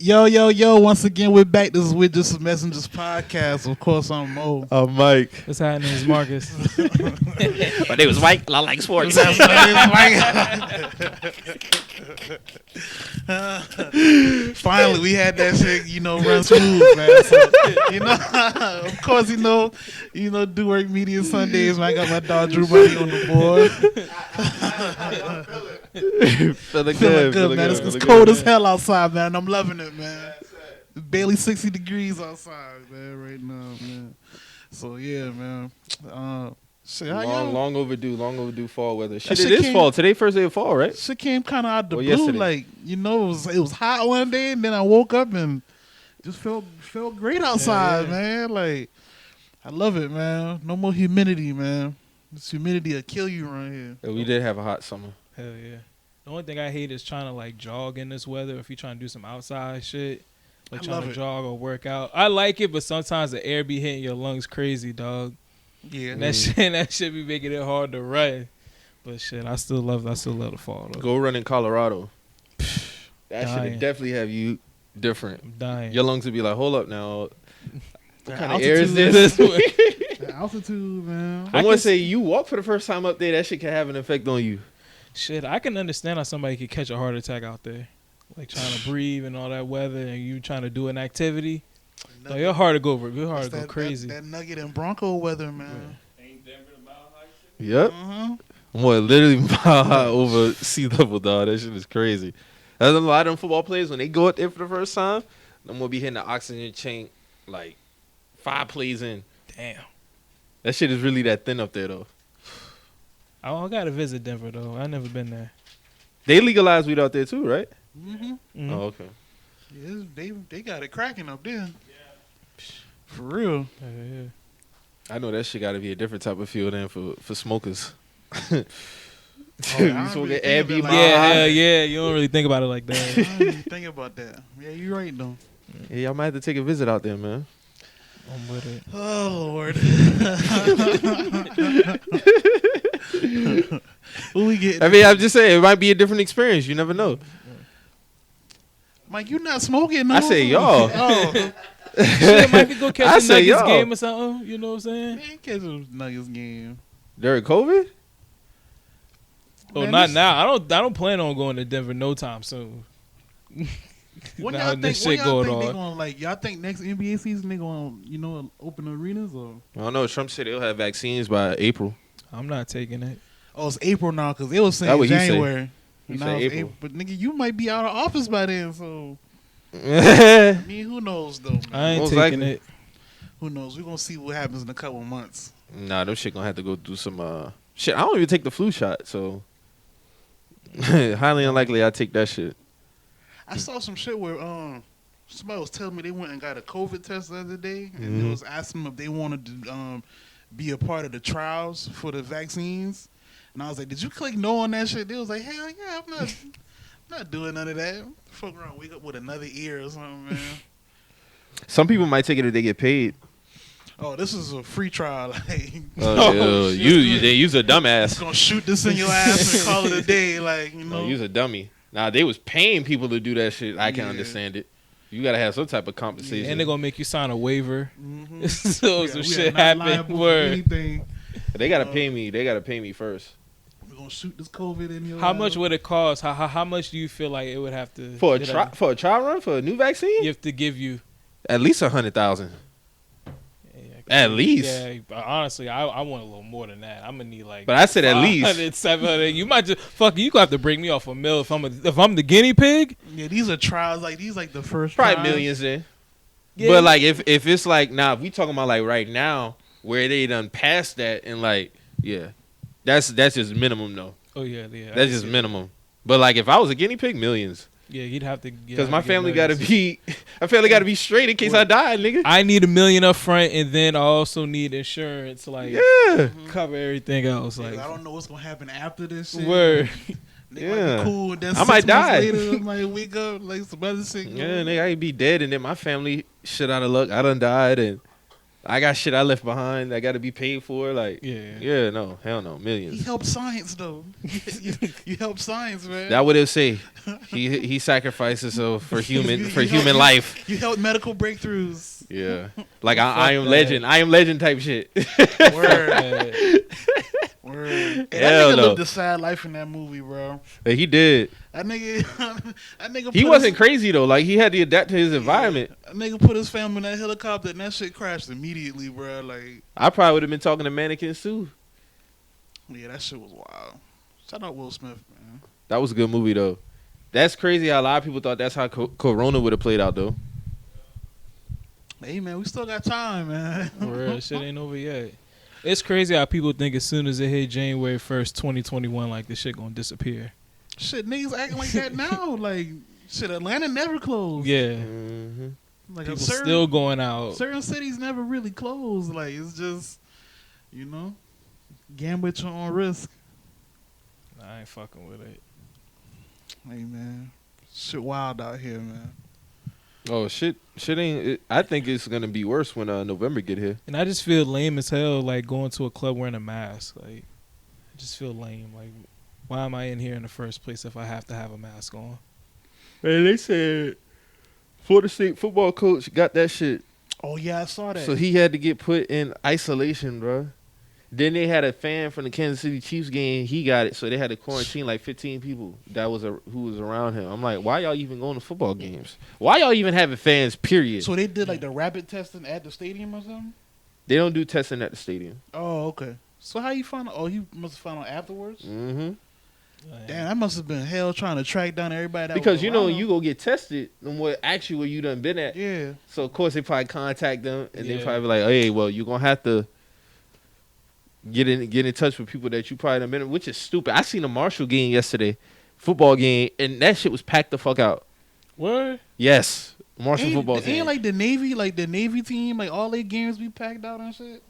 Yo. Once again, we're back. This is We're Just Messengers podcast. Of course, I'm Mo. I'm Mike. What's happening is Marcus. My name is Mike. I like sports. Finally, we had that shit, run smooth, man. So, of course, Do Work Media Sundays, man. I got my dog Drew Money on the board. Feeling good, man. It's cold as hell outside, man. I'm loving it, man. It's barely 60 degrees outside, man, right now, man. So, yeah, man. Long overdue fall weather. Shit, shit it is fall. Today, first day of fall, right? Shit came kind of out the blue. Yesterday. Like, it was hot one day, and then I woke up and just felt great outside, man. Like, I love it, man. No more humidity, man. This humidity will kill you around here. Yeah, we did have a hot summer. Hell yeah. The only thing I hate is trying to like jog in this weather. If you're trying to do some outside shit, like trying to jog or work out. I like it, but sometimes the air be hitting your lungs crazy, dog. Yeah, and that shit be making it hard to run. But shit, I still love the fall though. Go run in Colorado. That Dying. should definitely have you different. I'm dying. Your lungs would be like, hold up now. What kind of altitude air is this? The altitude, man. I want to say you walk for the first time up there, that shit can have an effect on you. Shit, I can understand how somebody could catch a heart attack out there. Like trying to breathe and all that weather and you trying to do an activity. No, your heart to go crazy. That Nugget and Bronco weather, man. Ain't Denver the mile high shit? Yep. Boy, literally mile high over sea level, dog. That shit is crazy. That's a lot of them football players, when they go up there for the first time, I'm going to be hitting the oxygen tank like 5 plays in. Damn. That shit is really that thin up there, though. I got to visit Denver, though. I never been there. They legalized weed out there, too, right? Mm-hmm. Oh, okay. Yeah, they got it cracking up there. Yeah. For real. Yeah. I know that shit got to be a different type of feel than for smokers. You smoking Abby, yeah. You don't really think about it like that. I didn't even think about that. Yeah, you're right, though. Yeah, y'all might have to take a visit out there, man. I'm with it. Oh, Lord. Who we getting? I mean, I'm just saying, it might be a different experience. You never know. Mike, you not smoking, no? I say y'all. Oh. Shit, Mike could go catch I a say Nuggets y'all. game or something. You know what I'm saying? Man, catch a Nuggets game. During COVID? Oh, Man, not this- now. I don't plan on going to Denver no time soon. When Nah, y'all this think, shit when y'all going think they on. gonna y'all think next NBA season they gonna open arenas or? I don't know. Trump said they'll have vaccines by April. I'm not taking it. Oh, it's April now because they was That saying what he say. January. He Now said it's April. But nigga, you might be out of office by then. So I Nah, mean, who knows though? Man? I ain't Most taking likely. it. Who knows? We're gonna see what happens in a couple months. them shit gonna have to go do some shit. I don't even take the flu shot, so highly unlikely I take that shit. I saw some shit where somebody was telling me they went and got a COVID test the other day, and they was asking them if they wanted to be a part of the trials for the vaccines. And I was like, "Did you click no on that shit?" They was like, "Hell yeah, I'm not doing none of that. Fuck around, wake up with another ear or something, man." Some people might take it if they get paid. Oh, this is a free trial. Like, They use a dumbass. just gonna shoot this in your ass and call it a day. Like, No, use a dummy. Nah, they was paying people to do that shit. I can Yeah. understand it. You gotta have some type of compensation. And they're going to make you sign a waiver. Mhm. So We some are shit not happen. liable for Word. anything. They gotta pay me. They gotta pay me first. We're gonna shoot this COVID in your How ass. much would it cost? How much do you feel like it would have to For a trial run for a new vaccine? you have to give you? At least 100,000. Yeah, At least. Yeah, but honestly, I want a little more than that. I'm gonna need like. But I said at least. 500, 700. You might just you gonna have to bring me off a mill if I'm the guinea pig. Yeah, these are trials. Like these, like the first Probably trials. millions then. Yeah. But like if it's like if we talking about like right now where they done passed that and like that's just minimum though. Oh yeah. That's just minimum. But like if I was a guinea pig, millions. Yeah, you'd have to. Because my family gotta be straight in case I die, nigga. I need $1 million up front, and then I also need insurance, like Yeah. cover everything else. Like, Like I don't know what's gonna happen after this shit. word. They Yeah. might be cool. And then I might 6 months die. Later, I might wake up like some other shit. Yeah, nigga, I be dead and then my family shit out of luck. I done died and I got shit I left behind that got to be paid for. Like, Yeah. no, hell no, He millions. helped science though. you helped science, man. That what it'll say. He sacrificed himself for human helped- life. You helped medical breakthroughs. Yeah, like I Fuck am that. legend. I am legend type shit. Word. Word. Hey, that Hell nigga no. lived a sad life in that movie, bro. He did. That nigga, that nigga. He put wasn't his, crazy though. Like he had to adapt to his environment. That nigga put his family in that helicopter and that shit crashed immediately, bro. Like, I probably would have been talking to mannequins too. yeah, that shit was wild. Shout out Will Smith, man. That was a good movie though. That's crazy how a lot of people thought that's how Corona would have played out though. Hey, man, we still got time, man. Real shit ain't over yet. It's crazy how people think as soon as it hit January 1st, 2021, like this shit gonna disappear. Shit, niggas acting like that now. Like, shit, Atlanta never closed. Yeah. Mm-hmm. Like, People certain, still going out. certain cities never really closed. Like, it's just, you know, gamble at your own risk. I ain't fucking with it. Hey, man, shit wild out here, man. Oh shit ain't. I think it's gonna be worse when November get here. And I just feel lame as hell, like going to a club wearing a mask. Like, I just feel lame. Like, why am I in here in the first place if I have to have a mask on? Man, they said Florida State football coach got that shit, Oh, yeah, I saw that. so he had to get put in isolation, bro. Then they had a fan from the Kansas City Chiefs game. He got it, so they had to quarantine like 15 people who was around him. I'm like, why y'all even going to football games? Why y'all even having fans? Period. So they did, like, the rapid testing at the stadium or something? They don't do testing at the stadium. Oh, okay. So how you found out? Oh, you must have found out afterwards? Mm-hmm. Damn, that must have been hell trying to track down everybody that Because was you know around. you go get tested, and what actually where you done been at. Yeah. So of course they probably contact them, and they Yeah. probably be like, hey, well you gonna have to get in touch with people that you probably done been, which is stupid. I seen a Marshall game yesterday, football game, and that shit was packed the fuck out. What? Yes, Marshall Ain't, football team. ain't like the Navy team, like all their games be packed out and shit.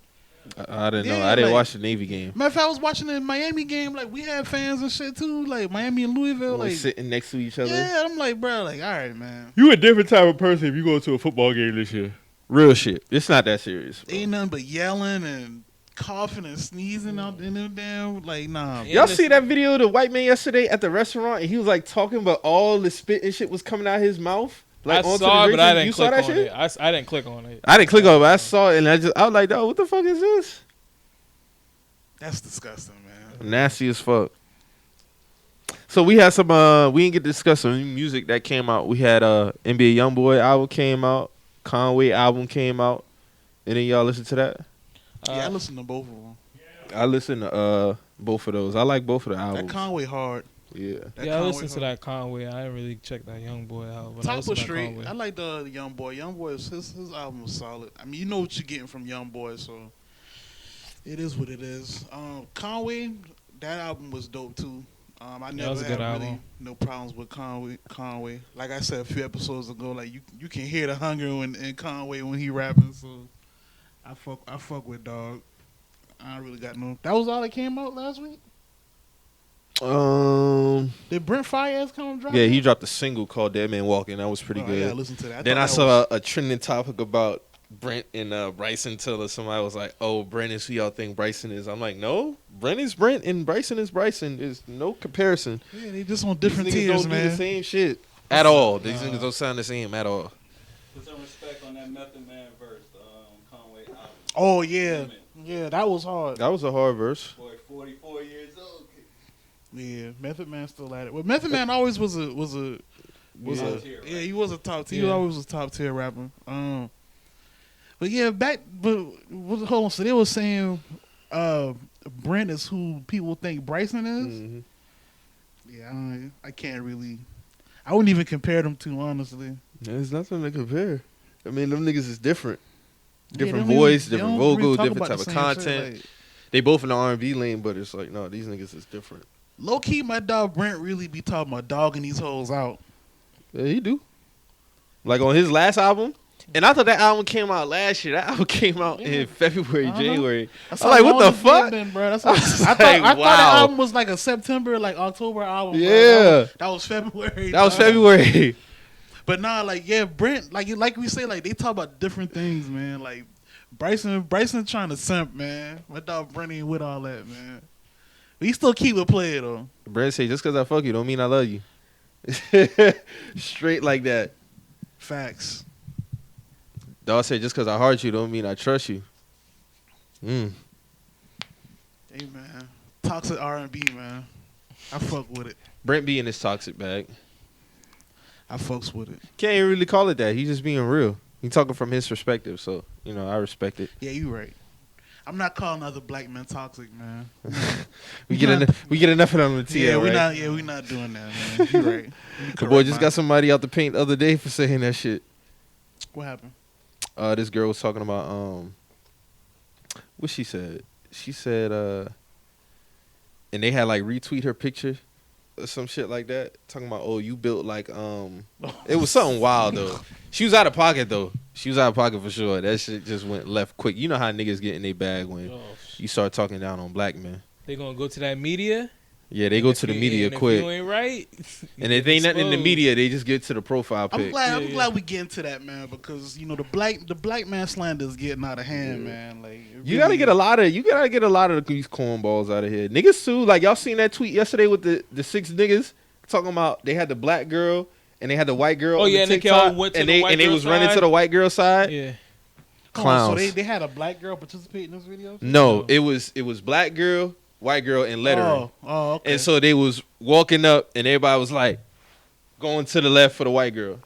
I didn't know. Yeah, I didn't like- watch the Navy game. Matter of fact, I was watching the Miami game. Like we had fans and shit too. Like Miami and Louisville. Like Like sitting next to each other. yeah, I'm like, bro, like all right, man. You a different type of person if you go to a football game this year. Real shit. It's not that serious. bro. Ain't nothing but yelling and coughing and sneezing out in them damn. Like nah. Yeah. Y'all see that video of the white man yesterday at the restaurant, and he was like talking about all the spit and shit was coming out his mouth. Like I onto saw the it, but I razor. didn't You saw click that on shit? it. I didn't click on it. I didn't click on it, but I saw it, and I was like, dog, what the fuck is this? That's disgusting, man. Nasty as fuck. So we had some we didn't get to discuss some new music that came out. We had NBA YoungBoy album came out, Conway album came out. Any of y'all listen to that? Yeah, I listened to both of them. I listened to both of those. I like both of the That albums. Conway hard. Yeah. That Yeah, I Conway listened to hard. that Conway. I didn't really check that Young Boy out. But I Top listened was to straight. Conway. I like the Young Boy. Young Boy, his album was solid. I mean, you know what you're getting from Young Boy, so it is what it is. Conway, that album was dope too. I that never was a had good really album. no problems with Conway. Like I said a few episodes ago, like you can hear the hunger in Conway when he rapping. So I fuck with dog. I don't really got no. That was all that came out last week. Did Brent Faiyaz come drop? Yeah, it? he dropped a single called Dead Man Walking. That was pretty Oh, I gotta good. listen to that. Then thought I that saw was- a trending topic about Brent and Bryson Tiller. Somebody was like, "Oh, Brent is who y'all think Bryson is." I'm like, "No, Brent is Brent and Bryson is Bryson. There's no comparison. Yeah, they just on different These niggas tiers, don't do the man. same shit at all. These niggas don't sound the same at all." Put some respect on that Method Man verse, Conway album. Oh yeah, yeah, that was hard. That was a hard verse. Boy, 44 years old. Yeah, Method Man still at it. Well, Method Man always was a Yeah. Top tier, yeah, right? he was a top tier. Yeah. He always was a top tier rapper. But yeah, hold on. So they were saying Brent is who people think Bryson is. Mhm. Yeah, I can't really. I wouldn't even compare them two, honestly. There's nothing to compare. I mean, them niggas is different. Yeah, Different they don't voice, even- they different don't really vocal, talk different about type the of same shit, content. like- They both in the R&B lane, but it's like, no, these niggas is different. Low key, my dog Brent really be talking about dogging these hoes out. Yeah, he do. Like on his last album, and I thought that album came out last year. That album came out in February, Uh-huh. January. That's I'm how like, what long the it's fuck? been, bro. That's I how, was I thought like, that wow. album was like a September, like October album. bro. Yeah. That was February. That was dog. February. But nah, like yeah, Brent, like we say, like they talk about different things, man. Like Bryson trying to simp, man. My dog Brenny ain't with all that, man. But he still keep a player though. Brad say, just because I fuck you don't mean I love you. Straight like that. Facts. Dog said, just because I heart you don't mean I trust you. Hey man, toxic R&B, man. I fuck with it. Brent be in his toxic bag. I fucks with it. Can't even really call it that. He's just being real. He talking from his perspective, so I respect it. Yeah, you right. I'm not calling other black men toxic, man. we get enough of them on the TL, Yeah, right? we not doing that, man. You right. The boy just got somebody out the paint the other day for saying that shit. What happened? This girl was talking about what she said. She said and they had like retweet her picture or some shit like that, talking about, oh, you built like it was something wild though. She was out of pocket though. She was out of pocket for sure. That shit just went left quick. You know how niggas get in their bag when you start talking down on black men. They gonna go to that media. Yeah, they go to the media quick. If you ain't right, and if they ain't nothing in the media, they just get to the profile pic. I'm glad we get into that, man, because the black man slander is getting out of hand, man. Like you gotta get a lot of these cornballs out of here. Niggas too. Like y'all seen that tweet yesterday with the 6 niggas talking about they had the black girl and they had the white girl. Oh on yeah, the and TikTok, they went to and the white they girl was running side. to the white girl side. Yeah. Clowns. So they had a black girl participate in this video? No, it was black girl, white girl, and lettering. Oh, okay. And so they was walking up, and everybody was like going to the left for the white girl.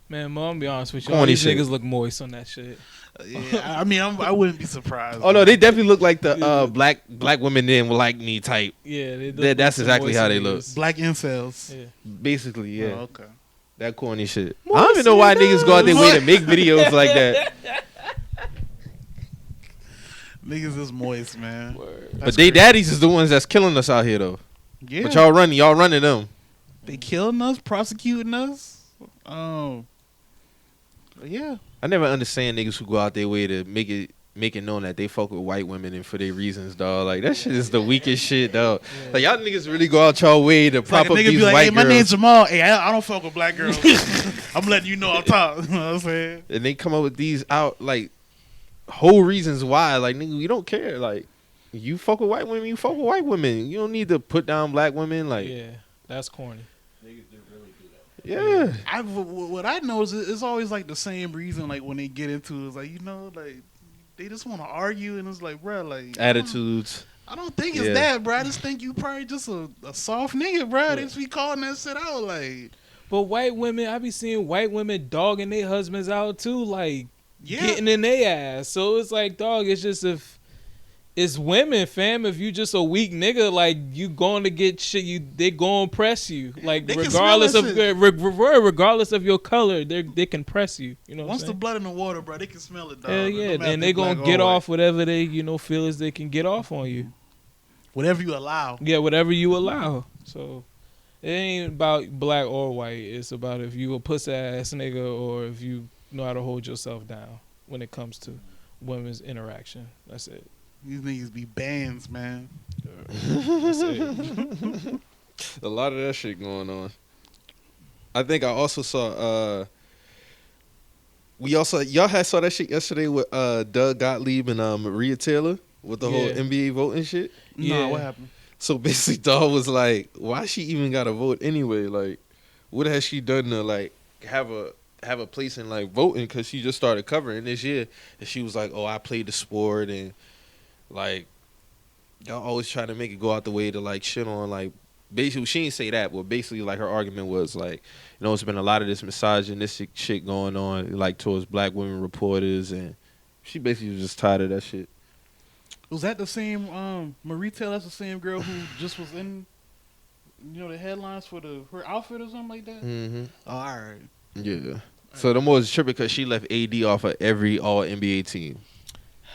Man, I'm gonna be honest with you. Corny All these shit. niggas look moist on that shit. Yeah, I mean, I wouldn't be surprised. Oh no, they definitely look like the black women didn't like me type. Yeah, they That's some exactly moist how they look. niggas. Black incels. Yeah. Basically, yeah. Oh, okay. That corny shit. I don't even know why niggas go out their way to make videos like that. Niggas is moist, man. But they daddies is the ones that's killing us out here though. Yeah. But y'all running them. They killing us, prosecuting us. Oh. Yeah. I never understand niggas who go out their way to make it known that they fuck with white women and for their reasons, dog. Like that shit is the weakest shit, dog. Yeah. Like y'all niggas really go out y'all way to prop Like a up nigga these be like, white hey, my girls. name's Jamal. Hey, I don't fuck with black girls. I'm letting you know I'm top. You know what I'm saying? And they come up with these out like whole reasons why. Like nigga, we don't care. Like you fuck with white women, you fuck with white women. You don't need to put down black women. Like Yeah, that's corny. yeah. What I know is it's always like the same reason. Like when they get into it, it's like like they just want to argue, and it's like, bro, like Attitudes. I don't think it's Yeah. that, bro. I just think you probably just a soft nigga, bro. They just be calling that shit out, like But white women, I be seeing white women dogging their husbands out too, like yeah. getting in their ass. So it's like, dog, it's just if it's women, fam. If you just a weak nigga, like you going to get shit, they going to press you. Like They can regardless smell of that regardless of your color, they can press you. You know what Once I'm the saying? blood in the water, bro, they can smell it, dog. Hell No yeah, matter if and they black gonna or get white. off whatever they feel as they can get off on you. Whatever you allow. Yeah, whatever you allow. So it ain't about black or white. It's about if you a pussy ass nigga or if you know how to hold yourself down when it comes to women's interaction. That's it. These niggas be bands, man. That's it. A lot of that shit going on. I think I also saw y'all had saw that shit yesterday with Doug Gottlieb and Maria Taylor with the whole Yeah. NBA voting shit. Yeah. Nah, what happened? So basically Doug was like, why she even got to vote anyway? Like what has she done to like have a place in like voting, cuz she just started covering this year and she was like, "Oh, I played the sport and like y'all always try to make it go out the way to like shit on like basically she didn't say that, but basically like her argument was like, it's been a lot of this misogynistic shit going on like towards black women reporters, and she basically was just tired of that shit. Was that the same Marie Taylor? That's the same girl who just was in the headlines for her outfit or something like that? Mm-hmm. Oh, all right. Yeah. So the more was tripping because she left AD off of every all NBA team,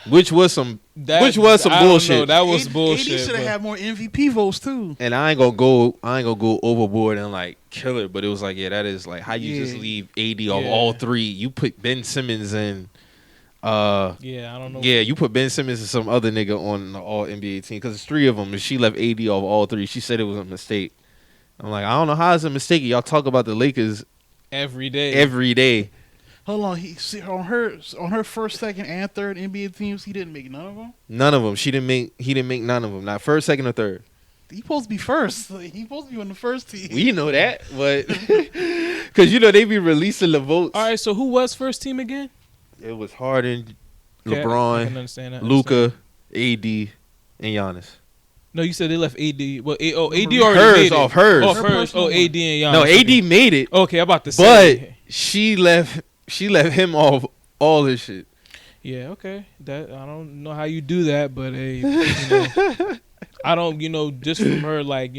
which was some That, Which was some I don't bullshit. know, that was AD bullshit. should have but- had more MVP votes too. And I ain't gonna go overboard and like kill her, but it was like, yeah, that is like how you just Yeah. leave AD off Yeah. all three. You put Ben Simmons and Yeah, I don't know. you put Ben Simmons and some other nigga on the all NBA team because it's three of them, and she left AD off all three. She said it was a mistake. I'm like, I don't know how it's a mistake. Y'all talk about the Lakers Every day. every day. Hold on, on her first, second, and third NBA teams, he didn't make none of them. None of them. He didn't make none of them. Not first, second, or third. He supposed to be first. He supposed to be on the first team. We know that, but because they be releasing the votes. All right, so who was first team again? It was Harden, Okay, I can LeBron, understand that. Luka, AD, and Giannis. No, you said they left AD. Well, AD already Hers, made it. off hers. Oh, Her hers. personal Oh, AD and Giannis. No, AD Okay. made it, Okay, I'm about to but say. she left him off all this shit. Yeah, okay. That I don't know how you do that, but hey, you know, I don't, just from her, like,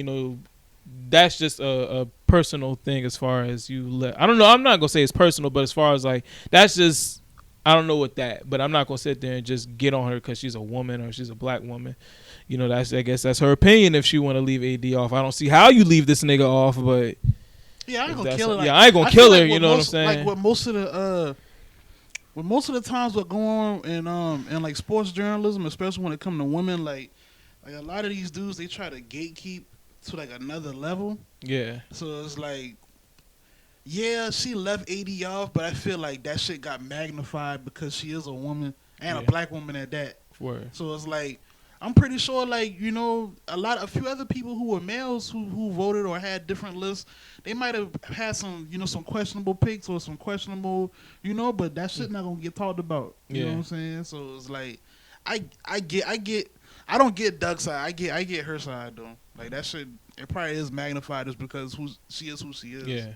that's just a personal thing as far as you let. I don't know. I'm not gonna say it's personal, but as far as like, that's just, I don't know what that. But I'm not gonna sit there and just get on her because she's a woman or she's a black woman. I guess that's her opinion if she want to leave AD off. I don't see how you leave this nigga off, but Yeah, I ain't gonna that's- kill her. yeah, I ain't gonna feel kill her, what you know what I'm most- saying? Like what most of the times what go on in like sports journalism, especially when it come to women, like a lot of these dudes, they try to gatekeep to like another level. yeah, So it's like, yeah, she left AD off, but I feel like that shit got magnified because she is a woman and a Yeah. black woman at that. word. So it's like, I'm pretty sure, like, a few other people who were males who voted or had different lists, they might have had some, some questionable picks or some questionable, but that shit not gonna get talked about. You know Yeah. what I'm saying? So it's like, I don't get Doug's side. I get her side though. Like that shit, it probably is magnified just because she is who she is. Yeah.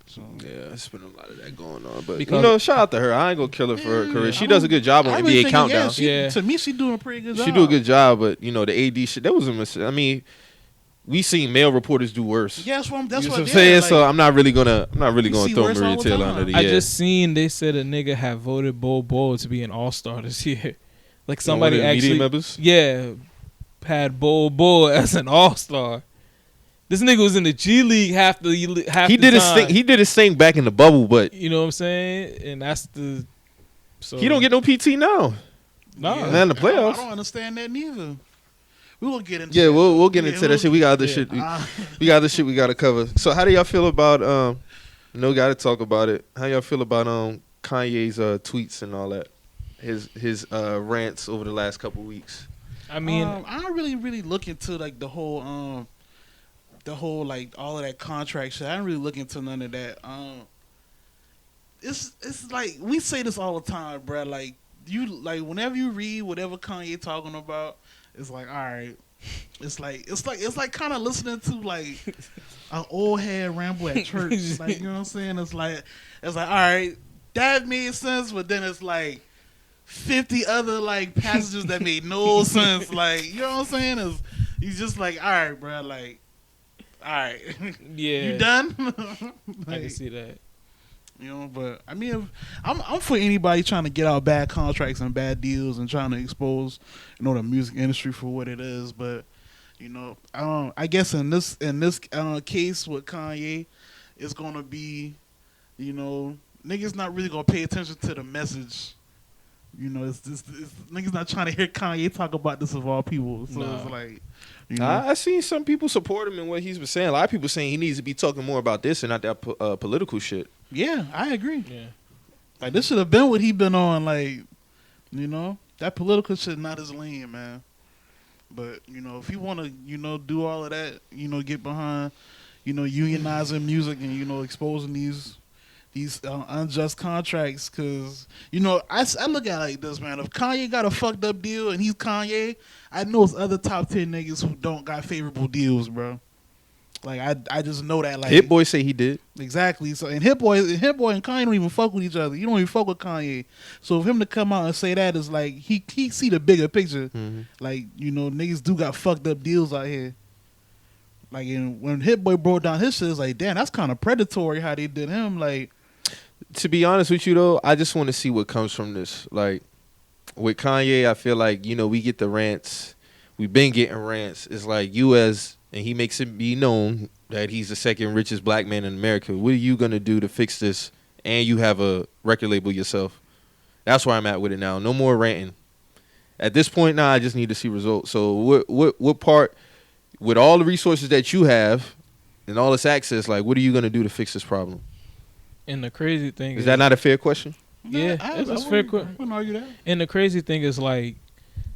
So Yeah, it's been a lot of that going on. But Because- shout out to her. I ain't gonna kill her for her Yeah, career. I She does a good job on I NBA really think, Countdown. Yeah. To me, she doing a pretty good job. She do a good job, but the AD shit, that was a mistake. I mean, we seen male reporters do worse. Yeah, that's what You know I'm I'm saying? like, so I'm not really gonna see throw worse all Maria the Taylor time. under the I just seen they said a nigga had voted Bol to be an all-star this year. Like somebody media actually, members. yeah, had Bol as an all-star. This nigga was in the G League half the He did his time. thing. He did his thing back in the bubble, but You know what I'm saying? And that's the. So he don't get no PT now. nah. Yeah. Not in the I playoffs. don't understand that neither. We will get into Yeah, that. we'll get into Yeah, that shit. We got other yeah. shit. We got other shit we gotta cover. So how do y'all feel about gotta talk about it. How y'all feel about Kanye's tweets and all that? His rants over the last couple weeks. I mean, I don't really look into like the whole like all of that contract shit. I don't really look into none of that. It's like we say this all the time, bro. Like whenever you read whatever Kanye talking about, it's like, all right. It's like kind of listening to like an old head ramble at church. Like, you know what I'm saying? It's like all right, that made sense, but then it's like 50 other like passages that made no sense. Like, you know what I'm saying? He's just like, all right, bro. Like, all right, yeah, you done? I Like, can see that. but I mean, I'm for anybody trying to get out bad contracts and bad deals and trying to expose, the music industry for what it is. But I guess in this case with Kanye, it's gonna be, niggas not really gonna pay attention to the message. It's niggas not trying to hear Kanye talk about this of all people. So Nah. it's like, I seen some people support him in what he's been saying. A lot of people saying he needs to be talking more about this and not that political shit. yeah, I agree. Yeah, Like, this should have been what he been on. Like, that political shit not his lane, man. But if you want to, do all of that, get behind, unionizing music and exposing these unjust contracts, because I look at it like this, man. If Kanye got a fucked up deal and he's Kanye, I know it's other top 10 niggas who don't got favorable deals, bro. Like, I just know that. Like, Hit Boy say he did. exactly. So and Hit Boy and Kanye don't even fuck with each other. You don't even fuck with Kanye. So for him to come out and say that is like he see the bigger picture. Mm-hmm. Like, niggas do got fucked up deals out here. Like, when Hit Boy broke down his shit, it's like, damn, that's kind of predatory how they did him. Like, To be honest with you though, I just want to see what comes from this. Like with Kanye, I feel like we get the rants. We've been getting rants. It's like and he makes it be known that he's the second richest black man in America. What are you gonna do to fix this? And you have a record label yourself. That's where I'm at with it now. No more ranting. At this point now, I just need to see results. So what part, with all the resources that you have and all this access, like what are you gonna do to fix this problem? And the crazy thing Is that not a fair question? Yeah, it's fair. I wouldn't argue that. And the crazy thing is like,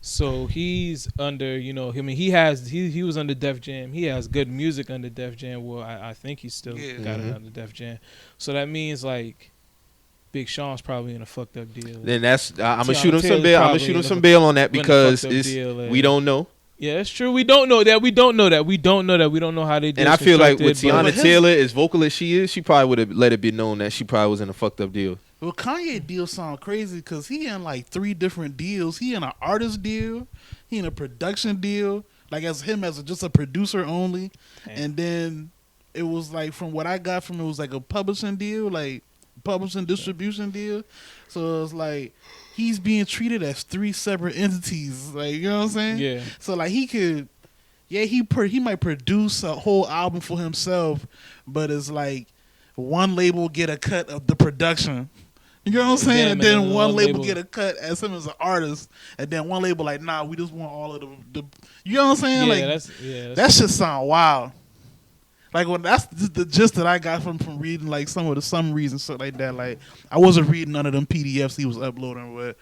so he's under, you know, I mean, he was under Def Jam. He has good music under Def Jam. Well, I think he still got it under Def Jam. So that means like, Big Sean's probably in a fucked up deal. Then that's I'm gonna Tiana shoot him some Taylor's bail. I'm gonna probably shoot him in some a- bail on that in a because fucked up it's deal, we don't know. Yeah, that's true. We don't know that. We don't know that. We don't know that. We don't know how they did. And I feel like with constructed, but- Tiana Taylor, as vocal as she is, she probably would have let it be known that she probably was in a fucked up deal. Well, Kanye deal sound crazy because he in like 3 different deals. He in an artist deal, he in a production deal, like as him as just a producer only, and then it was like from what I got from it was like a publishing deal, like publishing distribution deal. So it's like he's being treated as 3 separate entities. Like, you know what I'm saying? Yeah. So like he could, yeah, he might produce a whole album for himself, but it's like one label get a cut of the production. You know what I'm saying? Damn, And then and then one one label label- get a cut as him as an artist, and then one label like, nah, we just want all of the you know what I'm saying? Yeah, Like that's that shit sound wild. Like when that's the gist that I got from reading like some of the summaries and stuff like that. Like I wasn't reading none of them PDFs he was uploading, but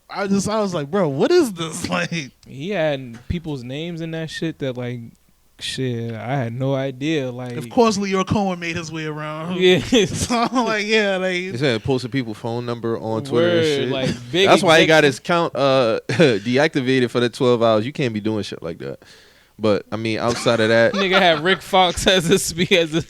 I was like, bro, what is this? Like he had people's names in that shit that like, shit, I had no idea. Like, of course Leo Cohen made his way around. yeah, So I'm like, yeah, He like said posted people's phone number on Twitter Word, and shit. like big. That's why he got his account deactivated for the 12 hours. You can't be doing shit like that. But I mean, outside of that, nigga had Rick Fox as a as a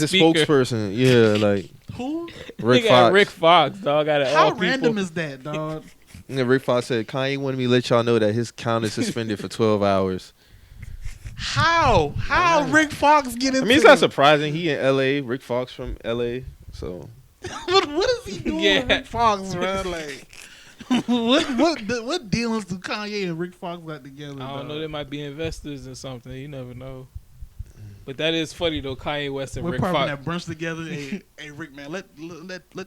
speaker. spokesperson, yeah, like who? Rick Nigga had Fox. Rick Fox, dog. Got it. How all random people. is that, dog? And Rick Fox said Kanye wanted me to let y'all know that his account is suspended for 12 hours. How Rick Fox get into I mean, it's not surprising. He in L.A. Rick Fox from L.A. So what is he doing Yeah. with Rick Fox, bro? Like what dealings do Kanye and Rick Fox got together? I don't know. dog? There might be investors or something. You never know. But that is funny though. Kanye West and We're Rick probably Fox. that brunch together. Hey, Rick, man, let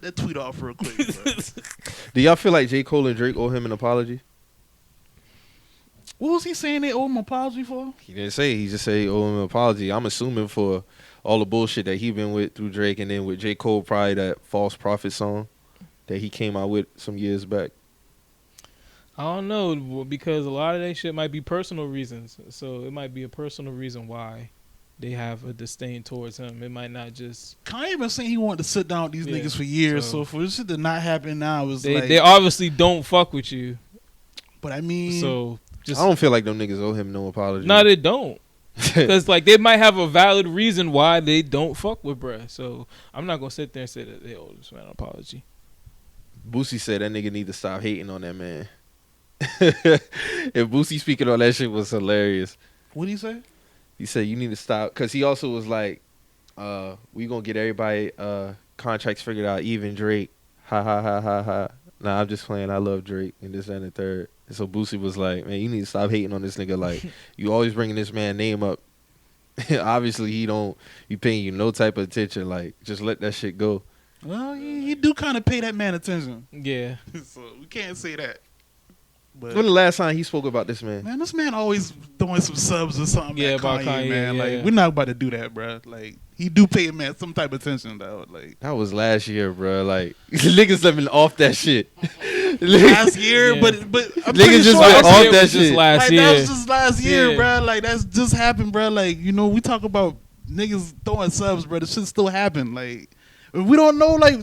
that tweet off real quick. Bro. do y'all feel like J. Cole and Drake owe him an apology? What was he saying they owe him an apology for? He didn't say. He just said he owe him an apology. I'm assuming for all the bullshit that he been with through Drake, and then with J. Cole, probably that False Prophet song that he came out with some years back. I don't know because a lot of that shit might be personal reasons. So it might be a personal reason why they have a disdain towards him. It might not just Kanye been saying he wanted to sit down with these Yeah, niggas for years. so- So for this shit to not happen now is they like. they obviously don't fuck with you. But I mean, So just I don't feel like them niggas owe him no apology. no, they don't. Because like they might have a valid reason why they don't fuck with bruh. So I'm not gonna sit there and say that they owe this man an apology. Boosie said that nigga need to stop hating on that man. If Boosie speaking on that shit was hilarious. what did he say? He said you need to stop because he also was like, "We gonna get everybody contracts figured out, even Drake." Ha ha ha ha ha. Nah, I'm just playing. I love Drake and this and the third. And so Boosie was like, "Man, you need to stop hating on this nigga. Like, you always bringing this man name up. Obviously, he don't be paying you no type of attention. Like, just let that shit go." Well, he do kind of pay that man attention. Yeah. So we can't say that. But When the last time he spoke about this man? man, this man always throwing some subs or something. Yeah, at about Kanye, man. yeah. Like we're not about to do that, bro. Like he do pay a man some type of attention though. Like That was last year, bro. Like, niggas have been off that shit. last year, Yeah. but I'm Niggas pretty just sure went that's- off year that was just shit. last like year. that was just last year, Yeah. bro. Like that's just happened, bro. Like you know, we talk about niggas throwing subs, bro. This shit still happen. Like we don't know. Like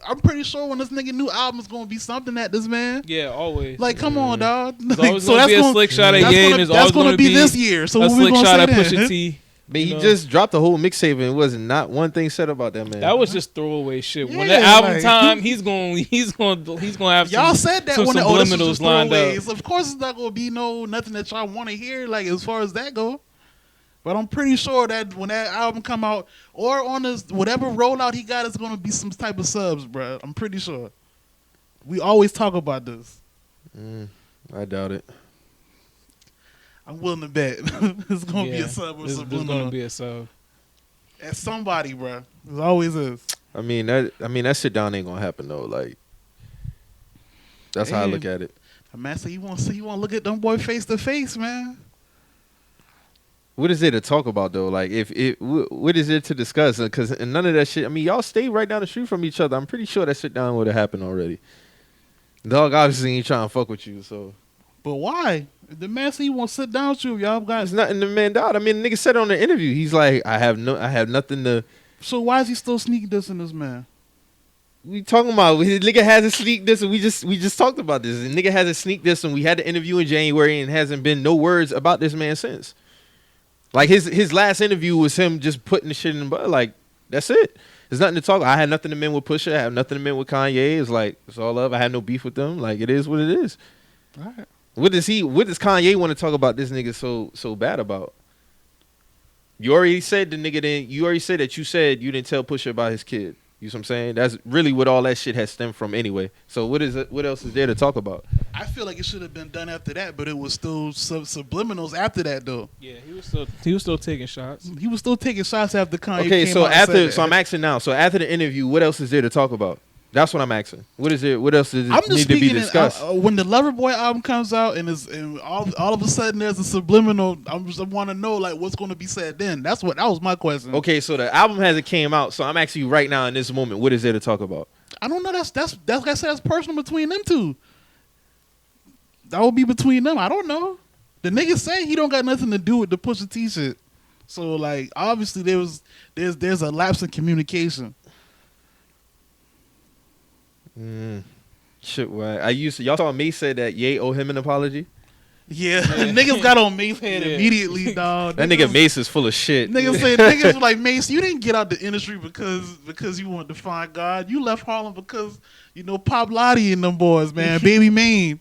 I'm pretty sure when this nigga new album is gonna be something at this man. Yeah, always. Like come on, dog. It's Like, always gonna be a slick shot at that's Ye, gonna, and it's that's always gonna gonna be this year. So a what we slick gonna shot say at then? Pusha T. But You he know? just dropped the whole mixtape and it wasn't not one thing said about that man. That was just throwaway shit. When Yeah, the album like- time, he's gonna have Y'all some, said that some when the oh, this was subliminals just lined up. throwaways. Of course, it's not gonna be nothing that y'all want to hear. Like as far as that go, but I'm pretty sure that when that album come out or on his whatever rollout he got, it's gonna be some type of subs, bro. I'm pretty sure. We always talk about this. I doubt it. I'm willing to bet it's gonna be Yeah, a sub or There's subliminal gonna be a sub. at somebody, bro. It always is. I mean that sit down ain't gonna happen though. Like, that's how I look at it. A man say you want to look at them boy face to face, man. what is there to talk about though? Like, what is there to discuss? Because none of that shit. I mean, y'all stay right down the street from each other. I'm pretty sure that shit down would have happened already. Dog obviously ain't trying to fuck with you, so But why? If the man said he won't sit down with you, y'all there's guys. nothing the man doubt. I mean, the nigga said it on the interview. He's like, I have nothing to. So why is he still sneak dissing this man? We talking about the nigga has a sneak this, and we just talked about this. The nigga has a sneak this, and we had the interview in January, and hasn't been no words about this man since. Like his last interview was him just putting the shit in the butt. Like that's it. There's nothing to talk. I had nothing to mend with Pusha. I have nothing to mend with Kanye. It's like it's all love. I had no beef with them. Like it is what it is. All right. What does Kanye want to talk about this nigga so bad about? You already said the nigga didn't. You already said that you said you didn't tell Pusha about his kid. You know what I'm saying? That's really what all that shit has stemmed from anyway. So what is it? What else is there to talk about? I feel like it should have been done after that, but it was still subliminals after that though. Yeah, he was still taking shots. He was still taking shots after Kanye. Okay, came so out and said that. I'm asking now. So after the interview, what else is there to talk about? That's what I'm asking. What is there? What else does I'm it just need to be speaking discussed? when the Loverboy album comes out and all of a sudden there's a subliminal. I want to know like what's going to be said then. That was my question. Okay, so the album hasn't came out. So I'm asking you right now in this moment, what is there to talk about? I don't know. That's like I said. That's personal between them two. That would be between them. I don't know. The nigga say he don't got nothing to do with the Pusha T shit. So like obviously there's a lapse in communication. Shit, what y'all saw Mace said that Ye owe him an apology. Yeah, niggas got on Mace head immediately, dog. That nigga Mace is full of shit. Niggas were like, Mace, you didn't get out the industry because you wanted to find God. You left Harlem because Pop Lottie and them boys, man, Baby Maine.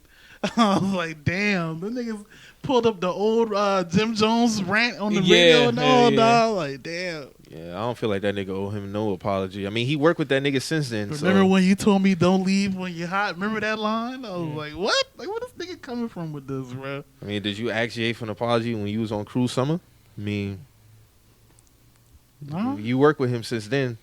I was like, damn, the niggas pulled up the old Jim Jones rant on the radio and all, dog. Like, damn. Yeah, I don't feel like that nigga owe him no apology. I mean, he worked with that nigga since then. Remember when you told me don't leave when you're hot? Remember that line? I was like, what? Like, where this nigga coming from with this, bro? I mean, did you ask Ye for an apology when you was on Cruise Summer? I mean, No. you worked with him since then.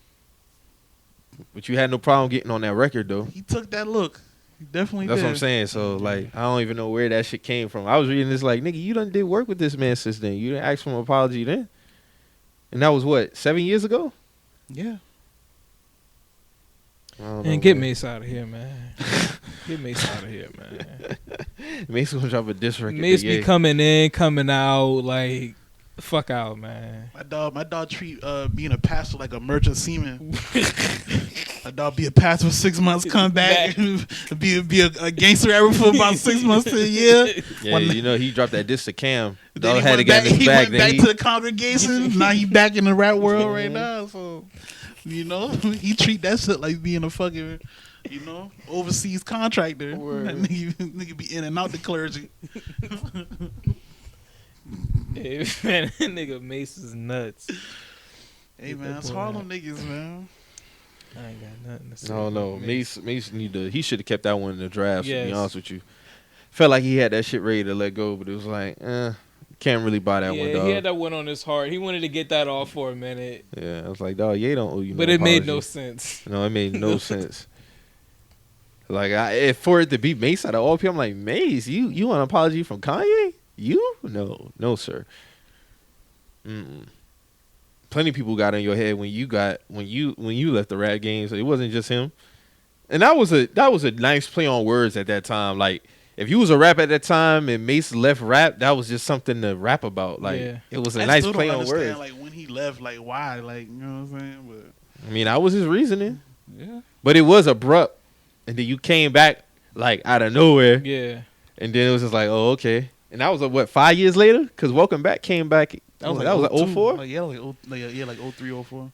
But you had no problem getting on that record, though. He took that look. He definitely That's did. what I'm saying. So, like, I don't even know where that shit came from. I was reading this like, nigga, you done did work with this man since then. You didn't ask for an apology then? And that was what, 7 years ago? Yeah. I don't know, And get man. Mace out of here, man. Get Mace out of here, man. Mace gonna drop a diss record. Mace to be Ye. coming in, coming out, like, fuck out, man. My dog treat being a pastor like a merchant seaman. My dog be a pastor for 6 months, come back, be a gangster ever for about 6 months to a year. Yeah, he dropped that diss to Cam. Then Dog had to get in his bag. He went back to the congregation. Now he back in the rap world right now. So, he treat that shit like being a fucking, overseas contractor. Word. Nigga be in and out the clergy. Hey, man, that nigga Mace is nuts. Hey, Get man, that it's boy Harlem niggas, man. I ain't got nothing to say. No. Mace he should have kept that one in the draft, to be Yes. honest with you. Felt like he had that shit ready to let go, but it was like, can't really buy that one, Yeah, dog. he had that one on his heart. He wanted to get that off for a minute, Yeah, I was like, dog, Ye don't owe you no but it made no apology. sense. No, it made no sense. Like, for it to be Mace out of all people, I'm like, Mace, you want an apology from Kanye? You? No, sir. Plenty of people got in your head when you left the rap game, so it wasn't just him. And that was a nice play on words at that time. Like, if you was a rap at that time and Mace left rap, that was just something to rap about. Like, Yeah. it was a I nice still play don't on understand, words. like when he left, like why, like you know what I'm saying? But I mean, that was his reasoning, Yeah, but it was abrupt, and then you came back like out of nowhere. yeah. And then it was just like, oh, okay. And that was 5 years later? Because Welcome Back came back. That was like 04? Like 03, 04.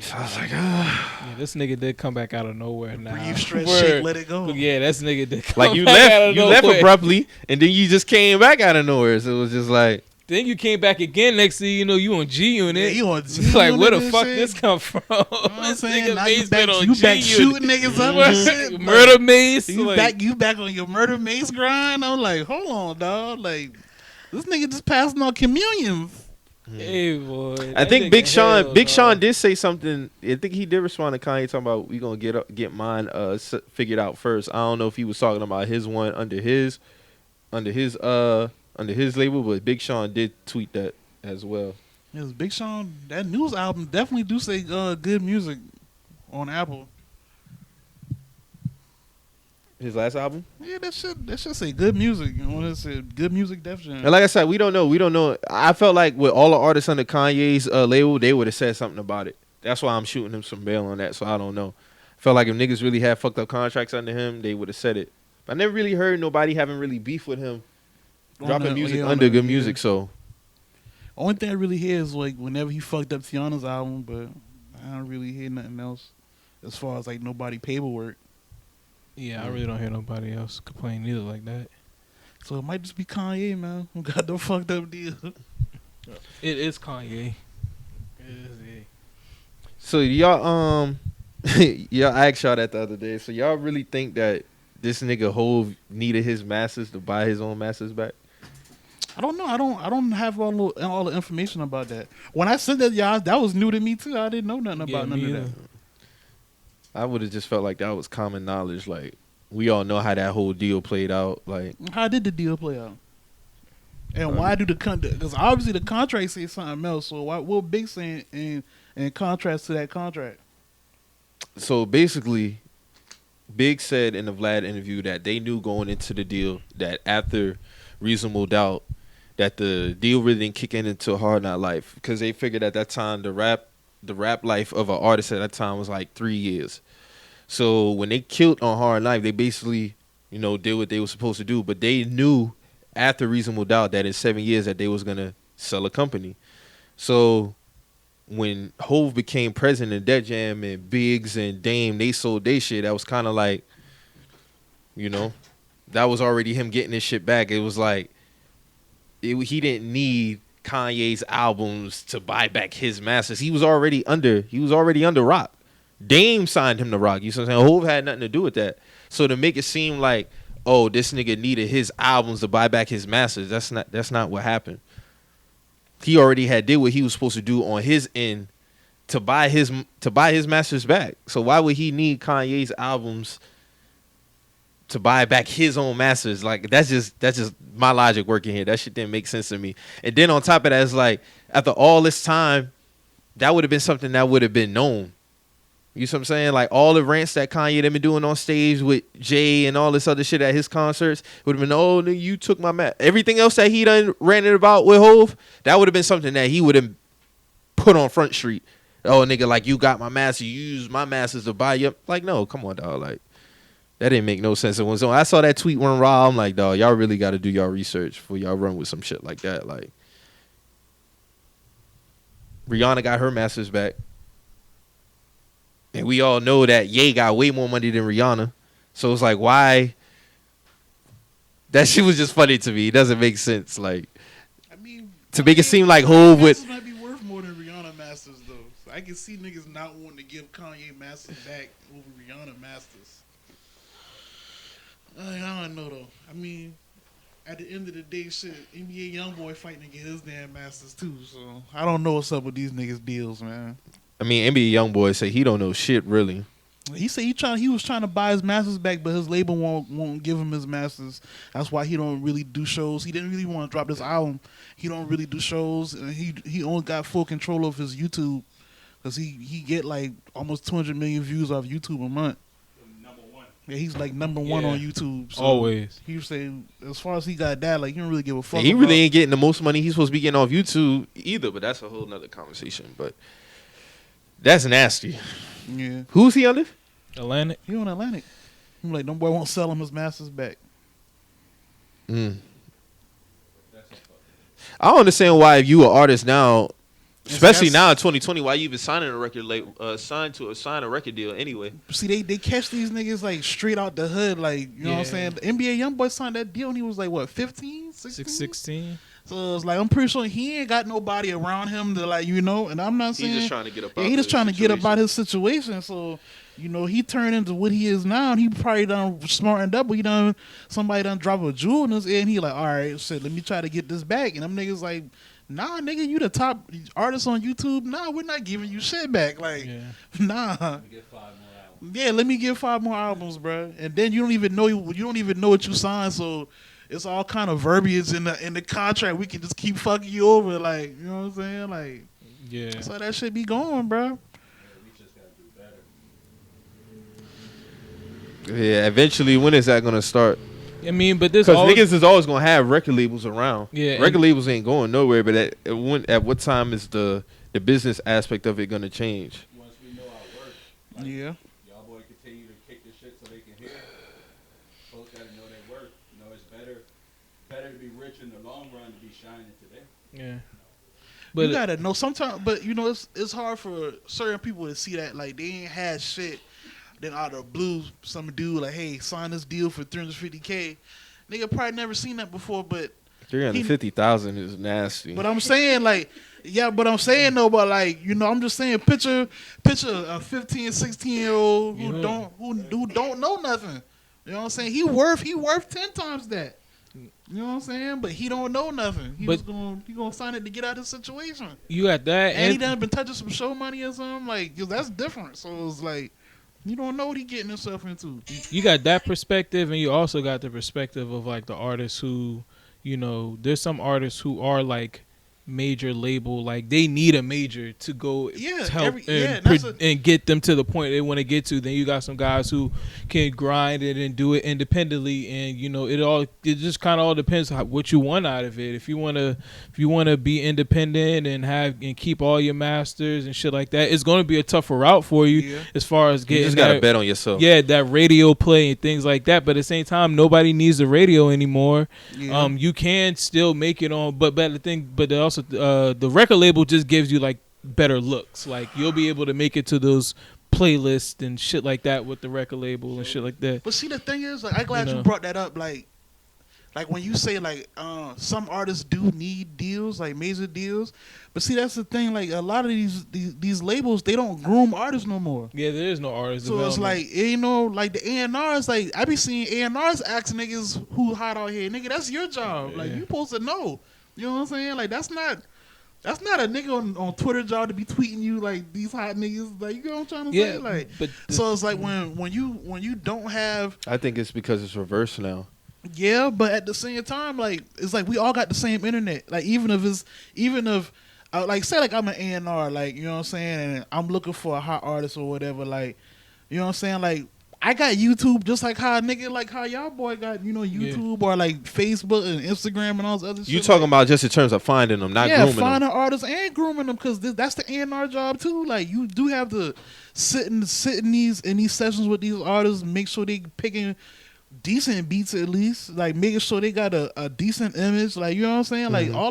So I was like, Yeah, this nigga did come back out of nowhere now. Breathe, stretch, Word. shake, let it go. Yeah, this nigga did come like you back out of left nowhere. abruptly, and then you just came back out of nowhere. So it was just like, Then you came back again. Next thing you know, you on G Yeah, Unit. you on It's G like, Unit where the and fuck shit. this come from? You know what I'm This saying? nigga Now Mace been on you G back Unit. shooting niggas up and shit. Murder Mace. You like, back on your murder mace grind. I'm like, hold on, dog. Like this nigga just passing on communions. hey boy. I that think nigga Big Sean, hell, Big Sean dog. did say something. I think he did respond to Kanye talking about we gonna get mine figured out first. I don't know if he was talking about his one under his label, but Big Sean did tweet that. as well. Yes, Big Sean. That news album definitely do say good music on Apple. His last album. Yeah, that should say good music. You know, it said good music, Def Jam. And like I said, we don't know. We don't know. I felt like with all the artists under Kanye's label, they would have said something about it. That's why I'm shooting him some bail on that. So I don't know. I felt like if niggas really had fucked up contracts under him, they would have said it. But I never really heard nobody having really beef with him dropping music under good music. So only thing I really hear is like whenever he fucked up Tiana's album, but I don't really hear nothing else as far as like nobody paperwork. Yeah, I really don't hear nobody else complain either like that. So it might just be Kanye, man, who got the fucked up deal. It is Kanye. It is, yeah. So y'all y'all I asked y'all that the other day. So y'all really think that this nigga Hove needed his masters to buy his own masters back? I don't know. I don't have all the information about that. When I said that, y'all, that was new to me too. I didn't know nothing about none of that. I would have just felt like that was common knowledge. Like, we all know how that whole deal played out. Like, how did the deal play out? And why do the because obviously the contract says something else. So what Big saying in contrast to that contract? So basically, Big said in the Vlad interview that they knew going into the deal that after reasonable doubt that the deal really didn't kick in into Hard Knock Life, because they figured at that time the rap life of an artist at that time was like 3 years. So when they killed on Hard Life, they basically, did what they were supposed to do. But they knew after reasonable doubt that in 7 years that they was gonna sell a company. So when Hove became president of Def Jam and Biggs and Dame, they sold their shit. That was kind of like, that was already him getting his shit back. It was like he didn't need Kanye's albums to buy back his masters. He was already under Rock. Dame signed him to Rock. You see what I'm saying? Hove had nothing to do with that. So to make it seem like, oh, this nigga needed his albums to buy back his masters, that's not what happened. He already had did what he was supposed to do on his end to buy his masters back. So why would he need Kanye's albums to buy back his own masters? Like, that's just my logic working here. That shit didn't make sense to me. And then on top of that, it's like, after all this time, that would have been something that would have been known. You see what I'm saying? Like, all the rants that Kanye had been doing on stage with Jay and all this other shit at his concerts would have been, oh, nigga, you took my everything else that he done ranted about with Hove, that would have been something that he would have put on Front Street. Oh, nigga, like, you got my master, you used my masters to buy you. Like, no, come on, dog. Like, that didn't make no sense. And when I saw that tweet run raw, I'm like, dog, y'all really got to do y'all research before y'all run with some shit like that. Like, Rihanna got her masters back. And we all know that Ye got way more money than Rihanna. So it's like, why? That shit was just funny to me. It doesn't make sense. Like, I mean, to make it seem like Hove with might be worth more than Rihanna masters though. So I can see niggas not wanting to give Kanye masters back over Rihanna masters. I don't know though. I mean, at the end of the day, shit, NBA YoungBoy fighting to get his damn masters too. So I don't know what's up with these niggas' deals, man. I mean, NBA YoungBoy say he don't know shit really. He said he was trying to buy his masters back, but his label won't give him his masters. That's why he don't really do shows. He didn't really want to drop this album. He don't really do shows, and he only got full control of his YouTube because he get like almost 200 million views off YouTube a month. Number one. Yeah, he's like number one on YouTube. So Always. He was saying as far as he got that, like he don't really give a fuck. He really ain't getting the most money he's supposed to be getting off YouTube either. But that's a whole nother conversation. But that's nasty. Yeah. Who's he under? Atlantic. He on Atlantic. I'm like, them boy won't sell him his masters back. I don't understand why, if you an artist now, especially now in 2020, why you even signing a record sign a record deal anyway. See, they catch these niggas like straight out the hood, like, you know what I'm saying? The NBA YoungBoy signed that deal and he was like, what, 15, 16? 16. So it's like, I'm pretty sure he ain't got nobody around him to, like, and I'm not saying. He's just trying to get up out he just trying to get up out his situation. So, he turned into what he is now, and he probably done smartened up. Somebody done drop a jewel in his ear, and he like, all right, shit, let me try to get this back. And them niggas like, nah, nigga, you the top artist on YouTube. Nah, we're not giving you shit back. Like, nah. Yeah, let me get 5 more albums, bro. And then you don't even know what you signed, so it's all kind of verbiage in the contract. We can just keep fucking you over, like, you know what I'm saying? Like, Yeah. that's how that shit be going, bro. Yeah, we just gotta do better. Yeah, eventually, when is that gonna start? I mean, but this Because always, niggas is always gonna have record labels around. Yeah, record and- labels ain't going nowhere. But at what time is the business aspect of it gonna change? Once we know our worth, like, Yeah. y'all boy continue to kick this shit so they can hear. Folks gotta know their worth. You know, it's better to be rich in the long run than be shining today. yeah. You But gotta know sometimes, but you know it's hard for certain people to see that like they ain't had shit. Then out of the blue, some dude like, hey, sign this deal for $350K. Nigga probably never seen that before, but 350,000 is nasty. I'm saying like, yeah, but I'm saying though, but like, you know, I'm just saying picture a 15, 16-year-old who Yeah. don't know nothing. You know what I'm saying? He worth 10 times that. You know what I'm saying? But he don't know nothing. He gonna sign it to get out of the situation. you got that, And he done been touching some show money or something. Like, yo, that's different. So it's like, you don't know what he getting himself into. you got that perspective, and you also got the perspective of like the artists who, you know, there's some artists who are like major label, like they need a major to go Yeah, to help and that's and get them to the point they want to get to. Then you got some guys who can grind it and do it independently, and you know it just kind of all depends on what you want out of it. If you want to be independent and keep all your masters and shit like that, it's going to be a tougher route for you Yeah. as far as you getting just gotta that- bet on yourself. yeah, that radio play and things like that. But at the same time, nobody needs the radio anymore. Yeah. You can still make it on, but also the record label just gives you like better looks. Like you'll be able to make it to those playlists and shit like that with the record label and shit like that. But see, the thing is, like, I'm glad You you know. brought that up. Like when you say like some artists do need deals, like major deals. But see, that's the thing. Like a lot of these labels, they don't groom artists no more. Yeah, there is no artist So it's development. like, you know, like the A&Rs, like I be seeing A&Rs ask niggas who hot out here. Nigga, that's your job. Like Yeah. you supposed to know. You know what I'm saying? Like that's not a nigga on Twitter job to be tweeting you like these hot niggas. Like you know what I'm trying to yeah, say? Like but so it's like when you don't have I think it's because it's reversed now. yeah, but at the same time, like it's like we all got the same internet. Like even if like say like I'm an A&R, like you know what I'm saying, and I'm looking for a hot artist or whatever, like you know what I'm saying, like I got YouTube just like how a nigga like how y'all boy got, you know, YouTube or like Facebook and Instagram and all this other shit. You talking about just in terms of finding them, not grooming them. finding artists and grooming them because that's the A&R job too. Like you do have to sit in these sessions with these artists, make sure they picking decent beats at least, like making sure they got a decent image, like you know what I'm saying, like all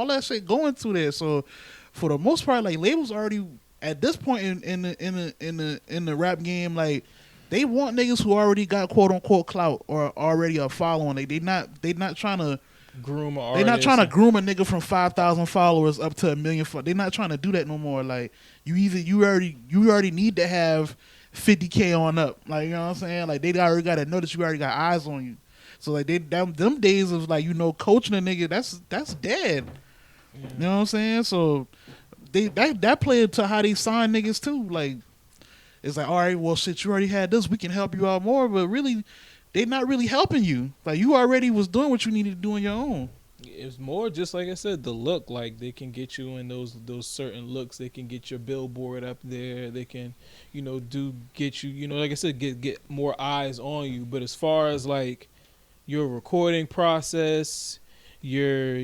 that shit going through there. So for the most part, like labels already at this point in the rap game, like they want niggas who already got quote unquote clout or already a following. Like they not trying to. groom an They're not artist trying to and- groom a nigga from 5,000 followers up to 1 million. They're not trying to do that no more. Like you already need to have 50K on up. Like you know what I'm saying. Like they already got to know that you already got eyes on you. So like them days of like coaching a nigga that's dead. You know what I'm saying. So that played to how they sign niggas too. Like it's like all right, well shit, you already had this. We can help you out more, but really. They're not really helping you. Like you already was doing what you needed to do on your own. It's more just like I said, the look. Like they can get you in those certain looks. They can get your billboard up there. They can, get you. Like I said, get more eyes on you. But as far as like your recording process, your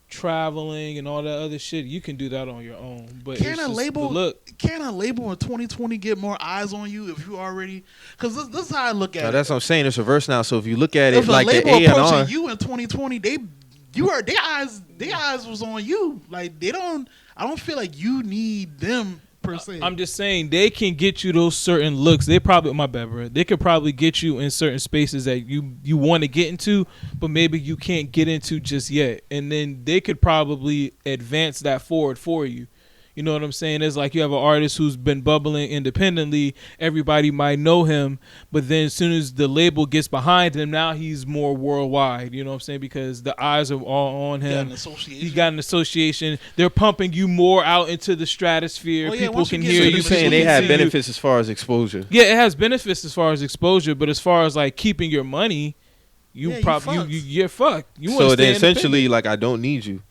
traveling and all that other shit, you can do that on your own. But Can it's a just label the look? Can a label in 2020 get more eyes on you if you already? Because this is how I look at Now, it. that's what I'm saying. It's reverse now. So if you look at it If like a the label A&R, approaching you in 2020, their eyes was on you. Like I don't feel like you need them per se. I'm just saying they can get you those certain looks. They probably, my bad, bro. They could probably get you in certain spaces that you want to get into, but maybe you can't get into just yet. And then they could probably advance that forward for you. You know what I'm saying? It's like you have an artist who's been bubbling independently. Everybody might know him, but then as soon as the label gets behind him, now he's more worldwide. You know what I'm saying? Because the eyes are all on You got him. an association. You got an association. They're pumping you more out into the stratosphere. Oh, yeah, People once you can get hear to so you. you the saying people they can have see you. benefits as far as exposure? Yeah, it has benefits as far as exposure, but as far as like keeping your money, you Yeah, probably you're fucked. You want So to then stay essentially, independent. like, I don't need you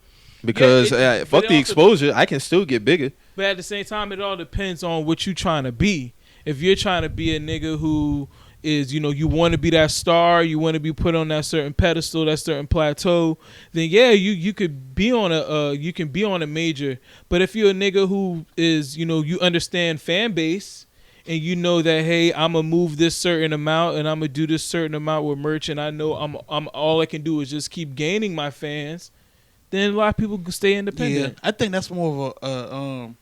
because but fuck it the also- exposure. I can still get bigger. But at the same time, it all depends on what you trying to be. If you're trying to be a nigga who is, you want to be that star, you want to be put on that certain pedestal, that certain plateau, then yeah, you could be on you can be on a major. But if you're a nigga who is, you understand fan base and you know that, hey, I'm gonna move this certain amount and I'm gonna do this certain amount with merch, and I know I'm all I can do is just keep gaining my fans, then a lot of people can stay Yeah, independent. I think that's more of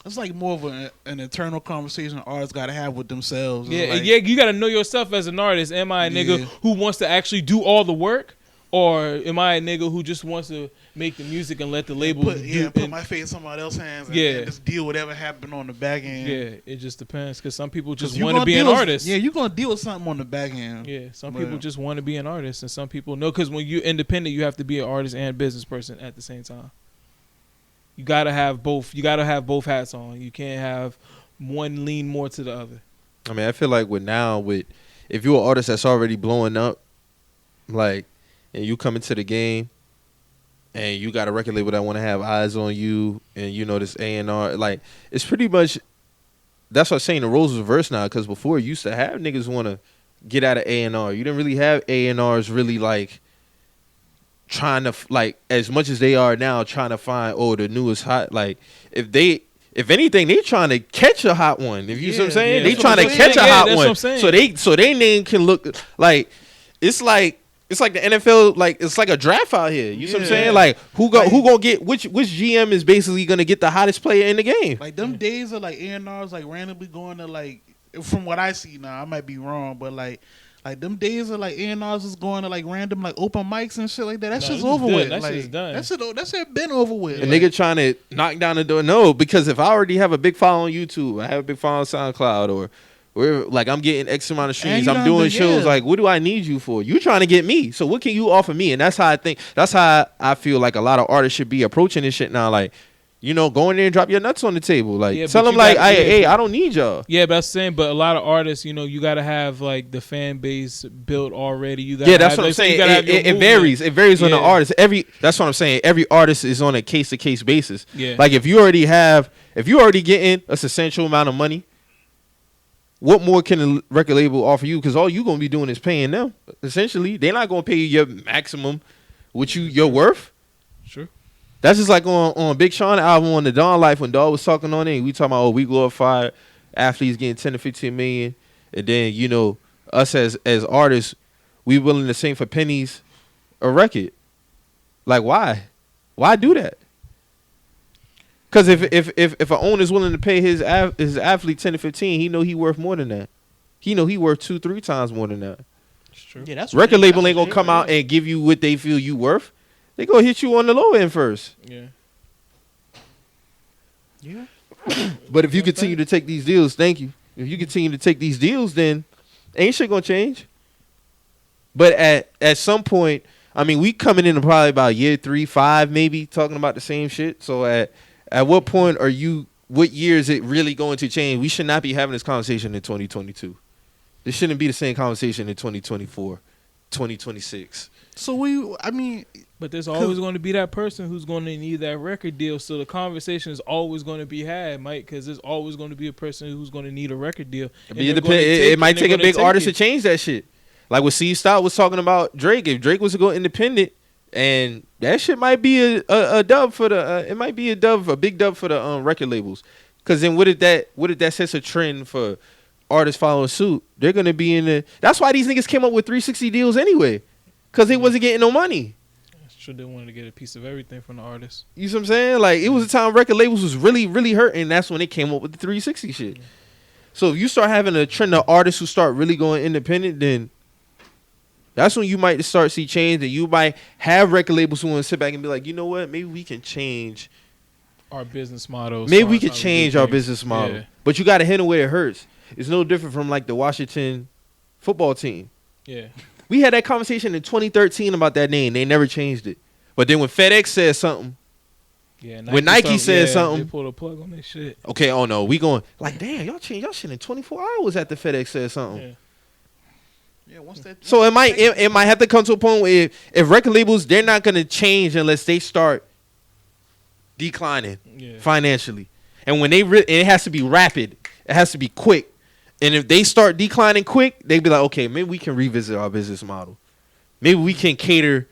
it's like more of an internal conversation artists got to have with themselves. It's Yeah, like, yeah, you got to know yourself as an artist. Am I a nigga Yeah. who wants to actually do all the work, or am I a nigga who just wants to make the music and let the label put do? put and- my face in somebody else's hands and, Yeah. and just deal with whatever happened on the back end. yeah, it just depends because some people 'Cause just you want to gonna be an deal with- artist. Yeah, you're gonna deal with something on the back end. Yeah, some But- people just want to be an artist, and some people no. Because when you're independent, you have to be an artist and business person at the same time. You gotta have both. You gotta have both hats on. You can't have one lean more to the other. I mean, I feel like if you're an artist that's already blowing up, like, and you come into the game, and you got a record label that want to have eyes on you, and this A&R, like, it's pretty much. That's what I'm saying. The roles is reversed now, because before you used to have niggas want to get out of A&R. You didn't really have A&Rs really like trying to like as much as they are now trying to find the newest hot. Like if anything, they trying to catch a hot one. If you see what I'm saying, yeah, they that's trying what to I'm catch a saying. Yeah, hot that's what one. I'm saying. So they name can look like it's like the NFL. Like it's like a draft out here. You see what I'm Yeah. saying? Like who gonna get which GM is basically gonna get the hottest player in the game? Like them days of like A&Rs like randomly going to like, from what I see now, I might be wrong, but like them days of like A&Rs is going to like random like open mics and shit like that. That Nah, shit's them over done. with. That like, shit's done. That shit been over with. A Like, nigga trying to knock down the door. No, because if I already have a big follow on YouTube, I have a big follow on SoundCloud, or like I'm getting X amount of streams, you I'm done doing been- shows. yeah. Like, what do I need you for? You trying to get me. So what can you offer me? And that's how I think. That's how I feel like a lot of artists should be approaching this shit now. Like, go in there and drop your nuts on the table. Like, Yeah, tell but them you like, gotta- hey, I don't need y'all. Yeah, but I'm saying, but a lot of artists, you gotta have like the fan base built already. You gotta Yeah, that's have, what I'm like, so you saying. gotta have your It movement. varies. It varies on the Yeah. artist. That's what I'm saying. Every artist is on a case to case basis. Yeah. Like if you already getting a substantial amount of money, what more can a record label offer you? Because all you gonna be doing is paying them. Essentially, they're not gonna pay you your maximum, your worth. Sure. That's just like on Big Sean album on the Dawn Life when Dawg was talking on it. We talking about we glorified athletes getting 10 to 15 million, and then us as artists, we willing to sing for pennies a record. Like why do that? Because if an owner's willing to pay his athlete 10 to 15, he know he worth more than that. He know he worth 2-3 times more than that. It's true. yeah, that's Record label that's ain't gonna what come they- out and give you what they feel you worth. They gonna hit you on the low end first. Yeah. Yeah. But if you continue to take these deals, thank you. If you continue to take these deals, then ain't shit gonna change. But at some point, I mean, we coming in probably about year 3, 5, maybe talking about the same shit. So at what point what year is it really going to change? We should not be having this conversation in 2022. This shouldn't be the same conversation in 2024, 2026. So But there's always going to be that person who's going to need that record deal. So the conversation is always going to be had, Mike, because there's always going to be a person who's going to need a record deal. And they're gonna It might and take they're a big gonna artist take to change that shit. Like what Steve Stout was talking about Drake. If Drake was to go independent, and that shit might be a dub for the. It might be a big dub for the record labels. Because then what if that sets a trend for artists following suit? They're gonna be in the. That's why these niggas came up with 360 deals anyway, because they wasn't getting no money. Sure, they wanted to get a piece of everything from the artist. You see what I'm saying? Like it was a time record labels was really, really hurting. That's when they came up with the 360 shit. So if you start having a trend of artists who start really going independent, then that's when you might start see change. And you might have record labels who want to sit back and be like, you know what? Maybe we can change. Our business model. Maybe we can change our business model. Yeah. But you got to hit it where it hurts. It's no different from like the Washington football team. Yeah. We had that conversation in 2013 about that name. They never changed it. But then when FedEx said something, Yeah. When Nike said something- they pulled a plug on that shit. okay, oh no, we going like, damn, y'all changed y'all shit in 24 hours after FedEx said something. Yeah. Yeah, once that. So it might have to come to a point where if record labels, they're not gonna change unless they start declining Yeah. financially, and when it has to be rapid, it has to be quick, and if they start declining quick, they be like, okay, maybe we can revisit our business model, maybe we can cater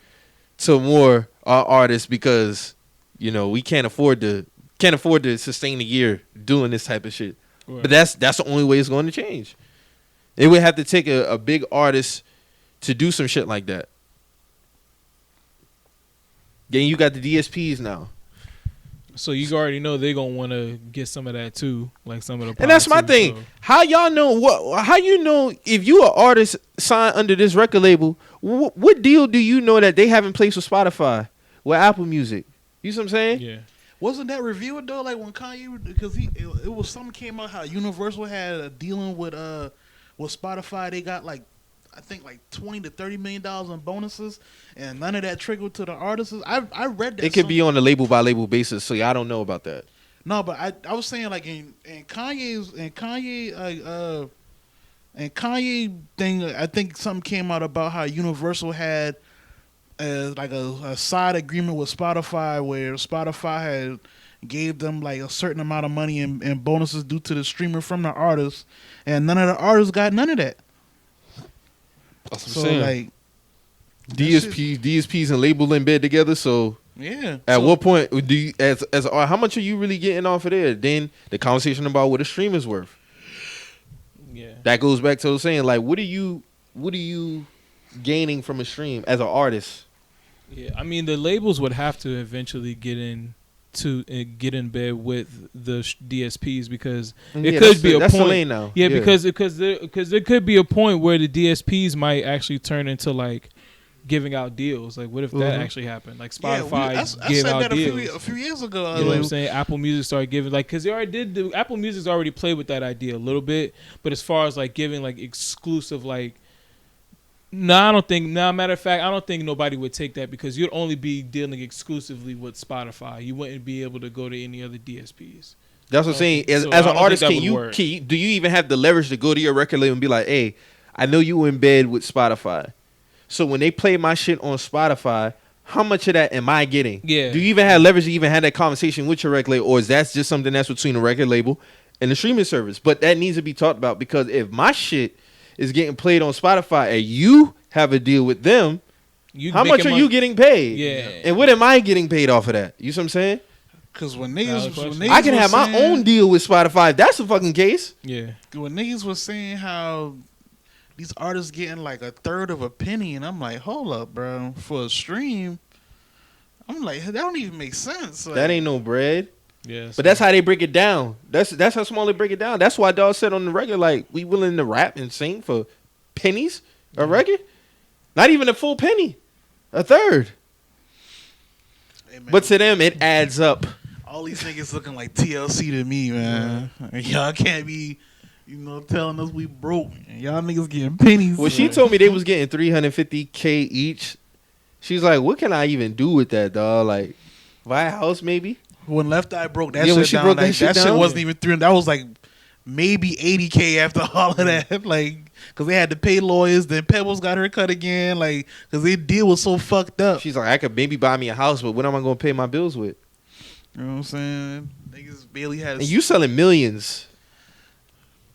to more artists because we can't afford to sustain a year doing this type of shit. Right. But that's the only way it's going to change. It would have to take a big artist to do some shit like that. Then you got the DSPs now. So you already know they're gonna want to get some of that too, like some of the. And that's my too, thing. so. How y'all know how you know if you an artist signed under this record label, what deal do you know that they have in place with Spotify, with Apple Music? You see what I'm saying? Yeah. Wasn't that revealed though? Like when Kanye, because it was something came out how Universal had a dealing with Spotify. They got I think $20 to $30 million in bonuses, and none of that trickled to the artists. I read that. It could be on a label by label basis, so y'all don't know about that. No, but I was saying in Kanye thing. I think something came out about how Universal had a side agreement with Spotify where Spotify had gave them a certain amount of money in bonuses due to the streamer from the artists, and none of the artists got none of that. That's what So I'm saying. DSPs and label in bed together. So yeah. at what point do you, as how much are you really getting off of there? Then the conversation about what a stream is worth. Yeah. That goes back to saying what are you gaining from a stream as an artist? Yeah. I mean, the labels would have to eventually get in bed with the DSPs because it could be a that's the point. lane now. Yeah, because there could be a point where the DSPs might actually turn into giving out deals. What if that actually happened? Spotify I give said out that deals. a few years ago. You know what I'm saying? Apple Music started giving because they already did. Apple Music's already played with that idea a little bit, but as far as giving exclusive no, I don't think. No, matter of fact, I don't think nobody would take that because you'd only be dealing exclusively with Spotify. You wouldn't be able to go to any other DSPs. That's what I'm saying. As I an don't artist, think that would work. do you even have the leverage to go to your record label and be like, hey, I know you in bed with Spotify. So when they play my shit on Spotify, how much of that am I getting? Yeah. Do you even have leverage to even have that conversation with your record label? Or is that just something that's between the record label and the streaming service? But that needs to be talked about because if my shit is getting played on Spotify and you have a deal with them, how much are you getting paid? Yeah. And what am I getting paid off of that? You see what I'm saying? Because when Valid niggas question. I can was have my saying- own deal with Spotify. If that's the fucking case. Yeah. when niggas was saying how these artists getting a third of a penny, and I'm like, hold up, bro, for a stream. I'm like, that don't even make sense. That ain't no bread. Yeah. But that's how they break it down. That's how small they break it down. That's why Dawg said on the record, we willing to rap and sing for pennies a record. Not even a full penny, a third. Hey, man, But to them, it adds up. all these niggas looking like TLC to me, man. Y'all can't be, telling us we broke. And y'all niggas getting pennies. Well, she told me they was getting $350K each. She's like, what can I even do with that, dog? Buy a house maybe? When Left Eye broke that Yeah, when shit she down, broke that shit down? wasn't even $300. That was maybe $80K after all of that. Because they had to pay lawyers. Then Pebbles got her cut again. Because their deal was so fucked up. She's like, I could maybe buy me a house, but what am I going to pay my bills with? You know what I'm saying? Niggas barely had. And you selling millions.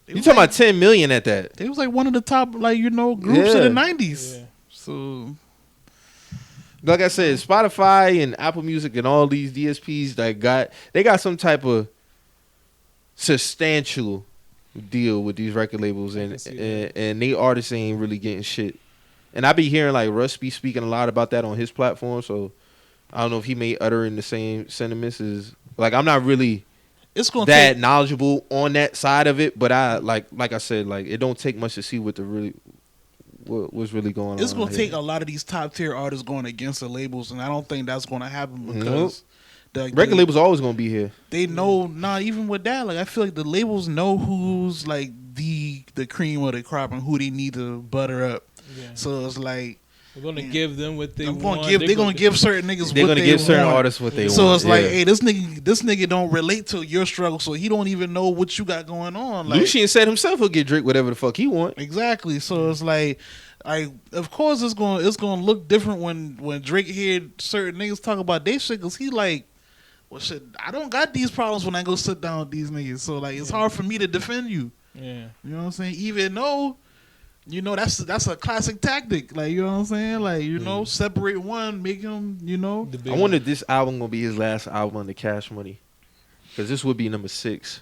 They You was talking about 10 million at that. They was one of the top groups Yeah. in the 90s. Yeah. So Like I said, Spotify and Apple Music and all these DSPs they got some type of substantial deal with these record labels I and can see that. and they artists ain't really getting shit. And I be hearing Russ be speaking a lot about that on his platform, so I don't know if he may utter in the same sentiments as I'm not really it's gonna that take. knowledgeable on that side of it, but I like I said, it don't take much to see what's really going on. It's gonna out take here. a lot of these top tier artists going against the labels, and I don't think that's gonna happen Nope. because Record labels always gonna be here. they know. Not even with that, I feel like the labels know who's the cream of the crop and who they need to butter up. Yeah. So it's They're gonna give them what they I'm want. gonna give. They're gonna give certain niggas. They're what gonna they give certain want. artists what they want. So it's like, yeah. hey, this nigga don't relate to your struggle, so he don't even know what you got going on. Like, Lucian said himself he'll get Drake whatever the fuck he want. exactly. So it's like, of course it's gonna look different when Drake heard certain niggas talk about they shit, cause he like, well shit, I don't got these problems when I go sit down with these niggas. So like, it's hard for me to defend you. Yeah. You know what I'm saying? Even though, you know, that's a classic tactic. Like, you know what I'm saying? Like, you know, separate one, make him, you know. The big I wonder if this album gonna be his last album under Cash Money, because this would be number 6.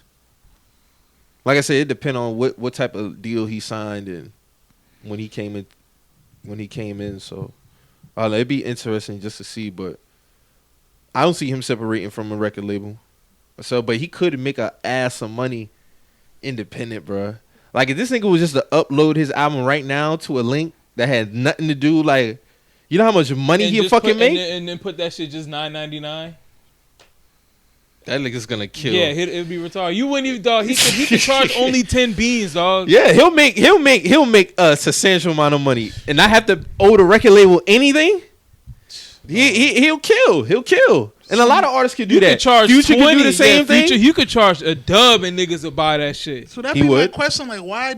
Like I said, it depends on what type of deal he signed and when he came in. So it'd be interesting just to see, but I don't see him separating from a record label. So, but he could make a ass of money independent, bruh. Like, if this nigga was just to upload his album right now to a link that had nothing to do, like, you know how much money And he'll just fucking put- make? and then put that shit just $9.99. That nigga's gonna kill. Yeah, it'd be retarded. You wouldn't even, dog. He could charge only 10 beans, dog. Yeah, he'll make a substantial amount of money and not have to owe the record label anything. He'll kill. And a lot of artists can do You that. could charge Future 20. can do the same thing. Future, you could charge a dub and niggas will buy that shit. So that He be my would. question. Like, why?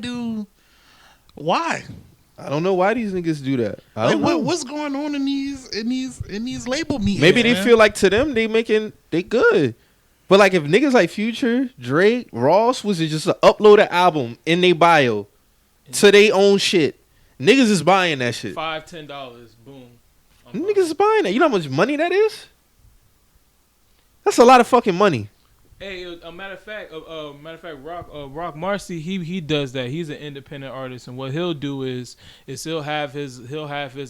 I don't know why these niggas do that. I Like, don't know. what's going on in these label meetings? Maybe they man? feel like to them they good. But like if niggas like Future, Drake, Ross was just to upload an album in their bio to their own shit, niggas is buying that shit. $5, $10, boom. Niggas is buying that. You know how much money that is? That's a lot of fucking money. Hey, a matter of fact, Rock Marcy, he does that. He's an independent artist, and what he'll do is he'll have his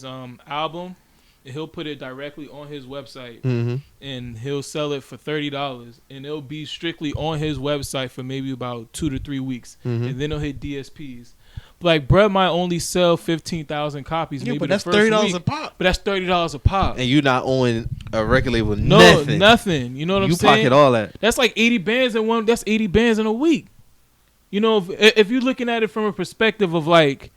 album, and he'll put it directly on his website, Mm-hmm. and he'll sell it for $30, and it'll be strictly on his website for maybe about 2 to 3 weeks, Mhm. and then he'll hit DSPs. Like, bruh might only sell 15,000 copies, Yeah, maybe but the that's first $30 week, a pop. but that's $30 a pop. And you not owing a record label No, nothing. nothing. You know what I'm You saying? pocket all that. That's like 80 bands in one. That's 80 bands in a week. You know, if you're looking at it from a perspective of like,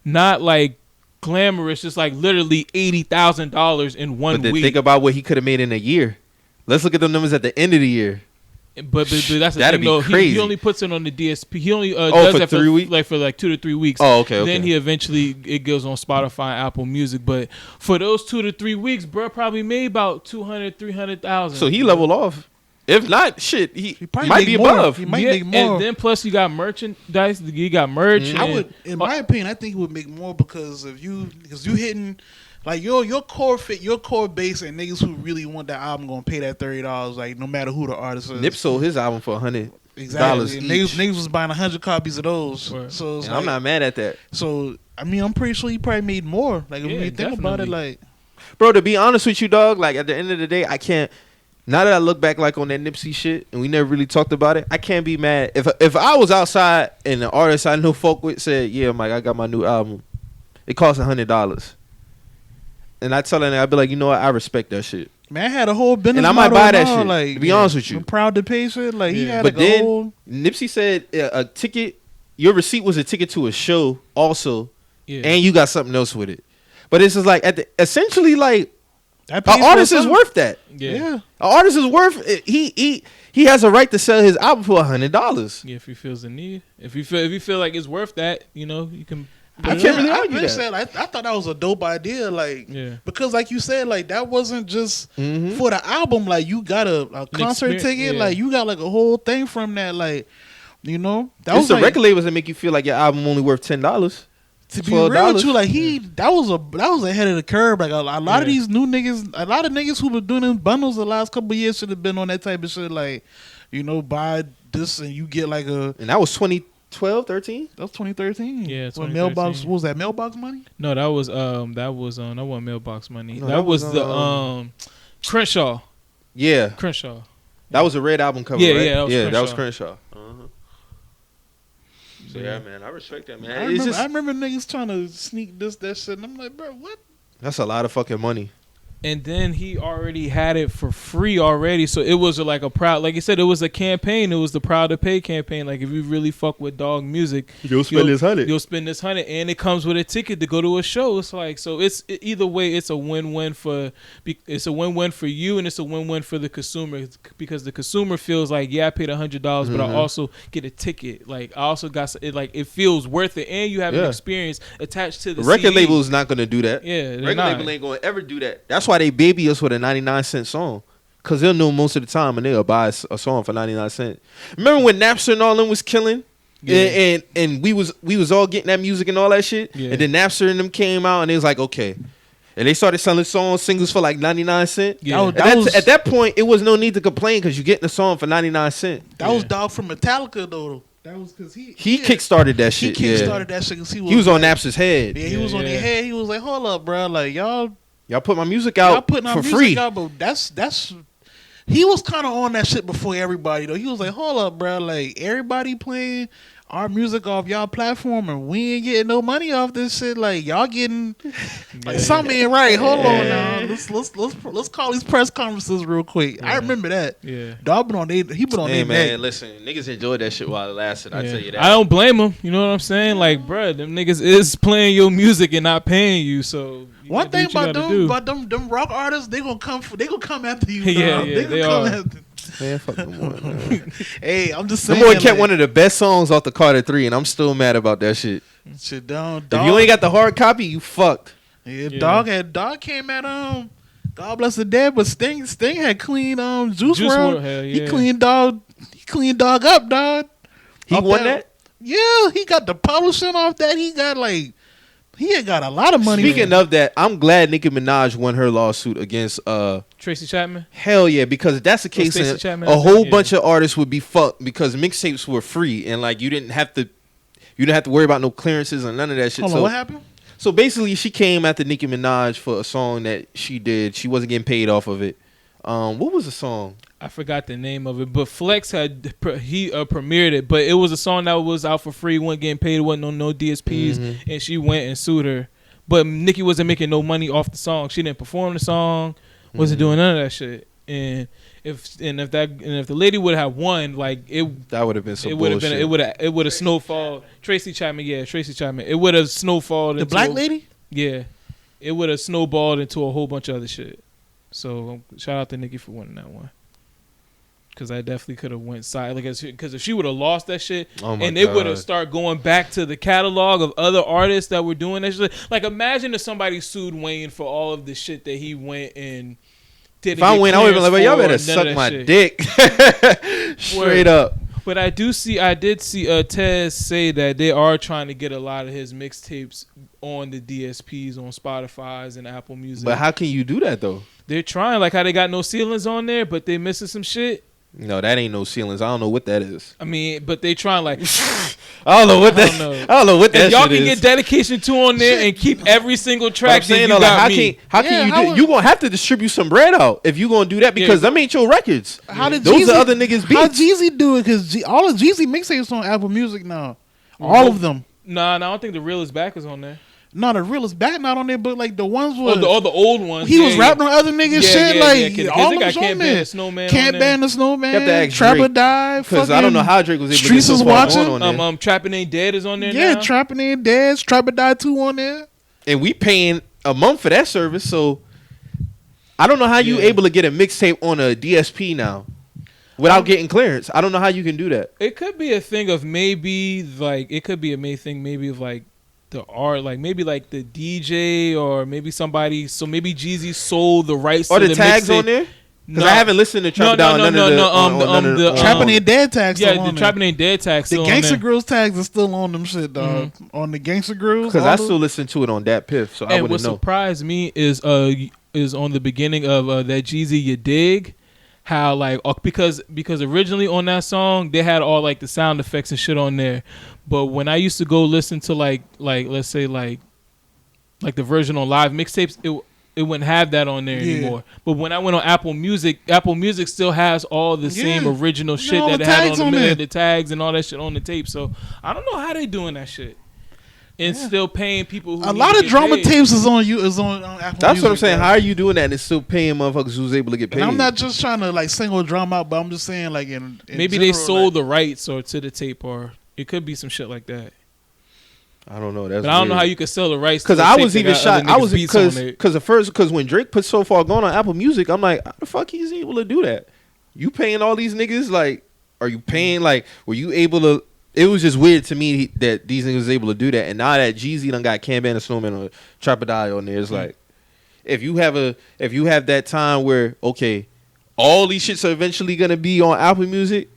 not like glamorous, just like literally $80,000 in one But then week. think about what he could have made in a year. Let's look at the numbers at the end of the year. But that's the That'd thing be though. crazy. He only puts it on the DSP. He only does for that 3 weeks? for like 2 to 3 weeks. Oh, okay. Then he eventually it goes on Spotify, and Apple Music. But for those 2 to 3 weeks, bro, probably made about 200, 300,000. So he leveled off. If not, shit, he probably might make be more. above. He might make more. And then plus you got merchandise. You got merch. Mhm. I and- would, in my opinion, I think it would make more because you hitting like your core base and niggas who really want that album gonna pay that $30, like no matter who the artist is. Nip sold his album for $100. Exactly. And each. niggas was buying 100 copies of those. Right. So it's And like, I'm not mad at that. So I mean, I'm pretty sure he probably made more. Like if Yeah, you think about it, definitely. like Bro, to be honest with you, dog, like at the end of the day, I can't. Now that I look back like on that Nipsey shit, and we never really talked about it, I can't be mad. If I was outside and the artist I know folk with said, "Yeah, Mike, I got my new album. It costs $100," and I tell them, I'd be like, you know what, I respect that shit. man, I had a whole business. And I might model buy that now, shit, Like, to be honest with you. I'm proud to pay shit. Like he Yeah. had But like then a whole. Nipsey said a ticket, your receipt was a ticket to a show also, yeah. and you got something else with it. But it's just like essentially like That an pays for artist is itself. worth that. yeah. Yeah. An artist is worth he has a right to sell his album for $100. Yeah, if he feels the need, if you feel like it's worth that, you know, you can. I can't really argue really that. said, I thought that was a dope idea. Like Yeah. because like you said, like that wasn't just Mhm. for the album. Like you got a concert experience, ticket. yeah. Like you got like a whole thing from that. Like you know that It's was the like, record labels that make you feel like your album only worth $10. to be real $12. with you. Like that was ahead of the curve. Like a lot of Yeah. these new niggas, a lot of niggas who been doing them bundles the last couple of years should have been on that type of shit. Like you know buy this and you get like a. And that was 2012, 13? That was 2013. Yeah, What 2013. mailbox? What was that mailbox money? No, that wasn't mailbox money. No, that that was was, the Crenshaw. Yeah. Crenshaw. That was a red album cover, Yeah, right? yeah, that was Crenshaw. Uh-huh. So yeah, man, I respect that, man. It's I just remember niggas trying to sneak that shit, and I'm like, bro, what? that's a lot of fucking money. and then he already had it for free already. So it was like a proud, like you said, it was a campaign. It was the Proud to Pay campaign. Like if you really fuck with dog music, You'll spend this $100. You'll spend this $100, and it comes with a ticket to go to a show. It's like, so it's either way, it's a win-win for you, and it's a win-win for the consumer, because the consumer feels like, yeah, I paid $100, but I also get a ticket. Like I also got it, like it feels worth it, and you have an experience attached to the record CD. label is not gonna do that. Yeah, record label ain't gonna ever do that. That's why they baby us with a 99-cent song, cause they'll know most of the time, and they'll buy a song for 99 cents. Remember when Napster and all them was killing? Yeah. And we was all getting that music and all that shit. Yeah. And then Napster and them came out, and they was like, okay. And they started selling singles for like 99 cents. Yeah. At that point, it was no need to complain, because you getting a song for 99 cents. That was Dog from Metallica, though. That was because he kickstarted that shit. He kickstarted that shit because he was on Napster's head. Yeah, he was on their head. He was like, hold up, bro. Like, y'all put my music out for free. Out, but that's he was kind of on that shit before everybody, though. He was like, hold up, bro. Like, everybody playing our music off y'all platform, and we ain't getting no money off this shit. Like, y'all getting like something ain't right. Hold on now. Let's call these press conferences real quick. I remember that. Yeah, Dog been on he been on. Hey man, listen, niggas enjoyed that shit while it lasted. I tell you that. I don't blame them. You know what I'm saying? Like, bruh, them niggas is playing your music and not paying you. So one thing about them rock artists, they gonna come after you. Yeah, they are. After. Man, fuck them boy, man. Hey, I'm just saying. The boy kept one of the best songs off the Carter 3, and I'm still mad about that shit. Shit down. If you ain't got the hard copy, you fucked. Yeah, Dog came at God Bless the Dead, but Sting had clean Juice WRLD. He cleaned Dog up, dog. He won that? Yeah, he got the publishing off that. He had got a lot of money. Speaking of that, I'm glad Nicki Minaj won her lawsuit against Tracy Chapman. Hell yeah, because if that's the case, a whole bunch of artists would be fucked, because mixtapes were free, and like you didn't have to worry about no clearances or none of that shit. Hold on, what happened? So basically, she came after Nicki Minaj for a song that she did. She wasn't getting paid off of it. What was the song? I forgot the name of it, but Flex premiered it, but it was a song that was out for free, wasn't getting paid, wasn't on no DSPs, and she went and sued her. But Nicki wasn't making no money off the song. She didn't perform the song, wasn't doing none of that shit. And if the lady would have won, like that would have been some bullshit. It would have snowfalled. Tracy Chapman. It would have snowfalled. The black lady. Yeah, it would have snowballed into a whole bunch of other shit. So shout out to Nicki for winning that one. Because I definitely could have went side, because if she would have lost that shit, and it would have started going back to the catalog of other artists that were doing that shit. Like, imagine if somebody sued Wayne for all of the shit that he went and did. If I win, I would be like, y'all better suck my dick. Straight up. But I did see Tez say that they are trying to get a lot of his mixtapes on the DSPs, on Spotify's and Apple Music. But how can you do that though? They're trying, like how they got No Ceilings on there, but they missing some shit. No, that ain't No Ceilings. I don't know what that is. I mean, but they trying like I don't know what that. I don't know what that. If y'all can get Dedication 2 on there and keep every single track, saying, then you got me. How can you do it? You gonna have to distribute some bread out if you gonna do that, because them ain't your records. How did those are other niggas beats? How Jeezy do it? Because all of Jeezy mixtapes on Apple Music now. All of them. Nah, I don't think The Real Is Back is on there. No, The Real Is Back not on there, but like the ones with all the old ones. He was rapping on other niggas shit. All they of got them Can't Ban the Snowman. Can't Ban the Snowman. Trapper Die. Because I don't know how Drake was able Streets to get so far on there. Trappin' Ain't Dead is on there now. Yeah, Trappin' Ain't Dead. Trapper Die 2 on there. And we paying a month for that service, so I don't know how you able to get a mixtape on a DSP now without getting clearance. I don't know how you can do that. It could be a thing of maybe like it could be a main thing maybe of like the art, like maybe like the DJ or maybe somebody. So maybe Jeezy sold the rights to the tags on there. Because I haven't listened to Trapper Down. The Trappin' Ain't Dead tags. Yeah, the Trappin' Ain't Dead tags. The Gangsta Grills tags are still on them shit, dog. On the Gangsta Grills. Because I still listen to it on Dat Piff, so I wouldn't know. And what surprised me is on the beginning of that Jeezy You Dig, how like because originally on that song they had all like the sound effects and shit on there, but when I used to go listen to like let's say like the version on live mixtapes, it wouldn't have that on there anymore. But when I went on Apple Music still has all the same original shit that it had on the tags and all that shit on the tape. So I don't know how they doing that shit. and Yeah. still paying people who A need lot to of get drama paid. tapes is on you. Is on Apple That's what I'm Music, saying. bro. How are you doing that and still paying motherfuckers who's able to get paid? And I'm not just trying to like single drama out, but I'm just saying like in Maybe they general, sold like, the rights or to the tape, or it could be some shit like that. I don't know. That's But I don't know how you could sell the rights. Because to a I tape was that even got shocked. other I niggas' was beats on it. because when Drake put So Far Gone on Apple Music, I'm like, how the fuck he's able to do that? You paying all these niggas? Like, are you paying? Like, were you able to? It was just weird to me that these niggas was able to do that. And now that Jeezy done got Cam Band, Snowman, or Trappadie on there, it's like, if you have that time where okay, all these shits are eventually gonna be on Apple Music.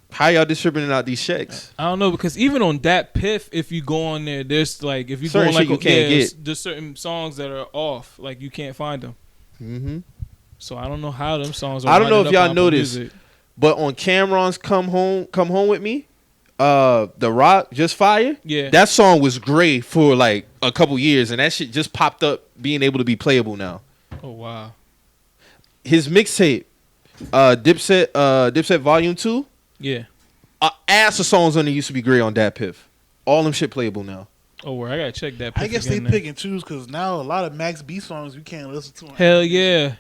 How y'all distributing out these checks? I don't know, because even on that Piff, if you go on there, there's like if you go Certain on like shit you can't get. there's certain songs that are off, like you can't find them. Mm-hmm. So I don't know how them songs are. I don't know if winding up y'all on Apple noticed. Music. But on Cameron's Come Home With Me, The Rock, Just Fire, Yeah, that song was great for like a couple years, and that shit just popped up being able to be playable now. oh wow, His mixtape, Dipset Volume 2, yeah. ass of songs on there used to be great on Dat Piff. All them shit playable now. Oh, where I gotta check that. I Piff guess they again then. pick and choose because now a lot of Max B songs you can't listen to. On Hell Apple Music. yeah.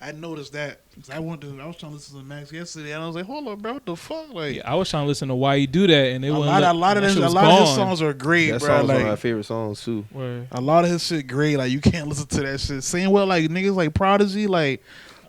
I noticed that. 'Cause I was trying to listen to Max yesterday, and I was like, hold up, bro, what the fuck? Like, Yeah, I was trying to listen to Why You Do That, and it a wasn't. lot of that his shit was songs gone. are great, That bro. song's one of my Like, favorite songs too. Word. a lot of his shit great. Like, you can't listen to that shit. Same way, like niggas like Prodigy, like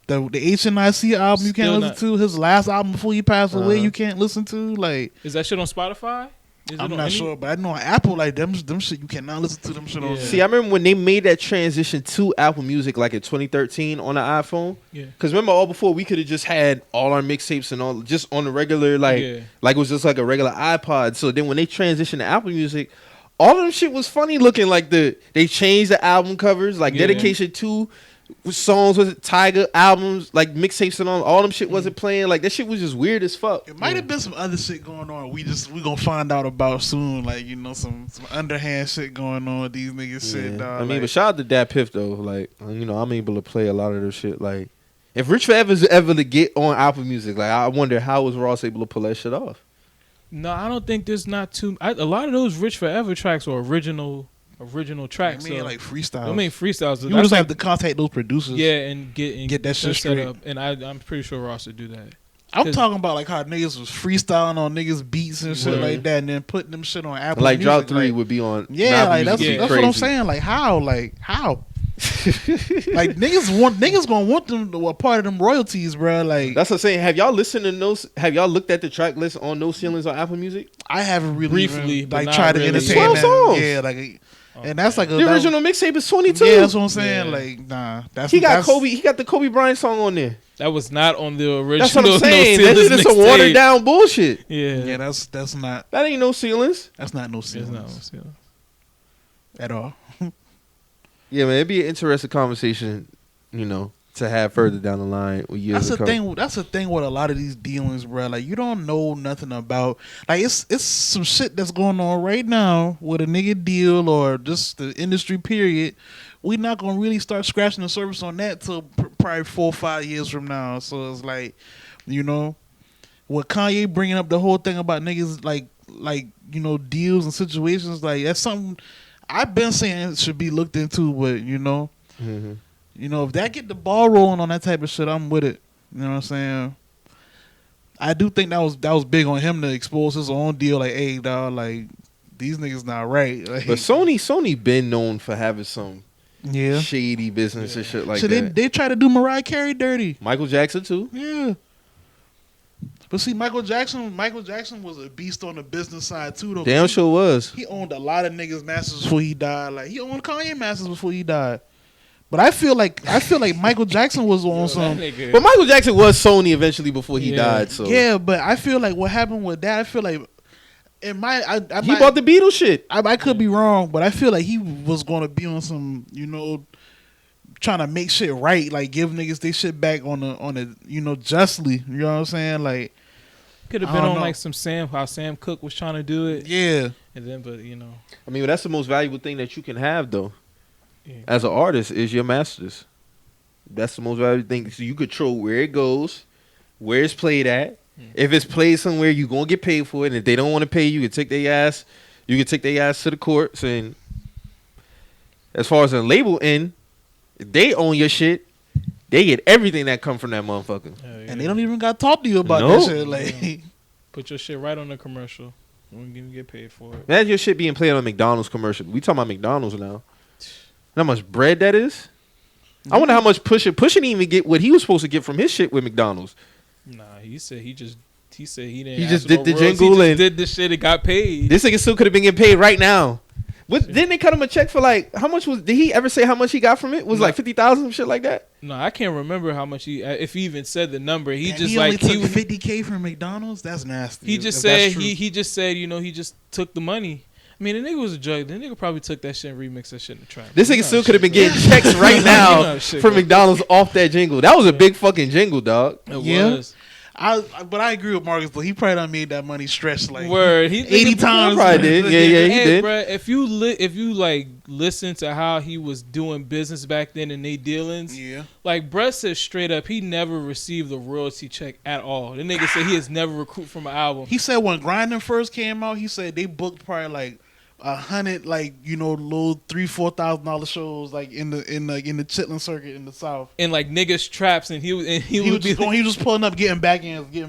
the HNIC album, you can't Still listen to. His last album before he passed away, Uh-huh. you can't listen to. Like, Is that shit on Spotify? Is I'm it on not any- sure, but I know on Apple, like them shit, you cannot listen to them shit on. Yeah. See, I remember when they made that transition to Apple Music, like in 2013 on the iPhone. Yeah. Because remember, all before we could have just had all our mixtapes and all just on the regular, like Yeah. it was just like a regular iPod. So then when they transitioned to Apple Music, all of them shit was funny looking. Like they changed the album covers, like Yeah. Dedication 2 songs was it Tiger albums, like mixtapes and all them shit wasn't playing. Like that shit was just weird as fuck. It might have been some other shit going on. We gonna find out about soon. Like, you know, some underhand shit going on with these niggas shit. Yeah. Dog. I mean, like, but shout out to Dat Piff though. Like, you know, I'm able to play a lot of this shit. Like, if Rich Forever's ever to get on Apple Music, like, I wonder how was Ross able to pull that shit off. No, I don't think there's not too. A lot of those Rich Forever tracks are original I tracks. mean, so- like freestyle. I mean freestyles. you That's just like- have to contact those producers. yeah, and get that shit set straight. up. And I'm pretty sure Ross would do that. I'm 'Cause- talking about like how niggas was freestyling on niggas beats and shit Word. like that, and then putting them shit on Apple Like, Music. Drop 3 like, would be on. yeah, Apple like Music that's would be what I'm crazy. saying. Like how, like niggas gonna want them to a part of them royalties, bro. Like That's what I'm saying. Have y'all listened to have y'all looked at the track list on No Ceilings on Apple Music? I haven't really Briefly, even, but like not tried to really. entertain 12 that. songs. Yeah, like, and that's like a The that- original mixtape is 22. Yeah, that's what I'm saying. Yeah. Like, nah, that's He got that's, Kobe. He got the Kobe Bryant song on there. That was not on the original. That's what I'm No saying. That Ceilings is some mixtape. watered down bullshit. Yeah, Yeah, that's not That ain't No Ceilings. that's not no It's sense not on Ceilings. at all. Yeah, man, it'd be an interesting conversation, you know, to have further down the line with years That's to the come. thing. That's the thing with a lot of these dealings, bro. Like, you don't know nothing about. Like, it's some shit that's going on right now with a nigga deal or just the industry. Period. We not gonna really start scratching the surface on that till probably 4 or 5 years from now. So it's like, you know, with Kanye bringing up the whole thing about niggas like you know, deals and situations, like that's something I've been saying should be looked into. But you know. Mm-hmm. You know, if that get the ball rolling on that type of shit, I'm with it. You know what I'm saying? I do think that was big on him to expose his own deal. Like, hey, dog, like these niggas not right. Like, But Sony been known for having some yeah, shady business and shit like so that. they try to do Mariah Carey dirty. Michael Jackson too. Yeah. But see, Michael Jackson was a beast on the business side too, though. Damn sure was. He owned a lot of niggas' masters before he died. Like, he owned Kanye masters before he died. But I feel like Michael Jackson was on some. But Michael Jackson was Sony eventually before he Yeah. died. So Yeah, but I feel like what happened with that, I feel like in my I he might, bought the Beatles shit. I could be wrong, but I feel like he was gonna be on some, you know, trying to make shit right, like give niggas they shit back on the you know, justly. You know what I'm saying? Like, Could have I been don't on know. like some how Sam Cooke was trying to do it, yeah. and then but you know, I mean, that's the most valuable thing that you can have though, yeah. as an artist, is your masters. That's the most valuable thing. So you control where it goes, where it's played at. Mm. If it's played somewhere, you gonna get paid for it. And if they don't want to pay you, you can take their ass You can take their ass to the courts, and as far as the label end, if they own your shit, they get everything that come from that motherfucker. Hell yeah. And they don't even got to talk to you about Nope. that shit. Like, Put your shit right on the commercial. We don't even get paid for it. Imagine your shit being played on a McDonald's commercial. We talking about McDonald's now. You know how much bread that is? I wonder how much Pusha didn't even get what he was supposed to get from his shit with McDonald's. Nah, he said he didn't. He ask just for did the no royalties. jingle He just and- did the shit and got paid. This nigga still could have been getting paid right now. Didn't they cut him a check for like how much was? Did he ever say how much he got from it? Was it like 50,000 shit like that? No, I can't remember how much if he even said the number. He and just he only like he took 50K from McDonald's. That's nasty. he just if that's said true. he just said he just took the money. I mean, the nigga was a drug. The nigga probably took that shit and remixed that shit in the trap. This You nigga know still how could have been shit getting checks right You know now how shit from go. McDonald's off that jingle. That was a big fucking jingle, dog. go. It Yeah. was. But I agree with Marcus though. He probably done made that money stretch like Word. He 80 nigga- times. probably did. Yeah, he Hey, did. bruh, if you like listen to how he was doing business back then and they dealings, Yeah. like Bruh said straight up, he never received a royalty check at all. The nigga said he has never recouped from an album. He said when Grinding first came out, he said they booked probably like 100, like little $3,000-$4,000 shows, like in the Chitlin circuit in the South. And like niggas traps, and he He would was be. just going, he was just pulling up, getting back ends. And he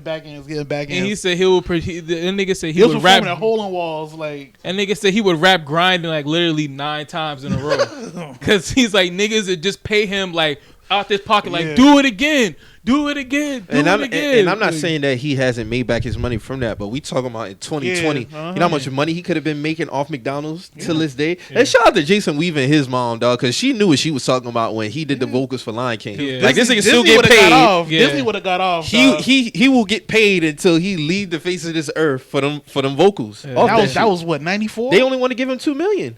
And said he would. The nigga said he he was would rap. performing at hole in walls, like And nigga said he would rap grinding like literally 9 times in a row. Cause he's like niggas would just pay him like out this pocket, like Yeah. do it again, do it again, do And it I'm again. and I'm not Like, saying that he hasn't made back his money from that, but we talking about in 2020. Yeah, You know how much money he could have been making off McDonald's till this day. Yeah. And shout out to Jason Weaver and his mom, dog, because she knew what she was talking about when he did the vocals for Lion King. Yeah. Like this nigga Disney still get would've got paid. off. Yeah. Disney would have got off. He dog. he will get paid until he leave the face of this earth for them vocals. Yeah. Off that shit. was what 94. They only want to give him $2 million.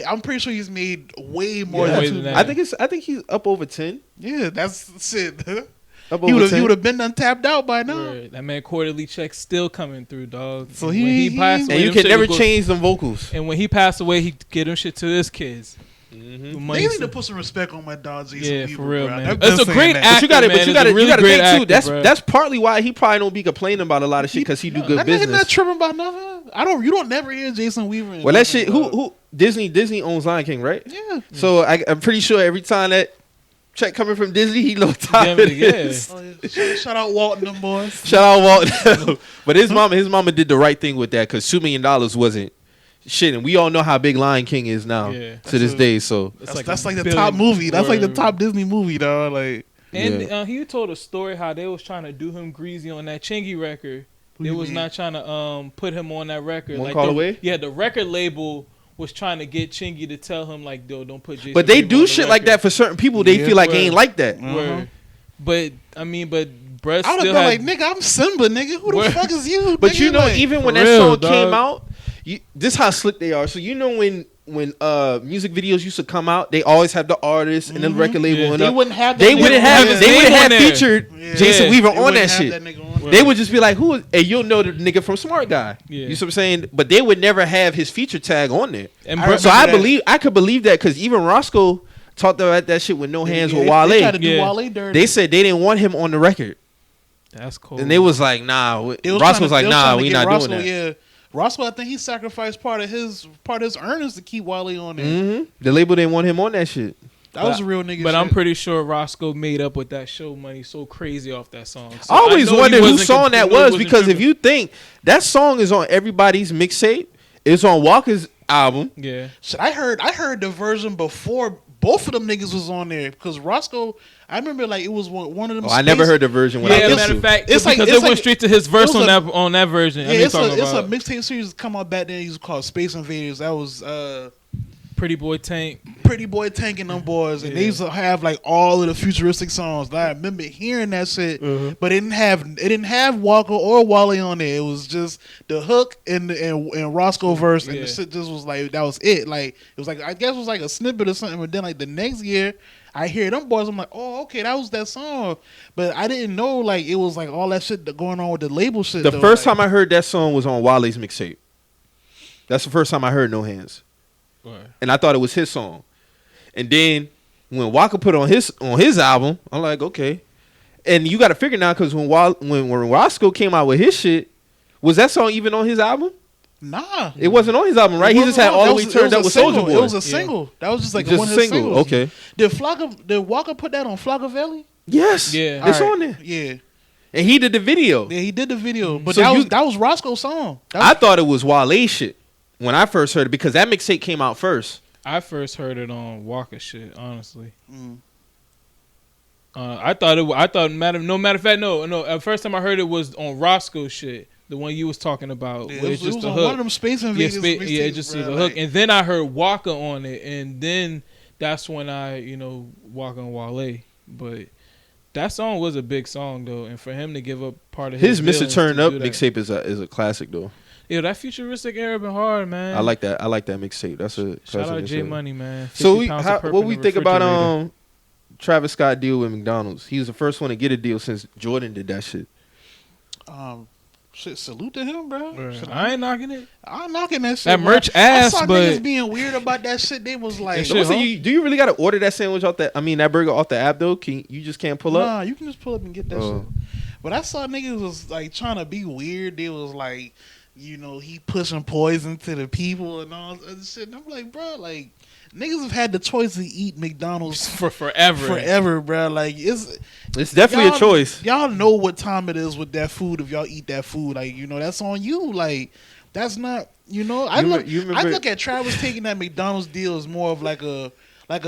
I'm pretty sure he's made way more Yeah, than way two. than that. I think he's up over 10. Yeah, that's shit. Up He over would 10. have been done tapped out by now. word. That man quarterly checks still coming through, dog. So And he- when he- passed away, And you them can shit never would go- change them vocals. And when he passed away, he get them shit to his kids. Mm-hmm. The money They need still- to put some respect on my dog Jason Yeah, Weaver, for real, bro. man. I've been That's a saying great that. act. But you got to, man, but you is got a to, really you got to great think too. actor, bruh. That's partly why he probably don't be complaining about a lot of shit because he do good That nigga business. not tripping about nothing. You don't never hear Jason Weaver. in Well, that nothing, shit. dog. Who Disney owns Lion King, right? Yeah. So I'm pretty sure every time that check coming from Disney, he know top Yeah, it yeah. is. Oh, yeah. Shout out Walt and them boys. Shout out Walt. But his mama did the right thing with that because $2 million wasn't shit, and we all know how big Lion King is now Yeah. to this day. So That's like the billion top movie. That's like the word. top Disney movie, dog. Like And Yeah. he told a story how they was trying to do him greasy on that Chingy record. Who They you was mean? not trying to put him on that record. One like Call the, Away? Yeah, the record label was trying to get Chingy to tell him like, don't put Jason. but they Weaver on do the shit like that record. for certain people. They Yeah. feel like Word. ain't like that. Uh-huh. Word. But I mean, but Brett I would still have had been like, nigga, I'm Simba, nigga. Who the Word. fuck is you? But nigga? you know, Like, even when for that real, song came dog. out, this how slick they are. So you know when music videos used to come out, they always have the artist and the record label, Yeah. and they they wouldn't have. they that wouldn't nigga have on his they there. name wouldn't have on there. featured Yeah. Jason Yeah. Weaver They on wouldn't that have shit. that nigga on there. They would just be like, "Who?" And you'll know the nigga from Smart Guy. Yeah. You see what I'm saying? But they would never have his feature tag on there. and I Brett, So remember that. I could believe that because even Roscoe talked about that shit with no hands with They tried Wale. to do Yeah. Wale dirty. They said they didn't want him on the record, that's cool. and they was like, "Nah." They was Roscoe's trying like, to- they was "Nah, trying to we get not Roscoe, doing that." Yeah, Roscoe, I think he sacrificed part of his earnings to keep Wale on there. hmm The label didn't want him on that shit. That was a real nigga. But shit. I'm pretty sure Roscoe made up with that show money so crazy off that song. So I always know he wondered whose wasn't song that I know he was wasn't because if tripping. you think that song is on everybody's mixtape, it's on Walker's album. Yeah. Shit, I heard the version before both of them niggas was on there because Roscoe. I remember like it was one of them. Oh, I never heard the version when Yeah, I matter listened of to. fact, It's like- because it's it went like- straight to his verse it was on that version. Yeah, I mean, it's a talking it's a about mixtape series come out back then. It was called Space Invaders. That was Pretty Boy Tank. Pretty Boy Tank and them boys, and they used to have like all of the futuristic songs. And I remember hearing that shit, but it didn't have Walker or Wale on there. It was just the hook and Roscoe verse, and Yeah. the shit just was like that was it. Like it was like I guess it was like a snippet or something. But then like the next year, I hear them boys. I'm like, oh okay, that was that song. But I didn't know like it was like all that shit that going on with the label shit. The though. first Like, time I heard that song was on Wale's mixtape. That's the first time I heard No Hands, and I thought it was his song. And then when Walker put it on his album, I'm like, okay. And you got to figure now because when Roscoe came out with his shit, was that song even on his album? Nah. It wasn't on his album, right? He just had All the Way Turned Up with Soulja Boy. It was a single. That was just like Just one a of his single. singles. Okay. Did Walker put that on Flockavelli? Yes. Yeah. It's All on there. Yeah. And he did the video. Yeah, he did the video. But So that was Roscoe's song. I thought it was Wale shit when I first heard it because that mixtape came out first. I first heard it on Walker shit, honestly. Mm. I thought no matter of fact, no. First time I heard it was on Roscoe shit, the one you was talking about. Yeah, where it it's was just a on hook. one of them Space Invaders. Yeah, just the hook. And then I heard Walker on it, and then that's when I, Walker and Wale. But that song was a big song though, and for him to give up part of His his Mr. Turn to Up do that- mixtape is a classic though. Yeah, that futuristic era been hard, man. I like that mixtape. That's a Shout classic out J mixtape. Money, man. So 50 pounds of purple what in we the think about refrigerator. Travis Scott deal with McDonald's? He was the first one to get a deal since Jordan did that shit. Shit, salute to him, bro. Bruh, Shit, I ain't knocking it. I'm knocking that shit. That bro. merch ass, I saw but niggas being weird about that shit. They was like, That shit So huh? do you really got to order that sandwich off that? I mean that burger off the app though? You just can't pull up? nah, you can just pull up and get that Oh. shit. But I saw niggas was like trying to be weird. They was like, he pushing poison to the people and all this other shit. And I'm like, bro, like niggas have had the choice to eat McDonald's for forever. bro. Like it's It's definitely a choice. Y'all know what time it is with that food. If y'all eat that food, like that's on you. Like that's not. I look at Travis taking that McDonald's deal as more of like a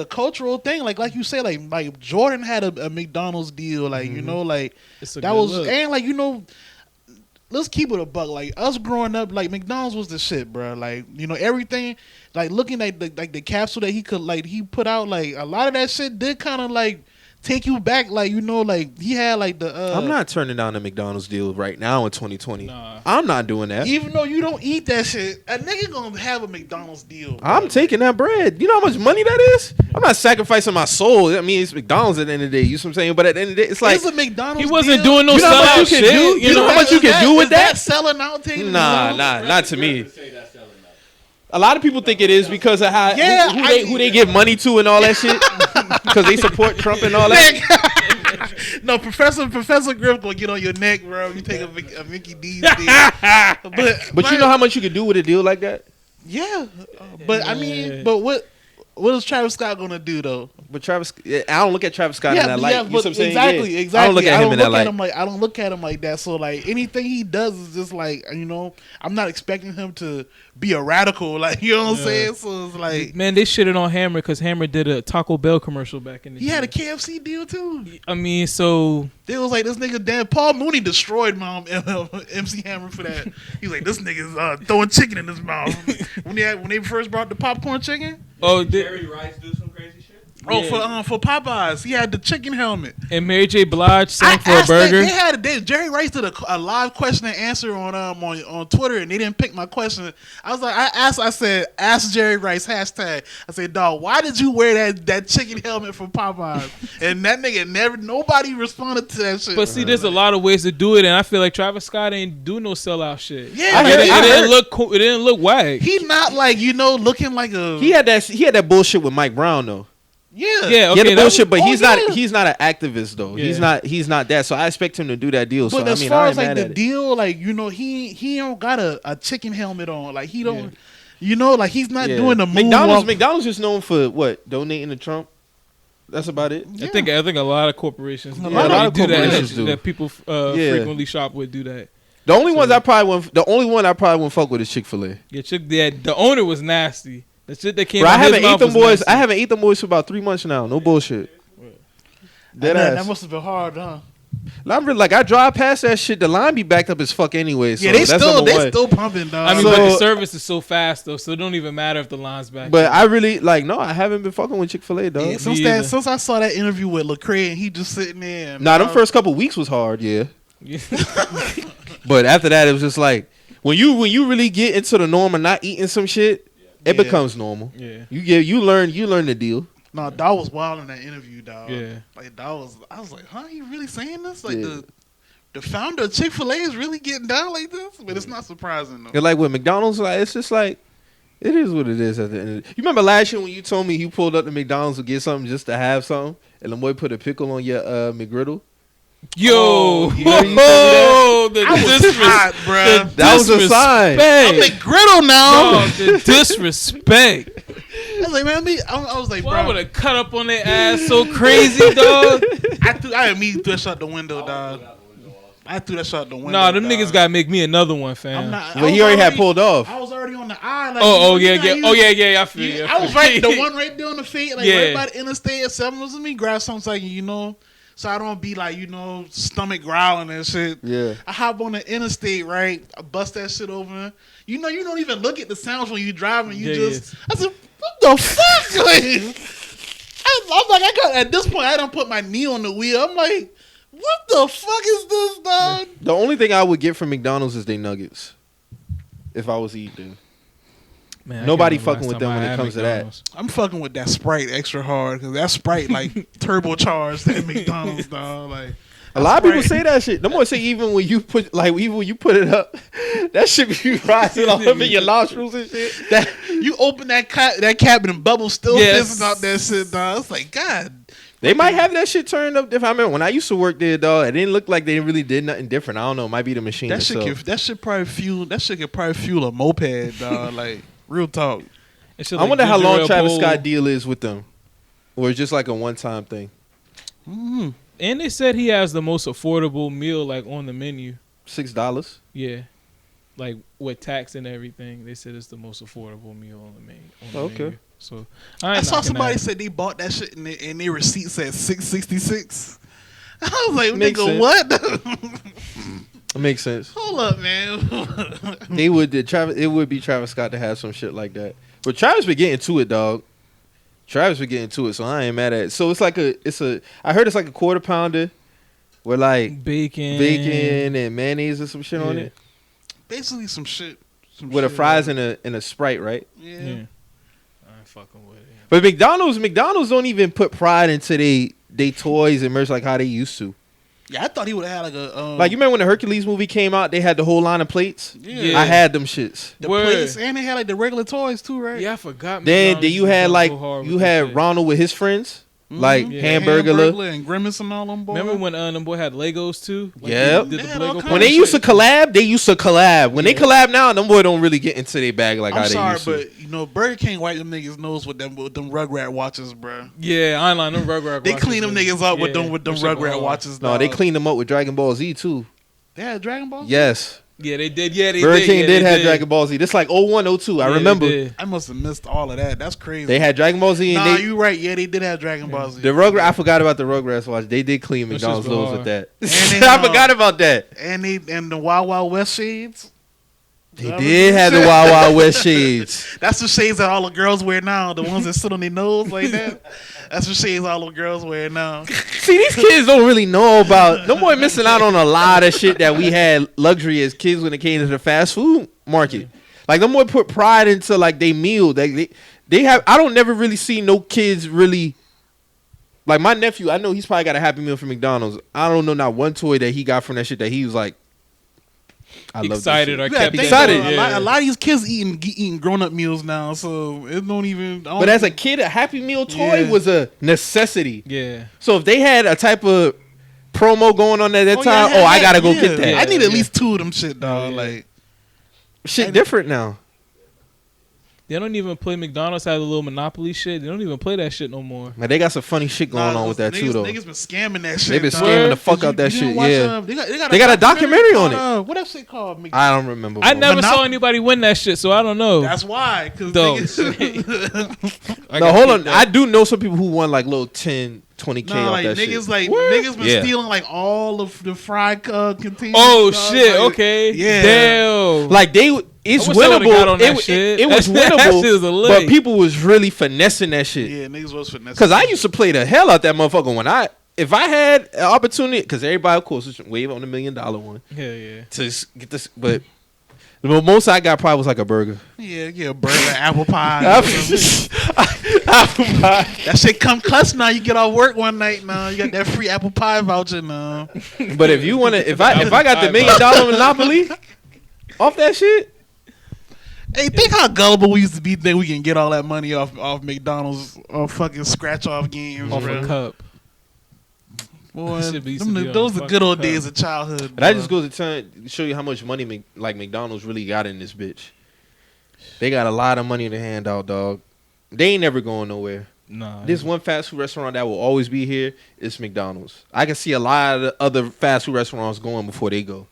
cultural thing. Like you say, like Jordan had a McDonald's deal. Like like It's a that good was look. and like let's keep it a buck. Like us growing up, like McDonald's was the shit, bro. Like everything. Like looking at the capsule that he put out. Like a lot of that shit did kind of like take you back. Like like he had like the. I'm not turning down the McDonald's deal right now in 2020. Nah. I'm not doing that. Even though you don't eat that shit, a nigga gonna have a McDonald's deal. Bro. I'm taking that bread. You know how much money that is? I'm not sacrificing my soul. I mean, it's McDonald's at the end of the day. You know what I'm saying? But at the end of the day, it's like It's a McDonald's. He wasn't deal. doing no You know how much sellout you can shit. do? You know how much you can do with Is that? selling out? Taking Nah, not to me. A lot of people think it is because of how Yeah, who they give money to and all that shit because they support Trump and all that. No, Professor Griff gonna get on your neck, bro. You take a Mickey D's deal. But you know how much you could do with a deal like that? Yeah, but I mean, but what is Travis Scott gonna do though? But I don't look at Travis Scott in that light. You know what I'm saying? exactly. I don't look at him in that light. I don't look at him like that. So like anything he does is just like I'm not expecting him to be a radical. Like what I'm saying. So it's like Man, they shitted on Hammer because Hammer did a Taco Bell commercial back in the he day. had a KFC deal too. I mean, so They was like, this nigga Dan Paul Mooney destroyed MC Hammer for that. He's like, this nigga's throwing chicken in his mouth. when they first brought the popcorn chicken. Jerry Rice do some crazy shit. Oh, for Popeyes, he had the chicken helmet. and Mary J. Blige sang for a asked burger. Jerry Rice did a live question and answer on Twitter, and they didn't pick my question. I said, ask Jerry Rice hashtag. I said, dog, why did you wear that chicken helmet for Popeyes? And that nigga nobody responded to that shit. But see, there's a lot of ways to do it, and I feel like Travis Scott ain't do no sellout shit. Yeah, it didn't look cool. It didn't look whack. he not like looking like a He had that bullshit with Mike Brown though. yeah. Yeah, He had okay, the that bullshit, but oh, he's yeah. not an activist though. Yeah. He's not that. So I expect him to do that deal. But So as I mean, far I as ain't like mad the at it. deal, like he don't got a chicken helmet on. Like he don't, like he's not Yeah. doing the move. McDonald's just known for what? Donating to Trump. That's about it. I think a lot of corporations do lot that. of do that. corporations do. That people Yeah. frequently shop with do that. The only one I probably wouldn't fuck with is Chick-fil-A. Yeah, the owner was nasty. The shit that came Bro, out I his haven't mouth ate them was boys. nasty. I haven't ate them boys for about 3 months now. No bullshit. Dead that ass. must have been hard, huh? I'm really, like I drive past that shit. The line be backed up as fuck anyway. So Yeah, they that's number one. still pumping, dog. I mean, So- but the service is so fast though, so it don't even matter if the line's back. But I really no. I haven't been fucking with Chick-fil-A, dog. yeah, Me either. since I saw that interview with Lecrae and he just sitting there. And, Nah, them first couple weeks was hard, yeah. Yeah. But after that, it was just like when you really get into the norm of not eating some shit, it Yeah. becomes normal. Yeah. You learn the deal. No, Dawg was wild in that interview, dog. Yeah. Like I was like, huh? He really saying this? Like Yeah. the founder of Chick-fil-A is really getting down like this? But it's not surprising though. And like with McDonald's, like it's just like it is what it is at the end of the day. You remember last year when you told me you pulled up to McDonald's to get something just to have something, and the boy put a pickle on your McGriddle? Yo, Oh, yeah, you told me the I was hot, bruh. That was a sign. I'm McGriddle now. Dog, the disrespect. I was like, man, I was like, Boy, I would bro. have cut up on their ass so crazy, dog. I immediately threw that shot the window, dog. I threw that shot the window. Nah, them dog. niggas gotta make me another one, fam. I'm not. But he already had pulled off. I was already on the eye. Like, Oh, you yeah, know, yeah. you Oh, was- yeah. I feel you. I was right, the one right there on the fade, like Yeah. right by the interstate. If someone was me, grab something, like, you know, so I don't be like, you know, stomach growling and shit. Yeah. I hop on the interstate, right? I bust that shit open. You know, you don't even look at the sounds when you driving. You Yeah, just, I said, what the fuck? Like, I'm like, at this point, I don't put my knee on the wheel. I'm like, what the fuck is this, dog? The only thing I would get from McDonald's is they nuggets. If I was eating. Man, I Nobody can't remember fucking last with time them I when it had comes to that. McDonald's. I'm fucking with that Sprite extra hard because that Sprite like turbocharged that McDonald's, dog. Like A lot of people Sprite- say that shit. Them boys say even when you put it up, that shit be rising all over your nostrils and shit. that you open that cabinet and bubbles still Yes. fizzing out that shit, dog. It's like God. They might have that shit turned up different. I remember when I used to work there, dog. It didn't look like they really did nothing different. I don't know. It might be the machine That shit itself. could that shit could probably fuel a moped, dog. Like real talk. It should, I like, wonder how ginger long ale Travis bowl. Scott deal is with them, or it's just like a one-time thing. Mm. And they said he has the most affordable meal like on the menu. $6. Yeah. Like with tax and everything, they said it's the most affordable meal on the menu. Okay. Menu. So I ain't saw knocking somebody that. said they bought that shit and their receipt said $6.66. I was like, Makes nigga, sense. what? It makes sense. Hold up, man. It would be Travis Scott to have some shit like that. But Travis been getting to it, dog. Travis been getting to it, so I ain't mad at it. So it's like I heard it's like a quarter pounder with like bacon and mayonnaise or some shit on Yeah. it. Basically some shit. With a fries and a Sprite, right? Yeah. Yeah. I ain't fucking with it. But McDonald's don't even put pride into they toys and merch like how they used to. Yeah, I thought he would have had like a Like you remember when the Hercules movie came out, they had the whole line of plates. yeah. I had them shits. the Word. plates and they had like the regular toys too, right? Yeah, I forgot. Then McDonald's you used to had go like hard you with that had shit. Ronald with his friends, Mhm. like Yeah. Hamburglar. and Grimace and all them boys. Remember when them boy had Legos too? Like, Yep. they did They the had all Lego kinds When of they used to shit. collab, When they Yeah. collab now, them boy don't really get into their bag like I'm how they sorry, used to. but you know Burger King wipe them niggas' nose with them Rugrat watches, bro. Yeah, I ain't lying. Them Rugrat They watches clean them was- niggas up with yeah, them shit go Rugrat hard. watches. No, they dog. cleaned them up with Dragon Ball Z too. They had Dragon Ball. Yes, Yeah, they did. Yeah, they Burger did. King yeah, did they have Dragon Ball Z. This like 01, 02. I Yeah, they remember did. I must have missed all of that. That's crazy. they had Dragon Ball Z and Nah, they you right. Yeah, they did have Dragon Ball Z. the Rugrat. I forgot about the Rugrats watch. They did clean Them shits McDonald's go loads hard. with that. And they, I forgot about that. and the Wild Wild West shades. They did have the Wild Wild West shades. That's the shades that all the girls wear now. The ones that sit on their nose like that. That's the shades all the girls wear now. See, these kids don't really know about. Them boy missing out on a lot of shit that we had luxury as kids when it came to the fast food market. Like them boy put pride into like they meal. They have. I don't never really see no kids really. Like my nephew, I know he's probably got a Happy Meal from McDonald's. I don't know not one toy that he got from that shit that he was like, I love this Excited shit. or You gotta kept think, excited. though, a lot of these kids eating grown up meals now, so it don't even. But as a kid, a Happy Meal toy Yeah. was a necessity. Yeah. So if they had a type of promo going on at that time, I gotta go get that. Yeah. I need at least 2 of them shit, dog. Yeah. Like Shit different now. They don't even play McDonald's had a little Monopoly shit. They don't even play that shit no more. Man, they got some funny shit going on with that niggas, too, though. Niggas been scamming that shit. They been dog. scamming the fuck You- out that you didn't shit. watch, Yeah, they got a documentary on called, what that shit called? I don't remember. I bro. never saw Monop- anybody win that shit, so I don't know. That's why. Cause Don't. niggas, I No, gotta hold keep on. that. I do know some people who won like little 10, 20K nah, off like that niggas, shit. like Word? niggas been Yeah. stealing like all of the fried containers. Oh dog. shit! Like, Okay. yeah. Damn. Like it's I wish I would've got winnable. on that shit. It was That winnable, shit was a but lick. people was really finessing that shit. Yeah, niggas was finessing. Cause I used to play the hell out that motherfucker if I had an opportunity. Cause everybody, of course, was wave on the $1 million one Yeah. to get this, but the most I got probably was like a burger. yeah, burger, apple pie. Apple pie. That shit come clutch now. You get off work one night now. You got that free apple pie voucher now. But if you want to, if I got the $1 million Monopoly off that shit, Hey, think how gullible we used to be. Think we can get all that money off McDonald's fucking scratch off games, Off bro. a cup. Boy, Shit used to be on those the are good old fucking days of childhood. And that boy. just goes to show you how much money like McDonald's really got in this bitch. They got a lot of money to hand out, dog. They ain't never going nowhere. Nah. This one fast food restaurant that will always be here is McDonald's. I can see a lot of other fast food restaurants going before they go.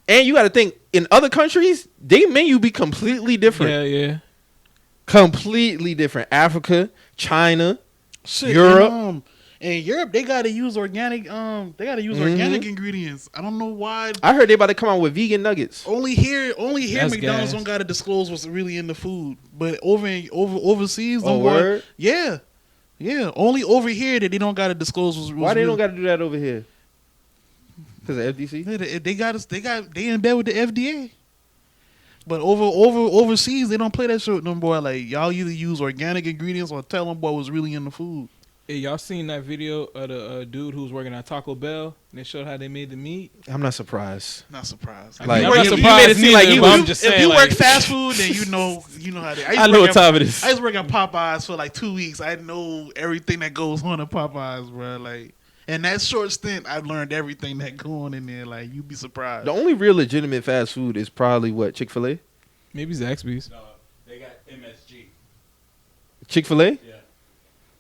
And you got to think, in other countries, they menu be completely different. Yeah. Completely different. Africa, China, Shit, Europe. In Europe, they gotta use organic. They gotta use organic ingredients. I don't know why. I heard they about to come out with vegan nuggets. Only here, That's McDonald's gas. don't gotta disclose what's really in the food. But overseas, Oh, don't word? Yeah. Only over here that they don't gotta disclose what's Why they really, don't got to do that over here? Because of FDC? Yeah, they in bed with the FDA. But overseas, they don't play that shit with them boy. Like y'all either use organic ingredients or tell them boy what's really in the food. Hey, y'all seen that video of the dude who was working at Taco Bell? And they showed how they made the meat. I'm not surprised. Not surprised. Like, I'm not you surprised made it seem like neither, you but was- I'm just If saying, you like, work fast food, then you know how they. I know what time it is. I used to work at Popeyes for like 2 weeks. I know everything that goes on at Popeyes, bro. Like, in that short stint, I've learned everything that go on in there. Like, you'd be surprised. The only real legitimate fast food is probably what? Chick-fil-A? Maybe Zaxby's. No, they got MSG. Chick-fil-A? Yeah.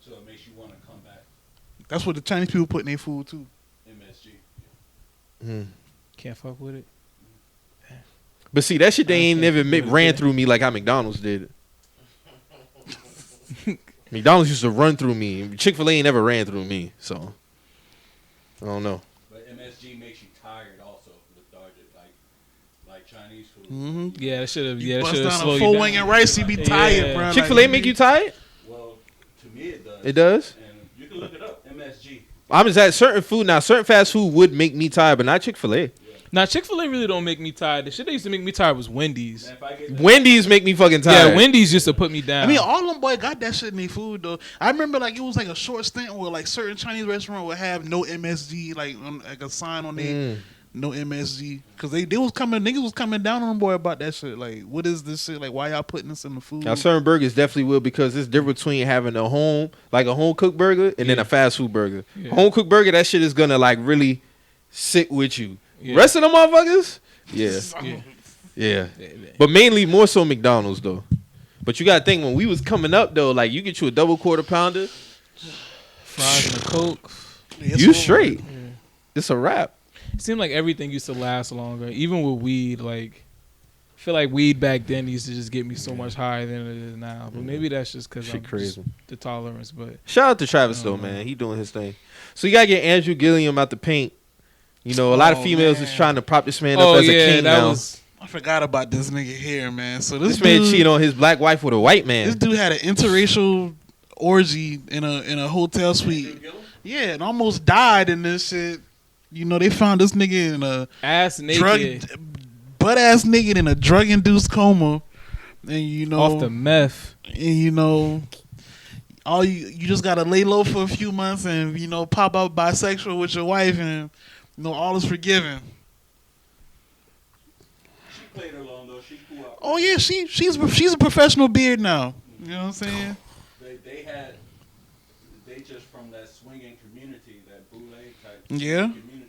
So it makes you want to come back. That's what the Chinese people put in their food too. MSG. Hmm. Can't fuck with it. But see, that shit they ain't never What is ran that? through me like how McDonald's did. McDonald's used to run through me. Chick-fil-A ain't never ran through me. So, I don't know. But MSG makes you tired also. Like Chinese food. Mm-hmm. Yeah, that should have. Yeah, that Bust should have down a slowed full you wing down. and rice, you be Yeah. tired, bro. Chick-fil-A make you tired? Well, to me it does. It does? And you can look it up. MSG. I'm just at certain food now. Certain fast food would make me tired, but not Chick-fil-A. Now Chick-fil-A really don't make me tired. The shit that used to make me tired was Wendy's. And if I get Wendy's make me fucking tired. Yeah, Wendy's used to put me down. I mean, all them boy got that shit in their food though. I remember like it was like a short stint where like certain Chinese restaurant would have no MSG, like like a sign on there, no MSG, because they was coming, niggas was coming down on them boy about that shit. Like, what is this shit? Like, why y'all putting this in the food? Now, certain burgers definitely will because it's different between having a home cooked burger and then Yeah. a fast food burger. Yeah. Home cooked burger, that shit is gonna like really sit with you. Yeah. Rest of them motherfuckers, yeah, Yeah. yeah. But mainly more so McDonald's though. But you gotta think when we was coming up though, like you get you a double quarter pounder, Fries and a Coke. It's you over. straight. Yeah. It's a wrap. It seemed like everything used to last longer, even with weed. Like, I feel like weed back then used to just get me so much higher than it is now. But maybe that's just because Shit I'm crazy. just the tolerance. But Shout out to Travis though, Mhm. man. He doing his thing. So you gotta get Andrew Gilliam out the paint. You know, a lot of Oh, females man. is trying to prop this man up as a king that now. was I forgot about this nigga here, man. So this This man dude, cheated on his black wife with a white man. This dude had an interracial orgy in a hotel suite. Yeah, and almost died in this shit. You know, they found this nigga in a ass naked butt ass nigga in a drug induced coma, and you know, off the meth. and you know, all you just gotta lay low for a few months, and you know, pop out bisexual with your wife, and you know, all is forgiven. she played along though, she cool out. Oh yeah, she's a professional beard now. You know what I'm saying? They just from that swinging community, that boule type Yeah. community.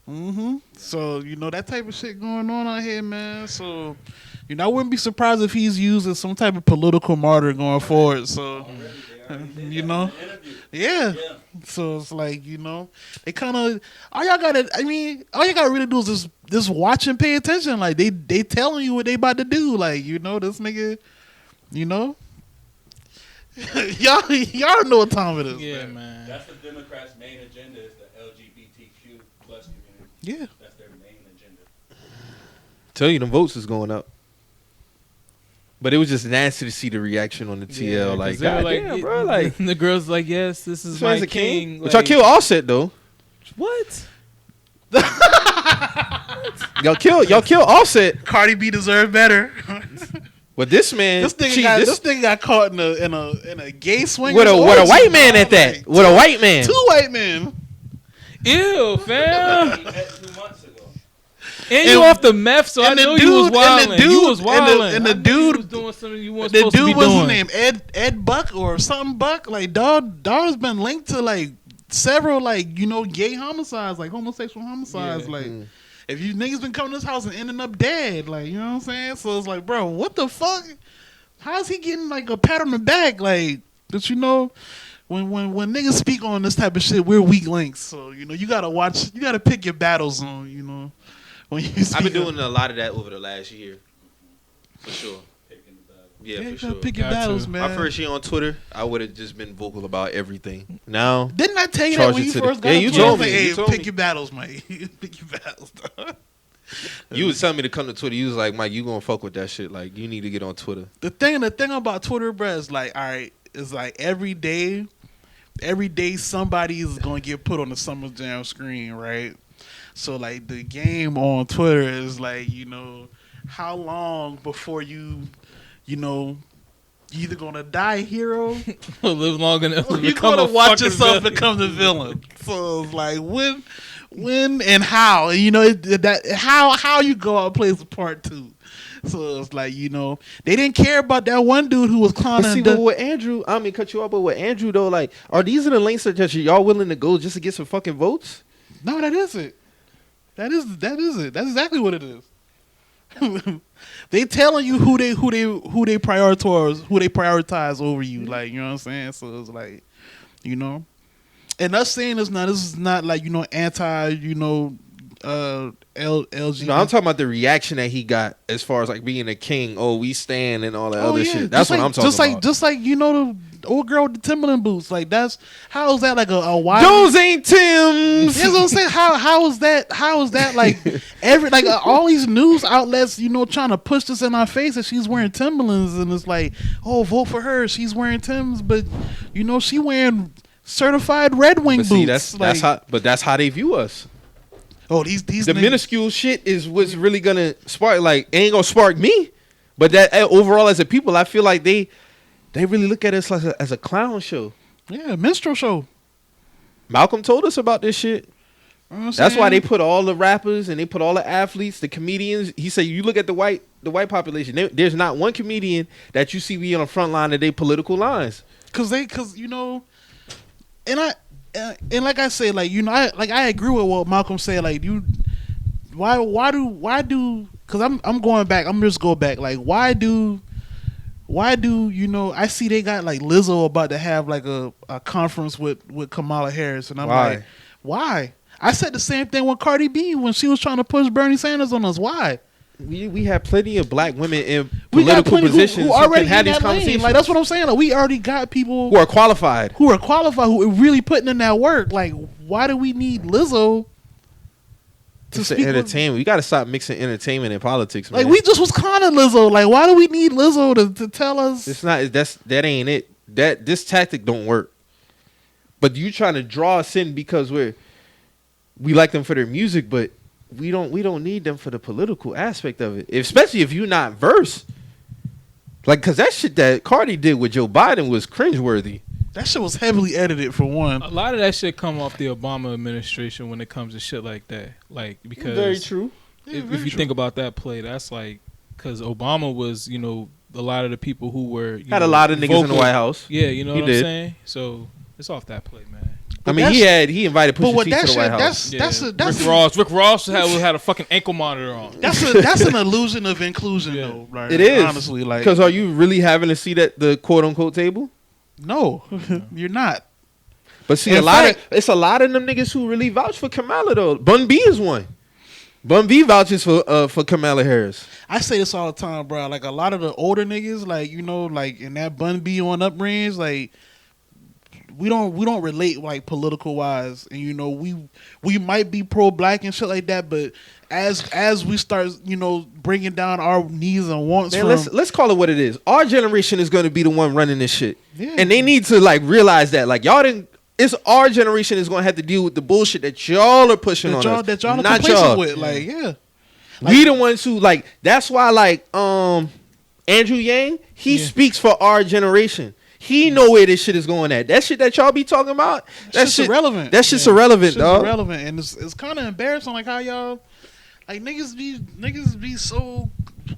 Mm-hmm. So you know that type of shit going on out here, man. So you know I wouldn't be surprised if he's used as some type of political martyr going forward. So Already, they already did You that know? in the interview. yeah. Yeah. So it's like, you know, they kind of all y'all gotta really do is just watch and pay attention. Like they telling you what they about to do. Like, you know, this nigga, you know, y'all know what time it is. Yeah, man. That's the Democrats' main agenda is the LGBTQ plus community. Yeah. That's their main agenda. Tell you the votes is going up. But it was just nasty to see the reaction on the TL. Yeah, 'cause like, they were God damn, yeah, bro. Like, the girls like, yes, this is this my man's a king. king. But y'all kill Offset though. What? Y'all kill Offset. Cardi B deserved better. But this man, this cheat- nigga got caught in a gay swing with a white man at that. With a white man. Two white men. Ew, fam. He met 2 months ago. And you off the meth, so I and the know you was dude- and the wilding. You dude- was and the- wilding. and the I knew dude- you was doing something you weren't The supposed to be dude, what's his doing. name? Ed Buck or something Buck? Like dog has been linked to like several like gay homicides, like homosexual homicides. Yeah. Like if you niggas been coming to this house and ending up dead, like you know what I'm saying. So it's like, bro, what the fuck? How's he getting like a pat on the back? Like, but when niggas speak on this type of shit, we're weak links. So you gotta watch. You gotta pick your battles on. When you speak I've been doing a lot of that over the last year, for sure. Picking the battle. Yeah, you for gotta sure. pick your Got battles, to. man. My first year on Twitter, I would have just been vocal about everything. Now, Didn't I tell you Charge that when it you to the- first got Yeah, on you Twitter? told I was me. like, You hey, told pick me. your battles, mate. Pick your battles, dog. you was telling me to come to Twitter. You was like, Mike, you gonna fuck with that shit. Like, you need to get on Twitter. The thing about Twitter, bro, is like, all right, it's like every day somebody is gonna get put on the Summer Jam screen, right? So like the game on Twitter is like, how long before you either gonna die a hero Live long enough or to you become gonna a watch fucking yourself villain. become the villain. So it's like when and how, and how you go out plays a part too. So it's like they didn't care about that one dude who was But clowning. see, but with Andrew, I mean, cut you off, but with Andrew though, like, are these the lengths that y'all willing to go just to get some fucking votes? No, that is it. That is it. That's exactly what it is. They telling you who they prioritize over you. Like, you know what I'm saying? So it's like, and us saying this is not like anti LGBT. No, I'm talking about the reaction that he got as far as like being a king. Oh, we stand and all that Oh, other yeah. shit. That's Just what like- I'm talking about. Just like the old girl with the Timberland boots. Like how is that like a wide? Those ain't Tim's. That's what I'm saying. How is that like all these news outlets, trying to push this in our face that she's wearing Timberlands, and it's like, oh, vote for her. She's wearing Timbs, but she wearing certified Red Wing But boots. see, like, that's how they view us. oh, these The niggas- minuscule shit is what's really gonna spark. Like, it ain't gonna spark me, but that overall as a people, I feel like they really look at us as a clown show. yeah, minstrel show. Malcolm told us about this shit. You know what I'm That's why they saying? put all the rappers and they put all the athletes, the comedians. He said, you look at the white population. There's not one comedian that you see be on the front line of their political lines. Cause and like I say, like I agree with what Malcolm said. Like why do? Cause I'm going back. I'm just go back. Like why do I see they got like Lizzo about to have like a conference with Kamala Harris, and I'm Why? like, why? I said the same thing with Cardi B when she was trying to push Bernie Sanders on us. Why? We have plenty of black women in We got political plenty positions who who already can have in these that lane. conversations. Like that's what I'm saying. Like we already got people who are qualified. who are qualified, who are really putting in that work. Like, why do we need Lizzo to It's speak? entertainment. We got to stop mixing entertainment and politics, man. Like, we just was clowning Lizzo. Like, why do we need Lizzo to tell us? It's not. That ain't it. This tactic don't work. But you trying to draw us in because we like them for their music, but we don't need them for the political aspect of it. Especially if you're not versed. Like, cause that shit that Cardi did with Joe Biden was cringeworthy. That shit was heavily edited for one. A lot of that shit come off the Obama administration when it comes to shit like that. Like because Very true. if you think about that play, that's like because Obama was a lot of the people who were Had a lot of niggas in the vocal. White House. Yeah, you know He what did. I'm saying. So it's off that play, man. I mean, he invited But Pusha what T that to the White shit, House. Rick Ross had a fucking ankle monitor on. that's an illusion of inclusion, Yeah. though. Right? It is honestly like because are you really having a seat at the quote unquote table? no, you're not. But see, In fact- it's a lot of them niggas who really vouch for Kamala though. Bun B is one. Bun B vouches for Kamala Harris. I say this all the time, bro. Like a lot of the older niggas, like like in that Bun B on up range, like we don't relate like political wise, and we might be pro black and shit like that, but as we start bringing down our needs and wants, Man, from let's call it what it is. Our generation is going to be the one running this shit, Yeah. and they need to like realize that like y'all didn't. It's our generation is going to have to deal with the bullshit that y'all are pushing on us. that y'all are not complacent y'all. with, like yeah. We the ones who like. That's why like Andrew Yang, he speaks for our generation. He know where this shit is going at. That shit that y'all be talking about, that Shit's shit irrelevant. That shit's irrelevant, Shit's dog. irrelevant, and it's kind of embarrassing, like how y'all, like niggas be so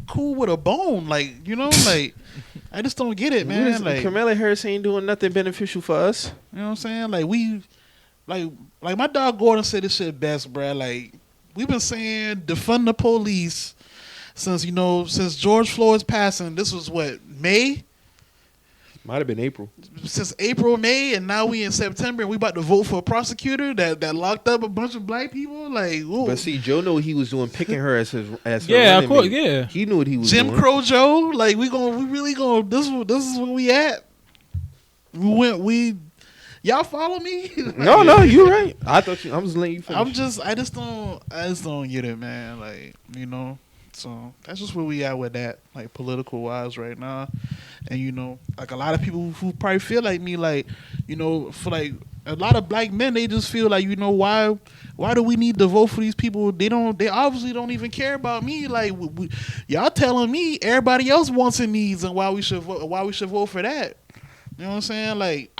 cool with a bone, like like I just don't get it, man. Like Kamala Harris ain't doing nothing beneficial for us. you know what I'm saying? Like we like my dog Gordon said this shit best, bruh. Like, we've been saying defund the police since George Floyd's passing. This was what, May? Might have been April. Since April, May, and now we in September, and we about to vote for a prosecutor that locked up a bunch of black people. Like, ooh. But see, Joe knew what he was doing, picking her as her Yeah, running of course, mate. yeah. He knew what he was Jim doing. Crow Joe. Like, we really gonna this is where we at. Y'all follow me? No, you're right. I thought I'm just letting you finish. I just don't get it, man. Like, so that's just where we at with that, like, political wise right now. And like a lot of people who probably feel like me, like, for like a lot of black men, they just feel like, why do we need to vote for these people? They obviously don't even care about me. Like, y'all telling me everybody else wants and needs, and why we should vote for that. You know what I'm saying? Like,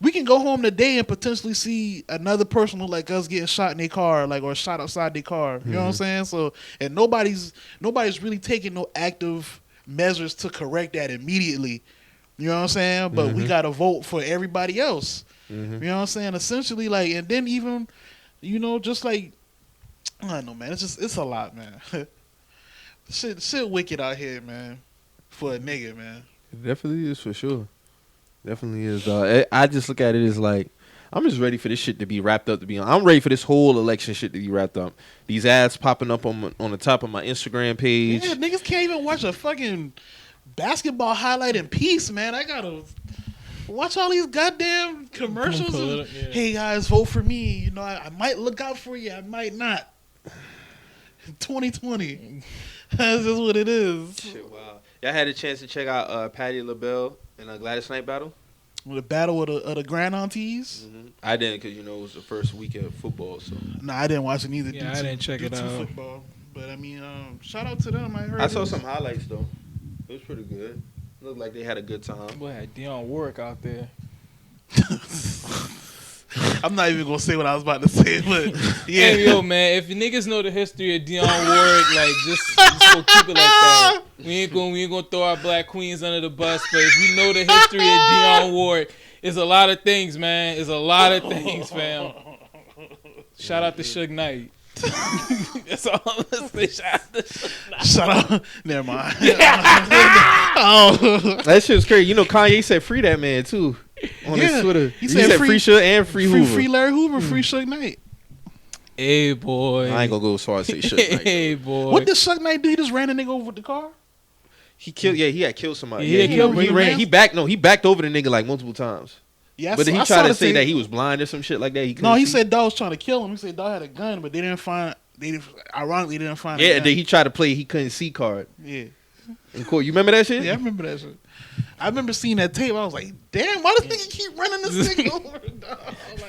we can go home today and potentially see another person who like us getting shot in their car, like, or shot outside their car. You know what I'm saying? So, and nobody's really taking no active measures to correct that immediately. You know what I'm saying? But we got to vote for everybody else. You know what I'm saying? Essentially, like, and then even, just like, I don't know, man. It's a lot, man. shit wicked out here, man, for a nigga, man. It definitely is, for sure. Definitely is. I just look at it as like, I'm just ready for this shit to be wrapped up. I'm ready for this whole election shit to be wrapped up. These ads popping up on the top of my Instagram page. Yeah, niggas can't even watch a fucking basketball highlight in peace, man. I gotta watch all these goddamn commercials. Yeah. Hey guys, vote for me. I might look out for you. I might not. 2020. That's just what it is. Shit, wow. Y'all had a chance to check out Patti LaBelle and Gladys Knight battle? The battle of the grand aunties. I didn't, because it was the first weekend of football. So No, I didn't watch it either. Yeah, I didn't check it out. Football. But I mean, shout out to them. I saw some highlights though. It was pretty good. Looked like they had a good time. Boy, had Dionne Warwick out there. I'm not even gonna say what I was about to say, but yeah. Hey, yo, man, if you niggas know the history of Dionne Warwick, like, just go keep it like that. We ain't gonna throw our black queens under the bus, but if you know the history of Dionne Warwick, it's a lot of things, man. It's a lot of things, fam. Shout out to Suge Knight. That's all I'm gonna say. Shout out to Suge Knight. Shout out. Never mind. That shit was crazy. Kanye said free that man too on his Twitter. He said free Suge and free Hoover. Free Larry Hoover, free Suge Knight. Hey, boy. I ain't gonna go as far as say Suge Knight. Hey, boy. What did Suge Knight do? He just ran a nigga over with the car? He killed. Yeah, he had killed somebody. He had killed- he he ran. ran? He backed. No, he backed over the nigga like multiple times. Yeah, But then he I saw tried to the say thing. that he was blind or some shit like that. He No, couldn't he see. said dog was trying to kill him. He said dog had a gun, but they didn't find. Ironically, they didn't find. Yeah, a and gun. then he tried to play he couldn't see card. Yeah, In court. You remember that shit? yeah, I remember that shit. I remember seeing that tape. I was like, damn, why does nigga keep running this nigga over? Dog?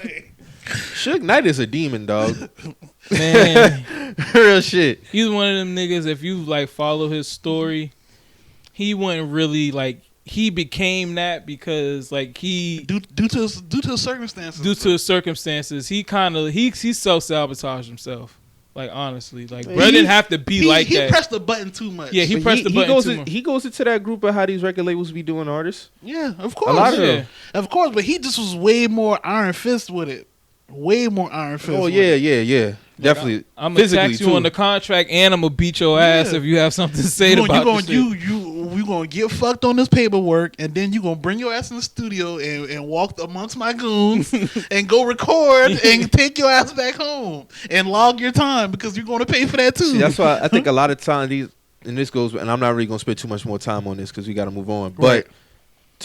Like, Suge Knight is a demon, dog. Man, Real shit. he's one of them niggas, if you, like, follow his story, he wasn't really, like, he became that because, like, he... due to circumstances. Due to his circumstances, he kind of he self-sabotaged himself. Like, honestly, like, bro He- didn't have to be like he that. pressed the button too much. Yeah, he But pressed the button goes too in- much. He goes into that group of how these record labels be doing artists. Yeah, of course. A lot of Yeah. them. Of course, but he just was way more iron fist with it. Way more iron fist. Oh with yeah, it. yeah. Definitely. I'm gonna Physically, tax you too. on the contract, and I'm gonna beat your ass Yeah. if you have something to say You about gonna, this you shit. you gonna get fucked on this paperwork, and then you gonna bring your ass in the studio and walk amongst my goons and go record and take your ass back home and log your time because you're gonna pay for that too. See, that's why I think a lot of times and this goes, and I'm not really gonna spend too much more time on this because we got to move on. Right. But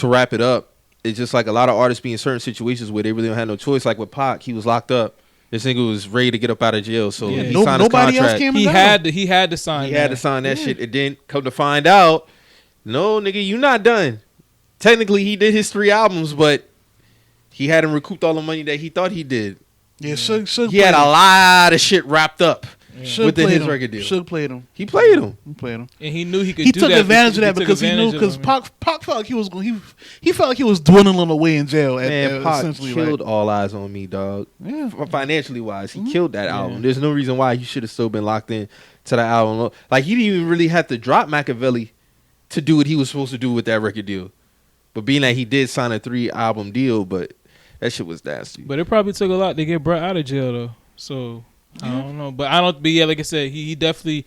to wrap it up, it's just like a lot of artists be in certain situations where they really don't have no choice. Like with Pac, he was locked up. This nigga was ready to get up out of jail, so Yeah. he signed his Nobody else contract. came. He down. had to sign. He had to sign that shit. And then come to find out, no, nigga, you not done. Technically, he did his 3 albums, but he hadn't recouped all the money that he thought he did. Yeah, Suge He had a lot of shit wrapped up Suge within played his him. record deal. Suge played him. He played him. He played him. and he knew he could. He do took that advantage of that took because he knew advantage of because him. Pac felt like he was going. He felt like he was dwindling away in jail. Man, Pac essentially, killed right? All Eyes on Me, dog. Yeah. Financially wise, he Mhm. killed that album. There's no reason why he should have still been locked in to that album. Like, he didn't even really have to drop Machiavelli to do what he was supposed to do with that record deal. But being that he did sign a 3 album deal, but That shit was nasty. But it probably took a lot to get Brett out of jail though. So I don't know. But I don't. But yeah, like I said, he definitely,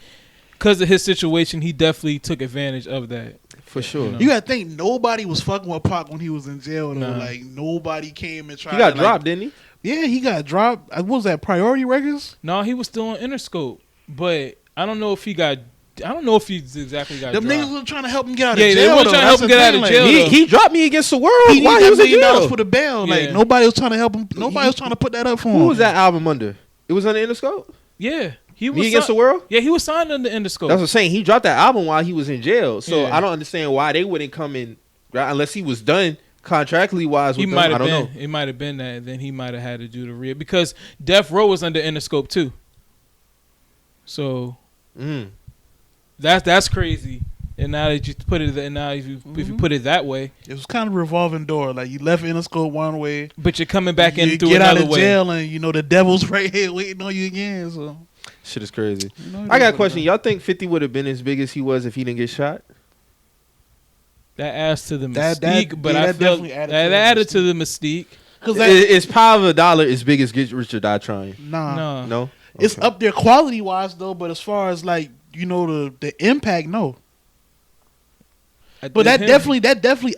because of his situation, he definitely took advantage of that. For sure. You know? You gotta think nobody was fucking with Pac when he was in jail though. Nah. Like nobody came and tried. He got to, dropped, didn't he? Yeah, he got dropped. What was that? Priority Records? No, he was still on Interscope, but I don't know if he got. I don't know if he exactly got Them dropped. niggas were trying to help him get out of Yeah, they jail. were though. trying to help That's him the get out thing, of jail, Like, He dropped me against the world. he Why needed he was $1 in million jail? for the bail. Like Yeah. nobody was trying to help him. Nobody was trying to put that up for him. Who was that album under? It was under Interscope? Yeah, he was. Me Against the World? Yeah, he was signed under Interscope. That's what I'm saying. He dropped that album while he was in jail. So Yeah. I don't understand why they wouldn't come in unless he was done contractually wise He with might them. I have don't been. know. It might have been that. Then he might have had to do the real because Death Row was under Interscope too. So that's crazy. And now that you put it, and now if you put it that way, It was kind of a revolving door. Like you left Interscope one way, but you're coming back in you through get out another of way. jail, and you know the devil's right here waiting on you again. So Shit is crazy. you know, it I is got a what question. it Y'all think 50 would have been as big as he was if he didn't get shot? That adds to the That- mystique, but yeah, I that feel definitely that added to the added to the mystique. Because Is Power of a Dollar as big as Get Rich or Die Trying? nah, No? it's Okay. up there quality wise though. But as far as like you know the impact, no. But that definitely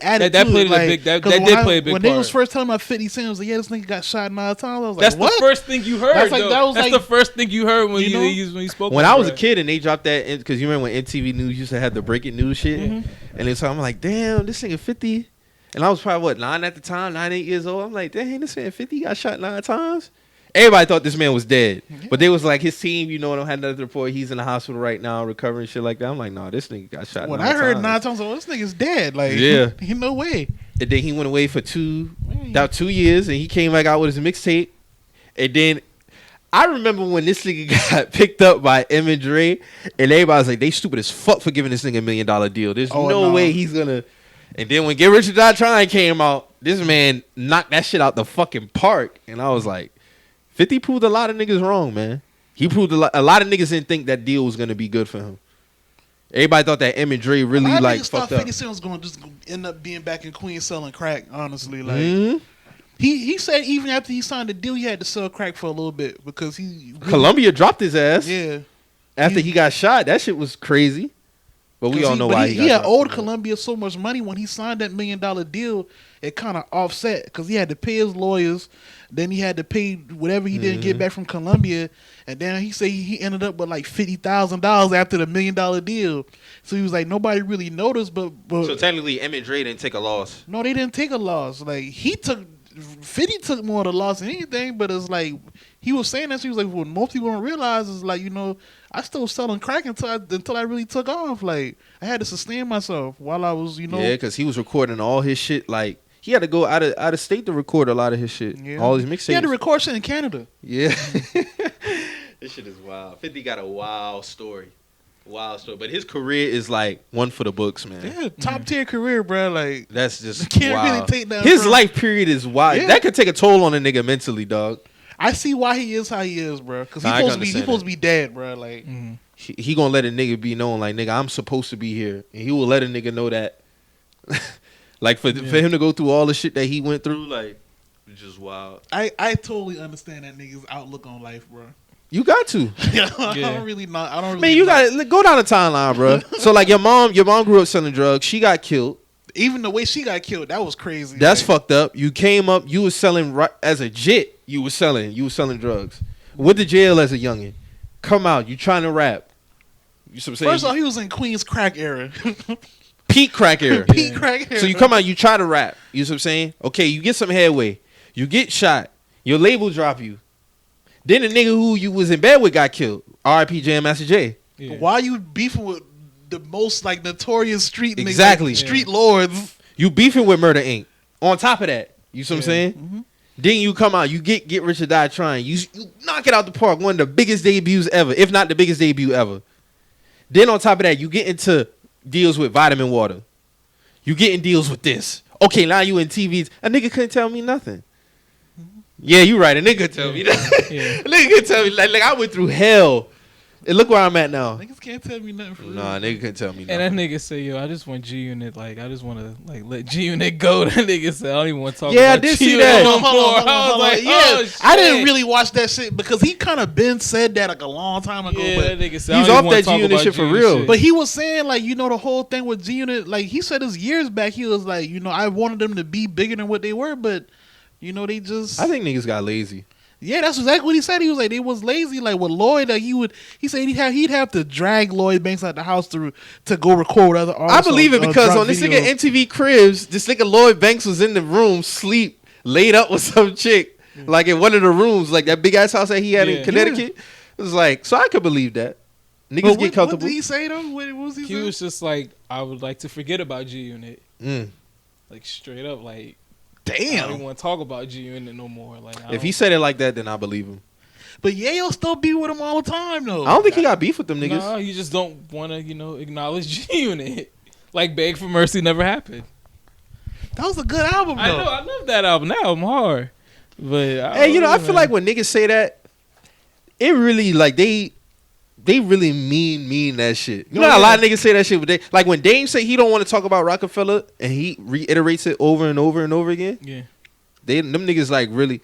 added That to played it. a Like, big- that 'cause did when play a big When they part. was first telling about 50 Cent, was like, yeah, this nigga got shot 9 times. I was like, That's what? the first thing you heard. That's like- though. that was That's like- the first thing you heard when you know? you spoke. When about I was a that. kid and they dropped that, because you remember when MTV News used to have the breaking news shit? Mhm. And then so I'm like, damn, this nigga 50. And I was probably, 9 at the time, 9, 8 years old. I'm like, damn, this man 50 got shot 9 times? Everybody thought this man was dead. Yeah. But they was like, his team, don't have another report. He's in the hospital right now, recovering, shit like that. I'm like, nah, this nigga got shot When 9 I heard times. 9 times, I was like, this nigga's dead. Like, Yeah. he no way. And then he went away for Yeah. about 2 years, and he came back out with his mixtape. And then I remember when this nigga got picked up by M and Dre, and everybody was like, they stupid as fuck for giving this nigga $1 million deal. There's Oh, no no. way he's gonna. And then when Get Rich or Die Trying came out, this man knocked that shit out the fucking park. And I was like, 50 proved a lot of niggas wrong, man. He proved a lot of niggas didn't think that deal was gonna be good for him. Everybody thought that M and Dre really A lot of like niggas thought fucked up. 50 Cent was going to just end up being back in Queens selling crack, honestly. Like, Mhm. he said even after he signed the deal, he had to sell crack for a little bit because he. Columbia dropped his ass Yeah. after he got shot. That shit was crazy. But we all know why he got had dropped. owed Columbia so much money when he signed that $1 million deal. It kind of offset because he had to pay his lawyers, then he had to pay whatever he didn't get back from Columbia, and then he said he ended up with like $50,000 after the $1 million deal. So he was like, nobody really noticed, but So technically, M and Dre didn't take a loss. no, they didn't take a loss. Like 50 took more of the loss than anything, but it's like he was saying that. So he was like, what most people don't realize is like, I still was selling crack until I really took off. Like I had to sustain myself while I was, Yeah, because he was recording all his shit. Like he had to go out of state to record a lot of his shit. Yeah. All his He had mixtapes. to record shit in Canada. Yeah. This shit is wild. 50 got a wild story. But his career is like one for the books, man. Yeah, top tier career, bro. Like That's just Can't wild. really take that His from- life period is wild. Yeah. That could take a toll on a nigga mentally, dog. I see why he is how he is, bro. Because Nah, I he's can supposed understand to be dead, bro. Like Mhm. He gonna let a nigga be known like, nigga, I'm supposed to be here. And he will let a nigga know that. Like for him to go through all the shit that he went through, like, it's just wild. I totally understand that nigga's outlook on life, bro. You got to. I Yeah. don't really know. I don't really. Man, you know. got to go down the timeline, bro. So like your mom grew up selling drugs. She got killed. Even the way she got killed, that was crazy. That's like, fucked up. You came up. You was selling as a jit. You was selling drugs. Went to jail as a youngin. Come out. You trying to rap. You see what I'm saying? First off, he was in Queens crack era. Peak crack era. Peak crack era. So you come out. You try to rap. You see what I'm saying? Okay. You get some headway. You get shot. Your label drop you. Then the nigga who you was in bed with got killed. R.I.P. Jam Master Jay. Yeah. Why you beefing with the most like notorious street niggas, Exactly. like, street lords? You beefing with Murder Inc. On top of that, you see what I'm saying? Mhm. Then you come out, you get Rich or Die Trying. You knock it out the park. One of the biggest debuts ever, if not the biggest debut ever. Then on top of that, you get into deals with Vitamin Water. You getting deals with this. Okay, now you in TVs. A nigga couldn't tell me nothing. Yeah, you right. A nigga could tell me that. Yeah. A nigga could tell me like I went through hell. And look where I'm at now. Niggas can't tell me nothing for real. Nah, nigga couldn't tell me nothing. And that nigga say, yo, I just want G Unit. Like, I just want to like let G Unit go. That nigga said, I don't even want to talk Yeah, I about did G see Unit that. no Hold on, more. hold on, I was hold on. like, Yeah, oh, shit. I didn't really watch that shit because he kind of been said that like a long time ago. Yeah, but that nigga said, He's I don't off even wanna that talk G-Unit about shit for G-Unit real. shit. But he was saying, like, you know, the whole thing with G-Unit, like, he said this years back. He was like, you know, I wanted them to be bigger than what they were, but, you know, they just... I think niggas got lazy. Yeah, that's exactly what he said. He was like, they was lazy. Like, with Lloyd, like, he said he'd have to drag Lloyd Banks out the house to go record with other artists. I believe it because drop on this video. nigga MTV Cribs, this nigga Lloyd Banks was in the room, sleep, laid up with some chick, like in one of the rooms, like that big ass house that he had Yeah. in Connecticut. It was like, so I could believe that. Niggas But get comfortable. What did he say, though? What was he He saying? was just like, I would like to forget about G Unit. Mm. Like, straight up, like, I don't even Damn. want to talk about G Unit no more. Like, If he said it like that, then I believe him. But Yayo still be with him all the time, though. I don't think he got beef with them niggas. no, you just don't want to, you know, acknowledge G Unit. Like, Beg for Mercy never happened. That was a good album, though. I know, I love that album. That album hard. But Hey, you know, I feel like when niggas say that, it really like they really mean that shit. You know, how a lot of niggas say that shit, but they like when Dame say he don't want to talk about Rockefeller and he reiterates it over and over and over again. Yeah. Them niggas like really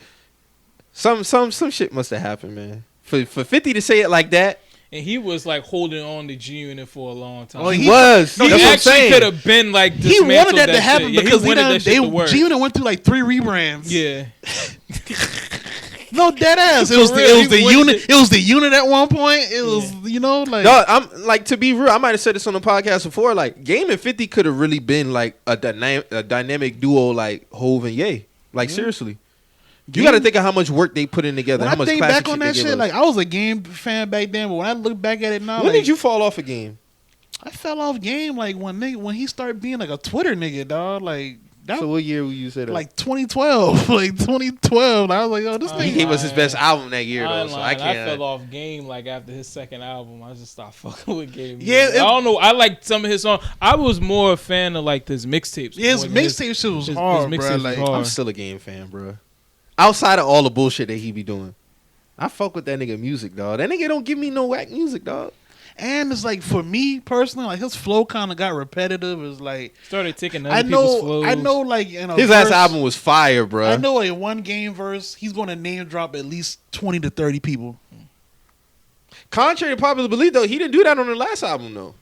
some shit must have happened, man. For 50 to say it like that, And he was like holding on to G Unit for a long time. Oh, he he- was. He That's what I'm actually saying. could have been like He wanted that to shit. happen Yeah, because he wanted that shit to work. G-Unit went through like 3 rebrands. Yeah. No, dead ass. It For was real, the he wanted unit. it- It was the unit at one point. It was you know like Dog, I'm like, to be real, I might have said this on the podcast before. Like, Game and 50 could have really been like a dynamic duo, like Hove and Ye. Like, seriously, you got to think of how much work they put in together. when How I much think classic back on they that gave shit, us. like I was a Game fan back then, but when I look back at it now, When like, did you fall off a Game? I fell off Game like when he started being like a Twitter nigga, dog. Like that, So what year would you say that? like 2012, like 2012. I was like, oh, this Oh, he nigga. gave us his best album that year, I though. ain't So I lying. I can't. fell off Game like after his second album. I just stopped fucking with Game. Yeah, I don't know. I like some of his songs. I was more a fan of like his mixtapes. Yeah, his more than mixtape shit was his hard, mixtapes bro. was Like hard. I'm still a Game fan, bro. Outside of all the bullshit that he be doing, I fuck with that nigga music, dog. That nigga don't give me no whack music, dog. and it's like for me personally, like his flow kind of got repetitive. It's like Started taking other I people's flows. know, like in a His last verse- album was fire, bro. I know in one Game verse, he's gonna name drop at least 20 to 30 people. Contrary to popular belief, though, he didn't do that on the last album, though.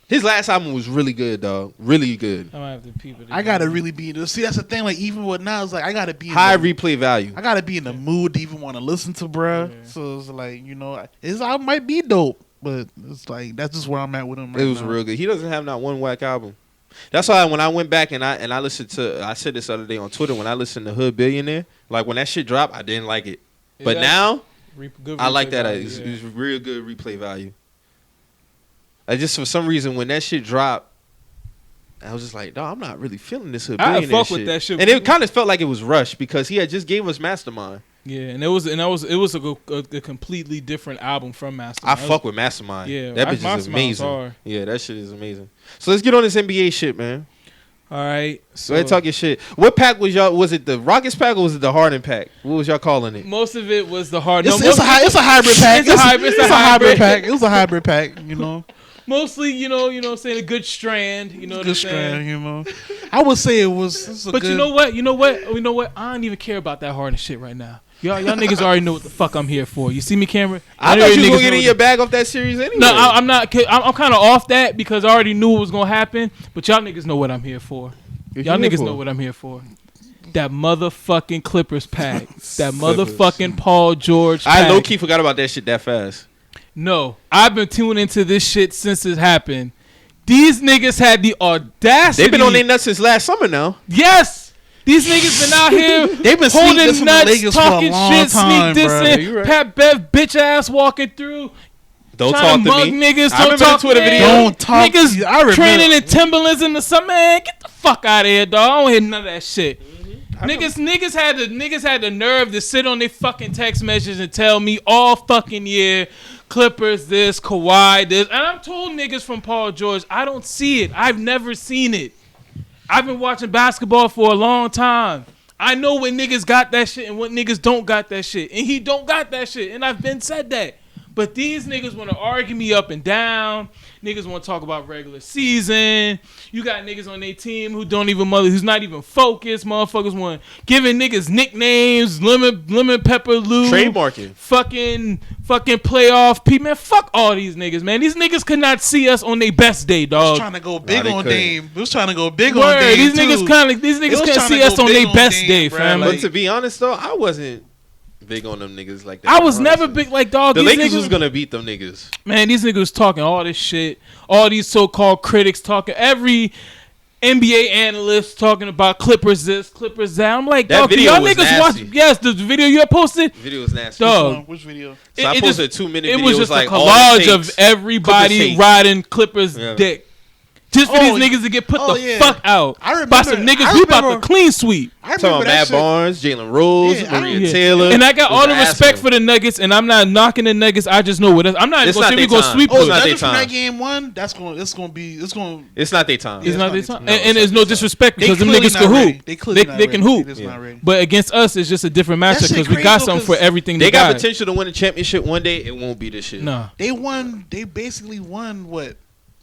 His last album was really good, dog. Really good. I might have to peep it. I gotta really be in the see. That's the thing. Like even with now, it's like I gotta be in High the, replay value. I gotta be in the mood to even want to listen to, bruh. Yeah. So it's like his album might be dope, but it's like that's just where I'm at with him. Right It was now. real good. He doesn't have not one whack album. That's why when I went back and I listened to, I said this other day on Twitter, when I listened to Hood Billionaire, like when that shit dropped, I didn't like it. Yeah, But that's now, good I like replay that. value, It's, yeah. it's real good replay value. I just, for some reason, when that shit dropped, I was just like, no, I'm not really feeling this Hood I Billionaire fuck shit. with that shit. And it kind of felt like it was rushed because he had just gave us Mastermind. Yeah, and it was a completely different album from I Mastermind. fuck with Mastermind. Yeah, that bitch is Mastermind was amazing. hard. Yeah, that shit is amazing. So let's get on this NBA shit, man. All right, so Go ahead, talk your shit. What pack was y'all? Was it the Rockets pack or was it the Harden pack? What was y'all calling it? most of it was the hard. It's, no, it's a hybrid pack. It's a hybrid. It's a hybrid pack. It was a hybrid pack. You know, Mostly, saying a good strand. You know what I'm good saying? strand. You know, I would say it was. It's a But good, you know what? I don't even care about that Harden shit right now. Y'all niggas already know what the fuck I'm here for. You see me, Cameron? I Y'all thought you niggas were gonna get know in your bag off that series anyway. No, I'm not. I'm kind of off that because I already knew what was gonna happen. But y'all niggas know what I'm here for. What Y'all you here niggas for? know what I'm here for. That motherfucking Clippers pack. That motherfucking Paul George I pack. low key forgot about that shit that fast. No, I've been tuning into this shit since it happened. These niggas had the audacity. They've been on their nuts since last summer now. Yes. These niggas been out here They've been sneak holding dissing the nuts, Lakers for a talking long shit, time, sneak bruh. Yeah, dissing, you right. Pat Bev bitch ass walking through. Don't Trying talk to to mug me. niggas. I Don't remember talk the Twitter man. video. Don't talk. Niggas I remember. training in Timberlands in the summer. Man, get the fuck out of here, dog. I don't hear none of that shit. Niggas had the nerve to sit on their fucking text messages and tell me all fucking year, Clippers this, Kawhi this, and I'm told niggas from Paul George, I don't see it. I've never seen it. I've been watching basketball for a long time. I know when niggas got that shit and what niggas don't got that shit, and he don't got that shit, and I've been said that. But these niggas want to argue me up and down. Niggas want to talk about regular season. You got niggas on their team who don't even who's not even focused. Motherfuckers want giving niggas nicknames, lemon pepper Lou, Trademarking. fucking playoff P. Man, fuck all these niggas, man. These niggas could not see us on their best day, was dog. trying to go big they on couldn't. Dame. It was trying to go big on Word, Dame. these too. niggas was can't trying see to us go on big their on best Dame, day, bruh. fam. Like, But to be honest though, I wasn't big on them niggas like that. I was never honestly. big like dog. The These Lakers niggas, was gonna beat them niggas. man, these niggas was talking all this shit. All these so-called critics talking. Every NBA analyst talking about Clippers this, Clippers that. I'm like, That dog, can video y'all was nixed watch? nasty. Yes, the video you had posted. Video was nasty. Dog. Which video? So I it posted just- a 2-minute It video. was just like a all the collage takes. of everybody Clippers riding Clippers Yeah. dick. Just for Oh, these niggas to get put oh, the yeah. fuck out I remember- by some niggas I we about to remember- clean sweep. I Talking remember about that Matt shit. Barnes, Jalen Rose, Yeah, I Maria remember- Taylor. And I got all the was an respect asshole. for the Nuggets, and I'm not knocking the Nuggets. I just know what I'm not It's even not gonna say their we gonna time. sweep Oh, Oh, it's not them. their judging from time. that game one, it's gonna be. It's not their time. It's Yeah, not their it's time, not their and it's no disrespect because them clearly niggas not can ready. hoop. They clearly They not can ready. hoop. They just not ready. But against us, it's just a different matchup shit because we crazy got though, something for 'cause everything. They they got potential to win a championship one day. It won't be this shit. Nah, They won. They basically won what?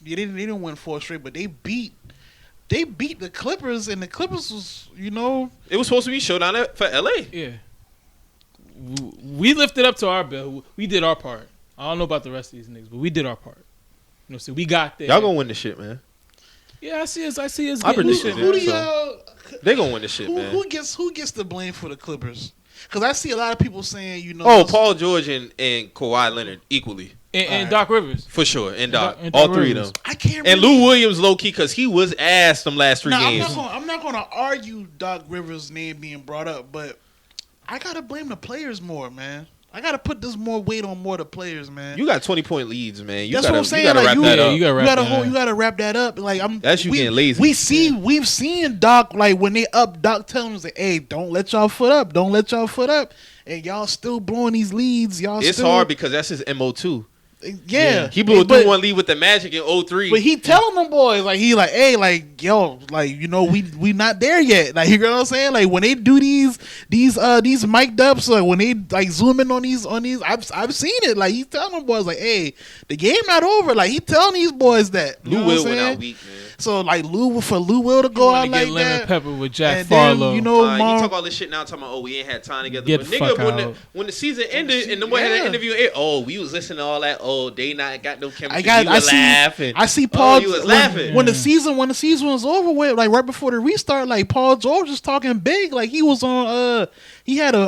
They didn't win 4 straight, but they beat the Clippers, and the Clippers was, It was supposed to be showdown for LA. yeah. We lifted up to our bill. We did our part. I don't know about the rest of these niggas, but we did our part. You know, so we got there. Y'all gonna win this shit, man. Yeah, I see us. I see us. I getting predict this it, shit. who do so- y'all? They gonna win this shit, man. Who gets the blame for the Clippers? Because I see a lot of people saying, Oh, Paul George and Kawhi Leonard equally And Alright. Doc Rivers. for sure, and Doc, And Doc all three of Rivers. them, I can't. and really, Lou Williams low key because he was ass them last 3 Now, games. I'm not gonna argue Doc Rivers' name being brought up, but I gotta blame the players more, man. I gotta put this more weight on more of the players, man. You got 20-point leads, man. You That's gotta, what I'm saying, You gotta like, wrap you- that Yeah, up. you gotta wrap that up. You gotta wrap that up. Like That's you getting lazy. We've seen Doc, like when they up, Doc telling us like, "Hey, don't let y'all foot up, don't let y'all foot up," and y'all still blowing these leads. Y'all It's still, hard because that's his MO too. Yeah, He blew a but, 3-1 lead with the Magic in 03. But he telling them boys like hey, like yo, like we not there yet. Like you know what I'm saying? Like when they do these mic'd ups, like when they like zoom in on these, I've seen it. Like he's telling them boys like, hey, the game not over. Like he telling these boys that. You Lou know what Will I'm went saying? out weak, man. So like Lou Will to go Wanna out get like lemon that. pepper with Jack And then, Farlow. you know, You Mar- talk all this shit now, talking about, we ain't had time together. Get But the nigga, fuck out. when the season ended and the boy had Yeah. an interview, we was listening to all that. Oh, they not got no chemistry. I see Paul. you was when- laughing. when the season was over with, like right before the restart. Like Paul George was talking big. Like he was on. He had a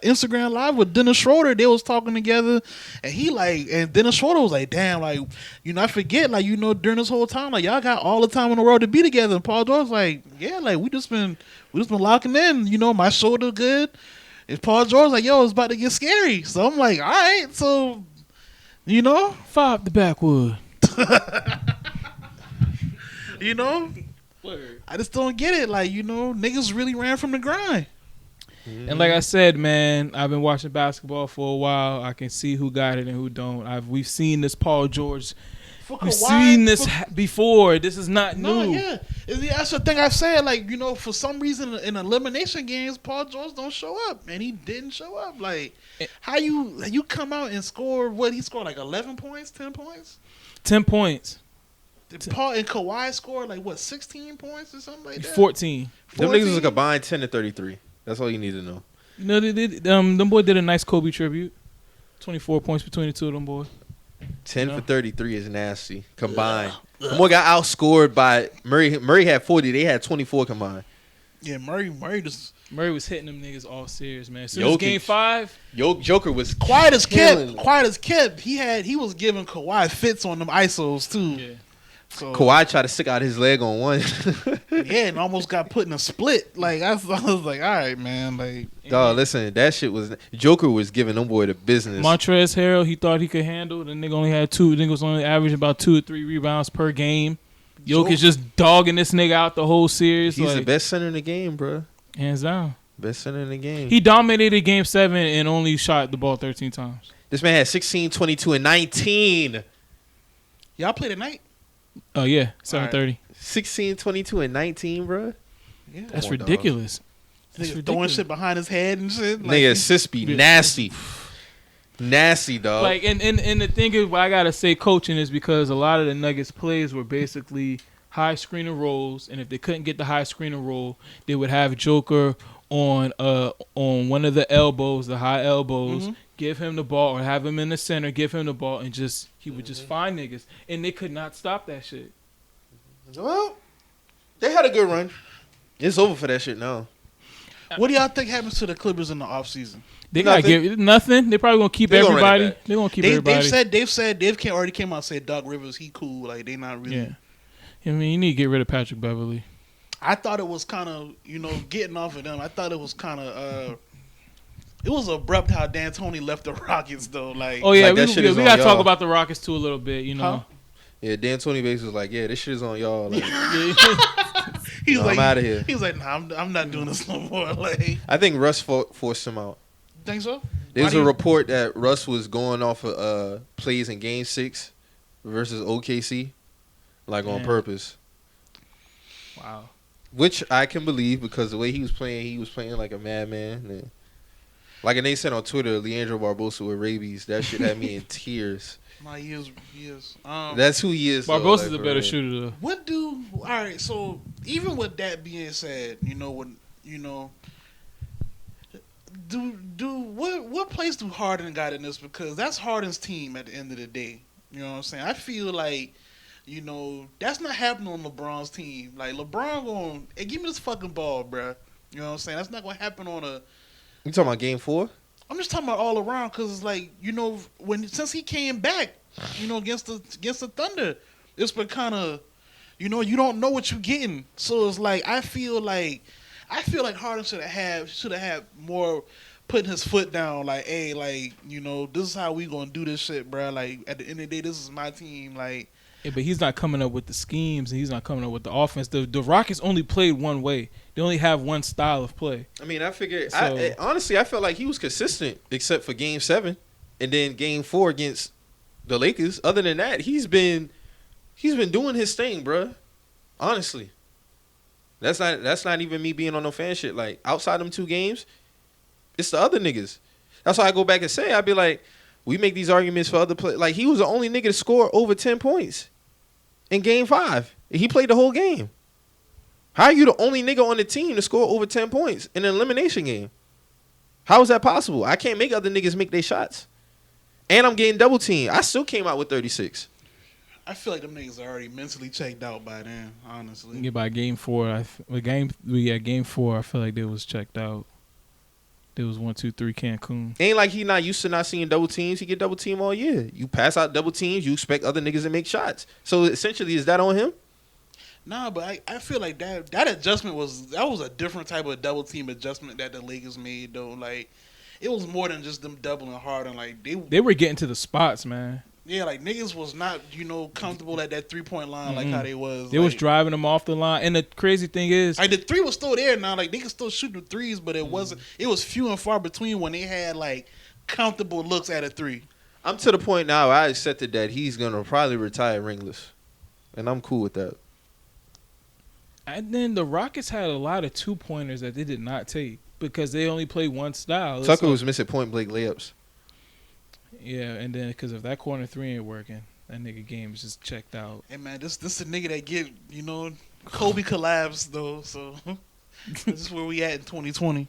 Instagram live with Dennis Schroeder. They was talking together, and Dennis Schroeder was like, "Damn, like I forget, like during this whole time, like y'all got all the time in the world to be together." And Paul George was like, "Yeah, like we just been locking in. My shoulder good." And Paul George was like, "Yo, it's about to get scary." So I'm like, "All right, so." Fob the backwood. I just don't get it. Like, niggas really ran from the grind. And like I said, man, I've been watching basketball for a while. I can see who got it and who don't. We've seen this Paul George. We've seen this before. This is not No, new. yeah. That's the thing I said. Like, for some reason in elimination games, Paul George don't show up. And he didn't show up. Like, how you come out and score, what, he scored like 11 points, 10 points? 10 points. Did Paul and Kawhi score like, what, 16 points or something like that? 14. Them niggas was a combined 10 to 33. That's all you need to know. You know, them boy did a nice Kobe tribute. 24 points between the two of them boys. 10 for 33 is nasty combined. Them boy got outscored by Murray. Murray had 40. They had 24 combined. Yeah, Murray just... Murray was hitting them niggas all serious, man. As soon as Jokic. game 5, Joker was Quiet as killing kept. He was giving Kawhi fits on them ISOs too. yeah. So Kawhi tried to stick out his leg on one. yeah, and almost got put in a split. Like I was like, all right, man. Like Dog, listen, that shit was Joker was giving them boy the business. Montrezl Harrell, he thought he could handle. The nigga only had 2. The nigga was only averaging about 2 or 3 rebounds per game. Jokic just dogging this nigga out the whole series. He's like, the best center in the game, bro. hands down. Best center in the game. He dominated game 7 and only shot the ball 13 times. This man had 16, 22, and 19. y'all play tonight. Oh yeah, 7:30. 16, 22, and 19, bro. Yeah, That's Come on, dog. ridiculous. That's nigga throwing ridiculous. shit behind his head and shit. Like, Nigga, assists be nasty. Nasty, dog. Like, and the thing is, why I gotta say coaching is because a lot of the Nuggets plays were basically high screen and rolls, and if they couldn't get the high screen and roll, they would have Joker on one of the elbows, the high elbows, give him the ball, or have him in the center, give him the ball, and he would just find niggas, and they could not stop that shit. Well, they had a good run. It's over for that shit now. What do y'all think happens to the Clippers in the offseason? They gotta give nothing. They probably gonna keep everybody. They're gonna keep everybody. They've already came out and said Doc Rivers, he cool. Like, they not really. Yeah. I mean, you need to get rid of Patrick Beverly. I thought it was kind of, getting off of them. I thought it was kind of, it was abrupt how D'Antoni left the Rockets, though. Like, oh yeah, like we gotta talk about the Rockets too a little bit. Huh? Yeah, D'Antoni Bates was like, yeah, this shit is on y'all. Like, He's like, I'm out of here. He was like, nah, I'm not doing this no more. Like, I think Russ forced him out. think so? There's a report that Russ was going off of plays in Game 6 versus OKC, like on purpose. Wow. Which I can believe because the way he was playing like a madman. And, and they said on Twitter, Leandro Barbosa with rabies. That shit had me in tears. Nah, he is. That's who he is. Barbosa's a better shooter, though. All right, so even with that being said, what place do Harden got in this? Because that's Harden's team at the end of the day. You know what I'm saying? I feel like, that's not happening on LeBron's team. Like, LeBron going, hey, give me this fucking ball, bruh. You know what I'm saying? That's not going to happen on a... You talking about Game 4? I'm just talking about all around because it's like, since he came back, against the Thunder, it's been kind of, you don't know what you're getting. So it's like, I feel like Harden should have had more putting his foot down. Like, hey, like, this is how we gonna do this shit, bro. Like, at the end of the day, this is my team. Like, yeah, but he's not coming up with the schemes and he's not coming up with the offense. The Rockets only played one way. They only have one style of play. I mean, I figured. So, honestly, I felt like he was consistent except for Game 7, and then Game 4 against the Lakers. Other than that, he's been doing his thing, bro. Honestly, that's not even me being on no fan shit. Like, outside them 2 games, it's the other niggas. That's why I go back and say, I'd be like, we make these arguments for other players. Like, he was the only nigga to score over 10 points in Game 5. He played the whole game. How are you the only nigga on the team to score over 10 points in an elimination game? How is that possible? I can't make other niggas make their shots. And I'm getting double teamed. I still came out with 36. I feel like them niggas are already mentally checked out by then, honestly. Yeah, by Game 4, Game 4, I feel like they was checked out. There was 1, 2, 3 Cancun. Ain't like he not used to not seeing double teams. He get double team all year. You pass out double teams, you expect other niggas to make shots. So essentially, is that on him? Nah, but I feel like that adjustment was a different type of double team adjustment that the Lakers made though. Like, it was more than just them doubling hard and like they were getting to the spots, man. Yeah, like niggas was not comfortable at that 3-point line like how they was. They was driving them off the line, and the crazy thing is, like the 3 was still there now. Like they could still shoot the threes, but it wasn't. It was few and far between when they had like comfortable looks at a 3. I'm to the point now. I accepted that he's gonna probably retire ringless, and I'm cool with that. And then the Rockets had a lot of 2-pointers that they did not take because they only played one style. Tucker was missing point blank layups. Yeah, and then because if that corner 3 ain't working, that nigga game is just checked out. Hey man, this a nigga that get Kobe collabs though. So this is where we at in 2020.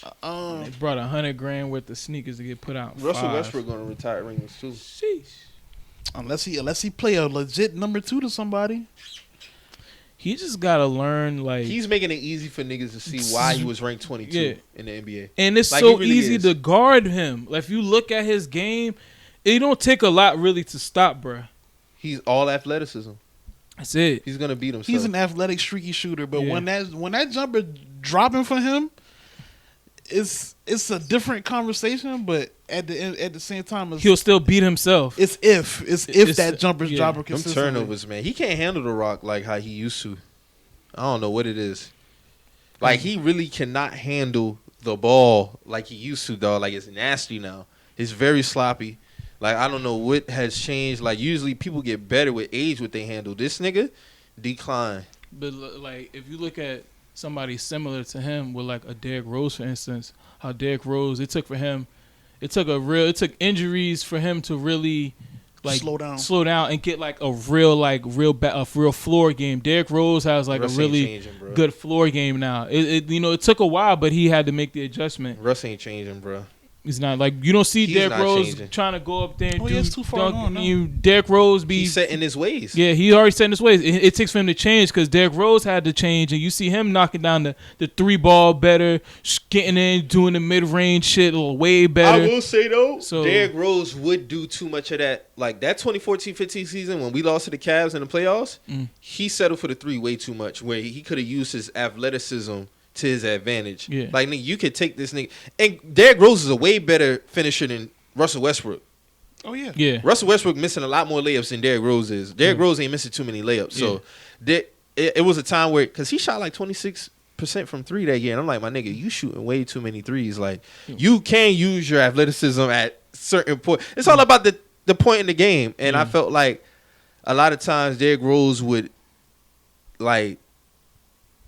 They brought $100,000 worth of sneakers to get put out. Russell Westbrook gonna retire ringless too. Sheesh. Unless he play a legit number 2 to somebody. He just gotta learn, like, he's making it easy for niggas to see why he was ranked 22 in the NBA, and it's like, so really easy is to guard him. Like, if you look at his game, it don't take a lot really to stop, bruh. He's all athleticism. That's it. He's gonna beat himself. He's an athletic, streaky shooter, but when that jumper dropping for him, it's a different conversation. But at the same time, he'll still beat himself. It's if that jumper's dropping them consistently. turnovers, man. He can't handle the rock like how he used to. I don't know what it is. Like, he really cannot handle the ball like he used to, dog. Like, it's nasty now. It's very sloppy. Like, I don't know what has changed. Like, usually people get better with age what they handle. This nigga, decline. But, like, if you look at somebody similar to him with, like, a Derrick Rose, for instance, how Derrick Rose, it took for him, It took injuries for him to really like slow down and get like a real floor game. Derrick Rose has like Russ a really ain't changing, bro. good floor game now. It took a while, but he had to make the adjustment. Russ ain't changing, bro. He's not like you don't see He's Derrick not Rose changing. trying to go up there and It's too far gone. Derrick Rose be He's set in his ways. yeah, he already set in his ways. It takes for him to change because Derrick Rose had to change, and you see him knocking down the 3-ball better, getting in, doing the mid range shit a little way better. I will say though, So- Derrick Rose would do too much of that. Like that 2014-15 season when we lost to the Cavs in the playoffs, he settled for the 3 way too much. Where he could have used his athleticism to his advantage. Yeah. Like nigga, you could take this nigga. And Derrick Rose is a way better finisher than Russell Westbrook. Oh yeah. Yeah, Russell Westbrook missing a lot more layups than Derrick Rose is. Derrick Rose ain't missing too many layups. So it was a time where, because he shot like 26% from 3 that year. And I'm like, my nigga, you shooting way too many threes. Like, you can use your athleticism at certain point. It's all about the point in the game. And I felt like a lot of times Derrick Rose would, like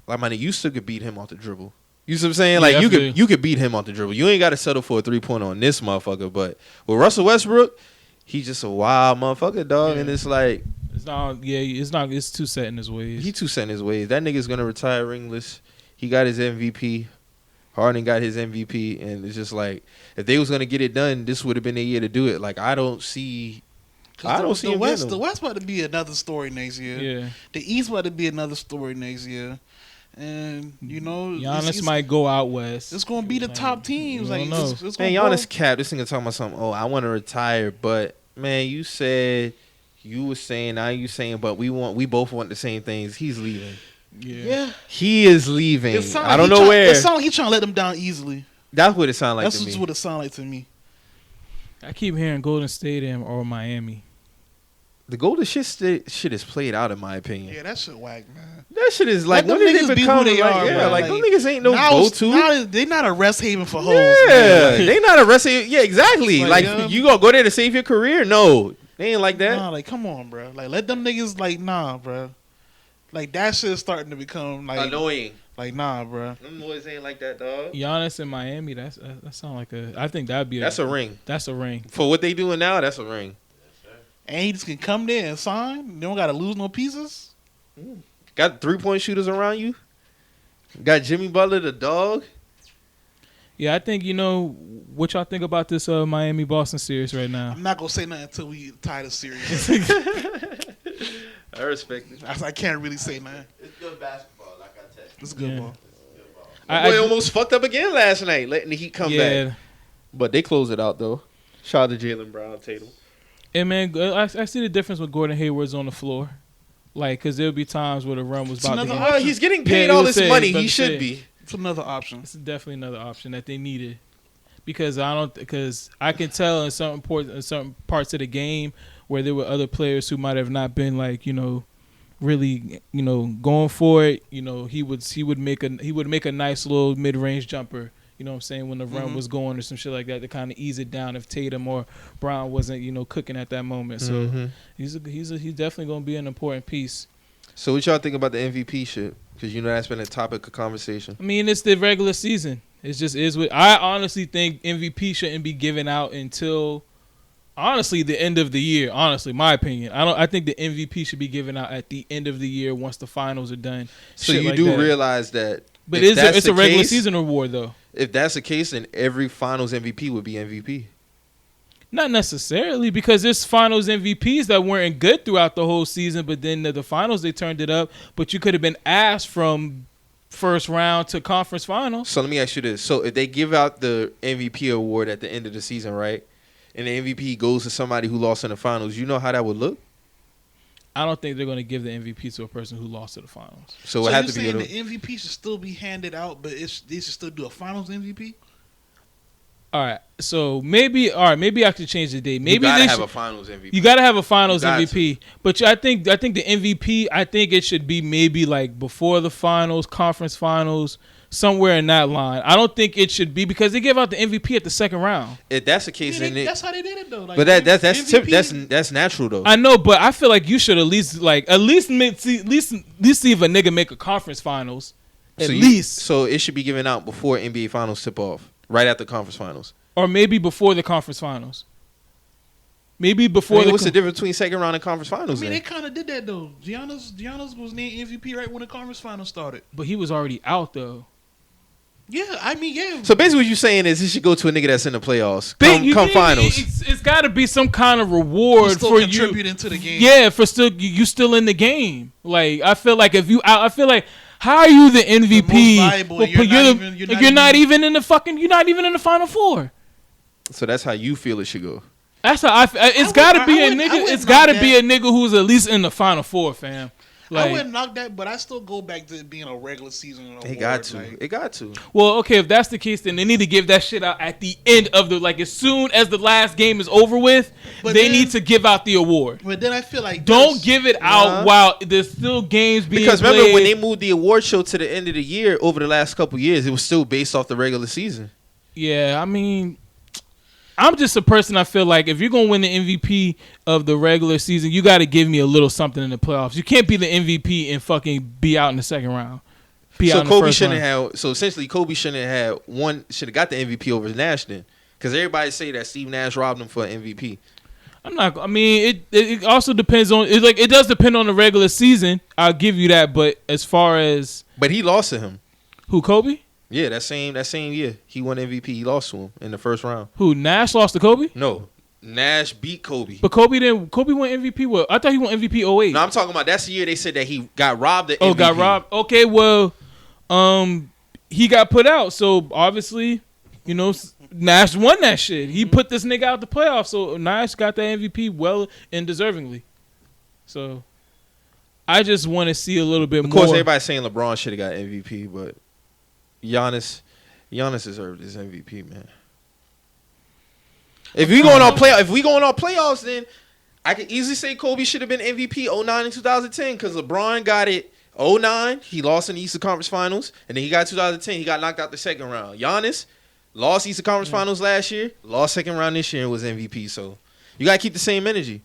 my nigga, you still could beat him off the dribble. You see what I'm saying? Yeah, Like, definitely. you could beat him off the dribble. You ain't got to settle for a 3-pointer on this motherfucker. But with Russell Westbrook, he's just a wild motherfucker, dog. Yeah. And it's like, it's too set in his ways. he too set in his ways. That nigga's gonna retire ringless. He got his MVP. Harden got his MVP, and it's just like, if they was gonna get it done, this would have been the year to do it. Like, I don't see The him West, getting the them. West about to be another story next year. Yeah, The East about to be another story next year. And Giannis might go out west. It's gonna be the top teams. You Like don't know. it's Man, gonna Giannis cap. This nigga talking about something. Oh, I want to retire, but man, you said you were saying, now you saying, but we both want the same things. He's leaving. Yeah. He is leaving. It sound I like don't he know try- where. It sound like he trying to let them down easily. That's what it sounded like That's to just me. what it sound like to me. I keep hearing Golden State or Miami. The Golden shit is played out, in my opinion. Yeah, that shit whack, man. That shit is like, Let when them did niggas they be who become they like, are, yeah, bro. like, Like, them niggas ain't no Now go it's- to. now they not a rest haven for hoes. Yeah, man. Like, they not arrested. Yeah, exactly. Like, Like, you gonna go there to save your career? No, they ain't like that. nah, like come on, bro. Like let them niggas like nah, bro. Like that shit is starting to become like Annoying. like nah, bro. Them boys ain't like that, dog. Giannis in Miami. That sound like I think that'd be. That's a ring. That's a ring. For what they doing now, that's a ring. And he just can come there and sign. They don't gotta lose no pieces. Got 3-point shooters around you. Got Jimmy Butler, the dog. Yeah, I think what y'all think about this Miami Boston series right now. I'm not gonna say nothing until we tie the series. I respect it. I can't really say nothing. It's good basketball, like I said. It's good Yeah. ball. Boy almost fucked up again last night, letting the Heat come yeah. back. But they closed it out though. Shout out to Jaylen Brown, Tatum. And man, I see the difference when Gordon Hayward's on the floor. Like, cause there'll be times where the run was It's about to another get. option. He's getting paid Yeah, all it this was money. about He to should say. be. It's another option. It's definitely another option that they needed, because I can tell in certain parts of the game where there were other players who might have not been like really going for it. He would make a nice little mid range jumper. You know what I'm saying, when the run was going or some shit like that, to kind of ease it down if Tatum or Brown wasn't cooking at that moment. So he's definitely gonna be an important piece. So what y'all think about the MVP shit? Because that's been a topic of conversation. I mean, it's the regular season. It just is what I honestly think MVP shouldn't be given out until honestly the end of the year. Honestly, my opinion. I think the MVP should be given out at the end of the year once the finals are done. So Shit you like do that. realize that, But if that's it's the a regular case- season award though. If that's the case, then every finals MVP would be MVP. Not necessarily, because there's finals MVPs that weren't good throughout the whole season, but then the finals they turned it up. But you could have been asked from first round to conference finals. So let me ask you this. So if they give out the MVP award at the end of the season, right? And the MVP goes to somebody who lost in the finals, you know how that would look? I don't think they're going to give the MVP to a person who lost to the finals. So it So had you to be saying a, the MVP should still be handed out, but they should still do a Finals MVP? All right, so maybe I could change the date. Maybe you gotta they have should, a finals MVP. you got to have a finals You got MVP. But I think the MVP, I think it should be maybe like before the finals, conference finals, somewhere in that line. I don't think it should be, because they give out the MVP at the second round. If that's the case, then That's how they did it though. Like, but that's MVP that's natural though. I know, but I feel like you should at least see if a nigga make a conference finals. At least. So it should be given out before NBA finals tip off, right after conference finals. or maybe before the conference finals. Maybe I before mean, the. what's the difference between second round and conference finals? I mean, they then? kind of did that though. Giannis was named MVP right when the conference finals started. But he was already out though. Yeah, I mean, yeah. So basically, what you're saying is he should go to a nigga that's in the playoffs. You Come can't- finals. It's got to be some kind of reward still for you. contributing to the game. Yeah, for you still in the game. Like I feel like if you out, I feel like how are you the MVP? The most valuable, but you're not even in the fucking. You're not even in the Final Four. So that's how you feel it should go. That's how it's would- got to be I a wouldn't- I nigga. wouldn't It's got to knock be that. a nigga who's at least in the Final Four, fam. I Like, wouldn't knock that, but I still go back to it being a regular season award. It got to. Like, It got to. well, okay, if that's the case, then they need to give that shit out at the end of the as soon as the last game is over with. But They then- need to give out the award. but then I feel like Don't this- give it out while there's still games being Because played. remember when they moved the award show to the end of the year over the last couple years, it was still based off the regular season. Yeah, I mean, I'm just a person. I feel like if you're gonna win the MVP of the regular season, you got to give me a little something in the playoffs. You can't be the MVP and fucking be out in the second round. Be out So in the Kobe first shouldn't round. have. So essentially, Kobe shouldn't have should have got the MVP over Nash then, because everybody say that Steve Nash robbed him for an MVP. I'm not. I mean, it also depends on. It's like it does depend on the regular season. I'll give you that. But as far as But he lost to him. who, Kobe? Yeah, that same year he won MVP. He lost to him in the first round. Who, Nash lost to Kobe? No, Nash beat Kobe. But Kobe didn't. Kobe won MVP. What? I thought he won MVP 08. No, I'm talking about that's the year they said that he got robbed. The Oh, MVP. got robbed. Okay, well, he got put out. So obviously, Nash won that shit. He put this nigga out the playoffs. So Nash got that MVP well and deservingly. So I just want to see a little bit Of more. course, everybody's saying LeBron should have got MVP, but Giannis deserved his MVP, man. If we going on playoffs, then I can easily say Kobe should have been MVP 09 and 2010 because LeBron got it 09. He lost in the Eastern Conference Finals, and then he got 2010. He got knocked out the second round. Giannis lost Eastern Conference Finals last year, lost second round this year, and was MVP. So you gotta keep the same energy.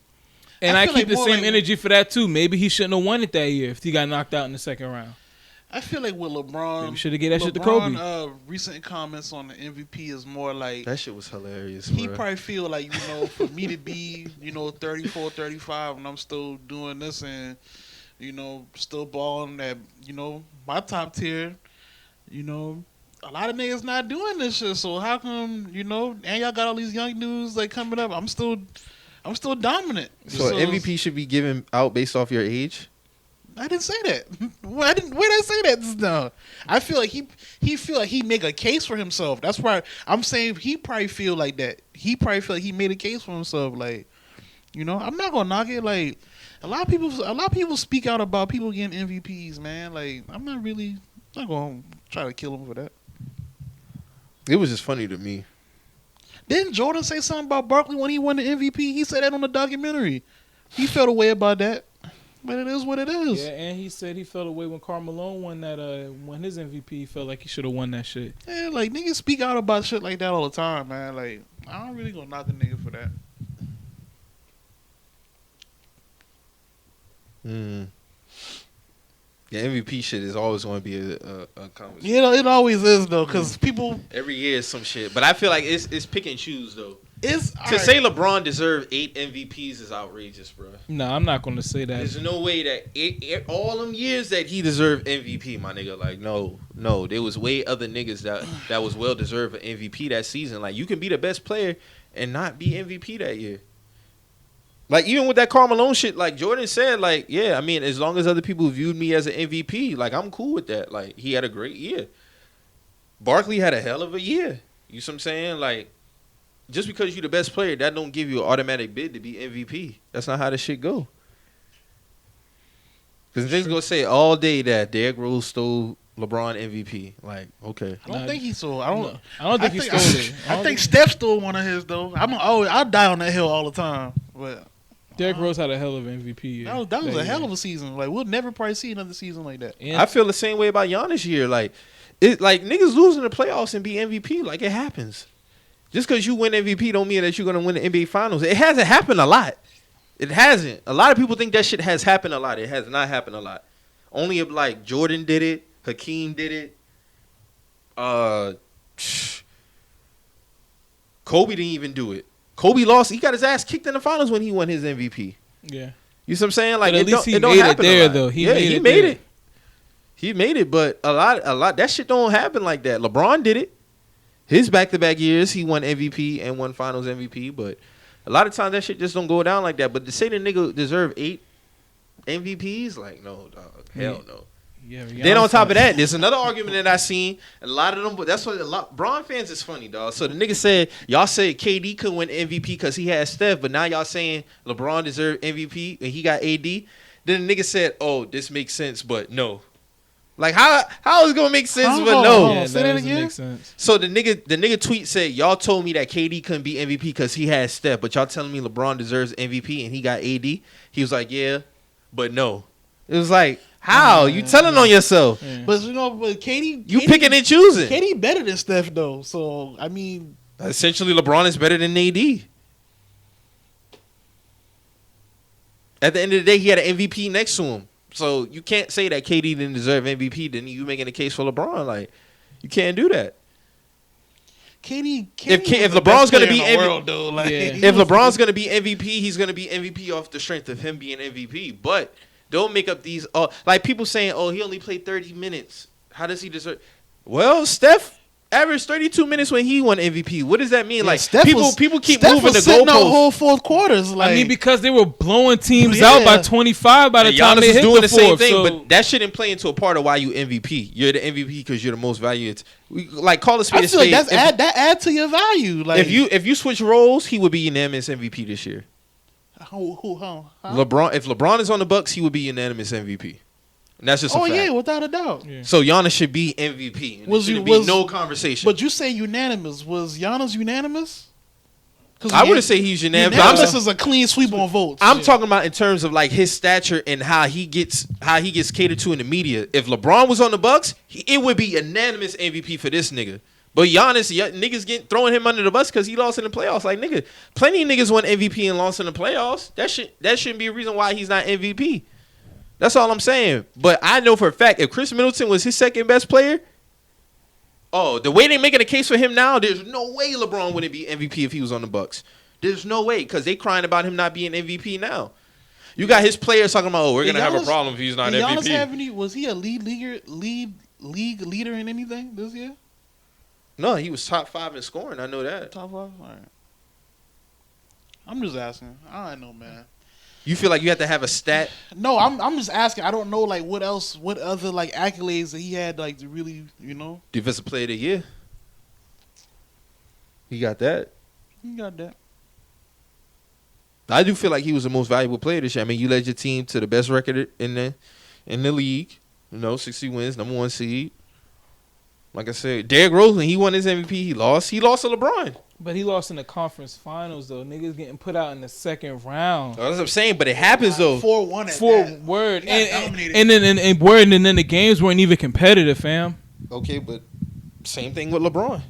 and I I feel keep like the more same like- energy for that too. Maybe he shouldn't have won it that year if he got knocked out in the second round. I feel like with LeBron, Maybe shoulda gave that shit to Kobe. Recent comments on the MVP is more like That shit was hilarious. he bro. probably feel like, for me to be, 34, 35 and I'm still doing this and, still balling at, my top tier, a lot of niggas not doing this shit. So how come, and y'all got all these young dudes like coming up. I'm still dominant. So MVP should be given out based off your age. I didn't say that. Where did I say that just now? I feel like he feel like he make a case for himself. That's why I'm saying he probably feel like that. He probably feel like he made a case for himself. Like, I'm not gonna knock it. Like, a lot of people speak out about people getting MVPs, man. Like, I'm not gonna try to kill him for that. It was just funny to me. Didn't Jordan say something about Barkley when he won the MVP? He said that on the documentary. He felt a way about that. But it is what it is. Yeah, and he said he felt away when Karl Malone won his MVP. He felt like he should have won that shit. Yeah, like niggas speak out about shit like that all the time, man. Like, I don't really gonna knock a nigga for that. Yeah, MVP shit is always going to be a conversation. It always is though, because people Every year is some shit, but I feel like it's pick and choose though. it's To say LeBron deserved 8 MVPs is outrageous, bro. No, I'm not going to say that. There's no way that all them years that he deserved MVP, my nigga. Like, no, there was way other niggas that was well deserved an MVP that season. Like, you can be the best player and not be MVP that year. Like, even with that Karl Malone shit, like Jordan said, like, yeah, I mean, as long as other people viewed me as an MVP, like, I'm cool with that. Like, he had a great year. Barkley had a hell of a year. You see what I'm saying? Like, just because you're the best player, that don't give you an automatic bid to be MVP. That's not how this shit go. Because they're going to say all day that Derrick Rose stole LeBron MVP. Like, okay. I don't think he stole. I don't think he stole it. I think Steph stole one of his though. I'll die on that hill all the time. But Derrick Rose had a hell of an MVP year. that was a hell of a season. Like, we'll never probably see another season like that. And I feel the same way about Giannis year. Like niggas losing the playoffs and be MVP. Like, it happens. Just because you win MVP don't mean that you're going to win the NBA Finals. It hasn't happened a lot. It hasn't. A lot of people think that shit has happened a lot. It has not happened a lot. Only if, like, Jordan did it, Hakeem did it, Kobe didn't even do it. Kobe lost. He got his ass kicked in the finals when he won his MVP. Yeah. You see what I'm saying? Like, But at least he it don't made it happen there, a lot. though. He yeah, made he it made there. it. He made it, but a lot. That shit don't happen like that. LeBron did it. His back-to-back years, he won MVP and won Finals MVP. But a lot of times that shit just don't go down like that. But to say the nigga deserve 8 MVPs, like, no, dog, hell no. Yeah. Then on top of that, there's another argument that I seen. A lot of them, but that's what a lot. Bron fans is funny, dog. So the nigga said, y'all said KD couldn't win MVP because he had Steph, but now y'all saying LeBron deserved MVP and he got AD. Then the nigga said, oh, this makes sense, but no. Like how is it gonna make sense, but no? Yeah, Say that that doesn't again? make sense. So the nigga tweet said, y'all told me that KD couldn't be MVP because he had Steph, but y'all telling me LeBron deserves MVP and he got AD. He was like, yeah, but no. It was like, how? You telling on yourself? Yeah. But you know, but KD, You picking and choosing. KD better than Steph though. So I mean, Essentially, LeBron is better than AD. At the end of the day, he had an MVP next to him. So you can't say that KD didn't deserve MVP. Then you making a case for LeBron. Like, you can't do that. KD If was the LeBron's best gonna player be in the MVP world, though, like, Yeah. he If was- LeBron's going to be MVP, he's going to be MVP off the strength of him being MVP. But don't make up these like people saying, "Oh, he only played 30 minutes. How does he deserve?" Well, Steph averaged 32 minutes when he won MVP. What does that mean? Yeah, Like Steph people was- keep Steph moving was the sitting out goalposts. whole fourth quarters. Like, I mean, because they were blowing teams Yeah. out by 25 by the And time Giannis they is hit doing the the same fourth. thing, So but that shouldn't play into a part of why you MVP. You're the MVP because you're the most valued. Like call a spade I a uh, feel like spade. that's If- that add to your value. Like if you switch roles, he would be unanimous MVP this year. huh? If LeBron is on the Bucks, he would be unanimous MVP. And that's just a Oh fact. yeah, without a doubt. Yeah. So Giannis should be MVP. And Was there you- shouldn't was- be no conversation. But you say unanimous. Was Giannis unanimous? 'Cause I wouldn't say he's unanimous. unanimous is a clean sweep on votes. I'm talking about in terms of like his stature and how he gets catered to in the media. If LeBron was on the Bucks, it would be unanimous MVP for this nigga. But Giannis, niggas throwing him under the bus because he lost in the playoffs. Like nigga, plenty of niggas won MVP and lost in the playoffs. That shouldn't be a reason why he's not MVP. That's all I'm saying. But I know for a fact if Chris Middleton was his second best player, the way they making a case for him now, there's no way LeBron wouldn't be MVP if he was on the Bucks. There's no way because they crying about him not being MVP now. You got his players talking about, we're gonna have a problem if he's not Did Giannis MVP. have any? Was he a league leader in anything this year? No, he was top 5 in scoring. I know that. Top 5. All right. I'm just asking. I don't know, man. You feel like you have to have a stat. No, I'm just asking. I don't know, like what other like accolades that he had, like to really, Defensive Player of the Year. He got that. You got that. I do feel like he was the most valuable player this year. I mean, you led your team to the best record in the league. 60 wins, number 1 seed. Like I said, Derrick Rose, when he won his MVP, he lost. He lost to LeBron. But he lost in the conference finals though. Niggas getting put out in the second round. That's what I'm saying, but it happens though. 4-1 at For that. word, He got dominated. and then the games weren't even competitive, fam. Okay, but same thing with LeBron.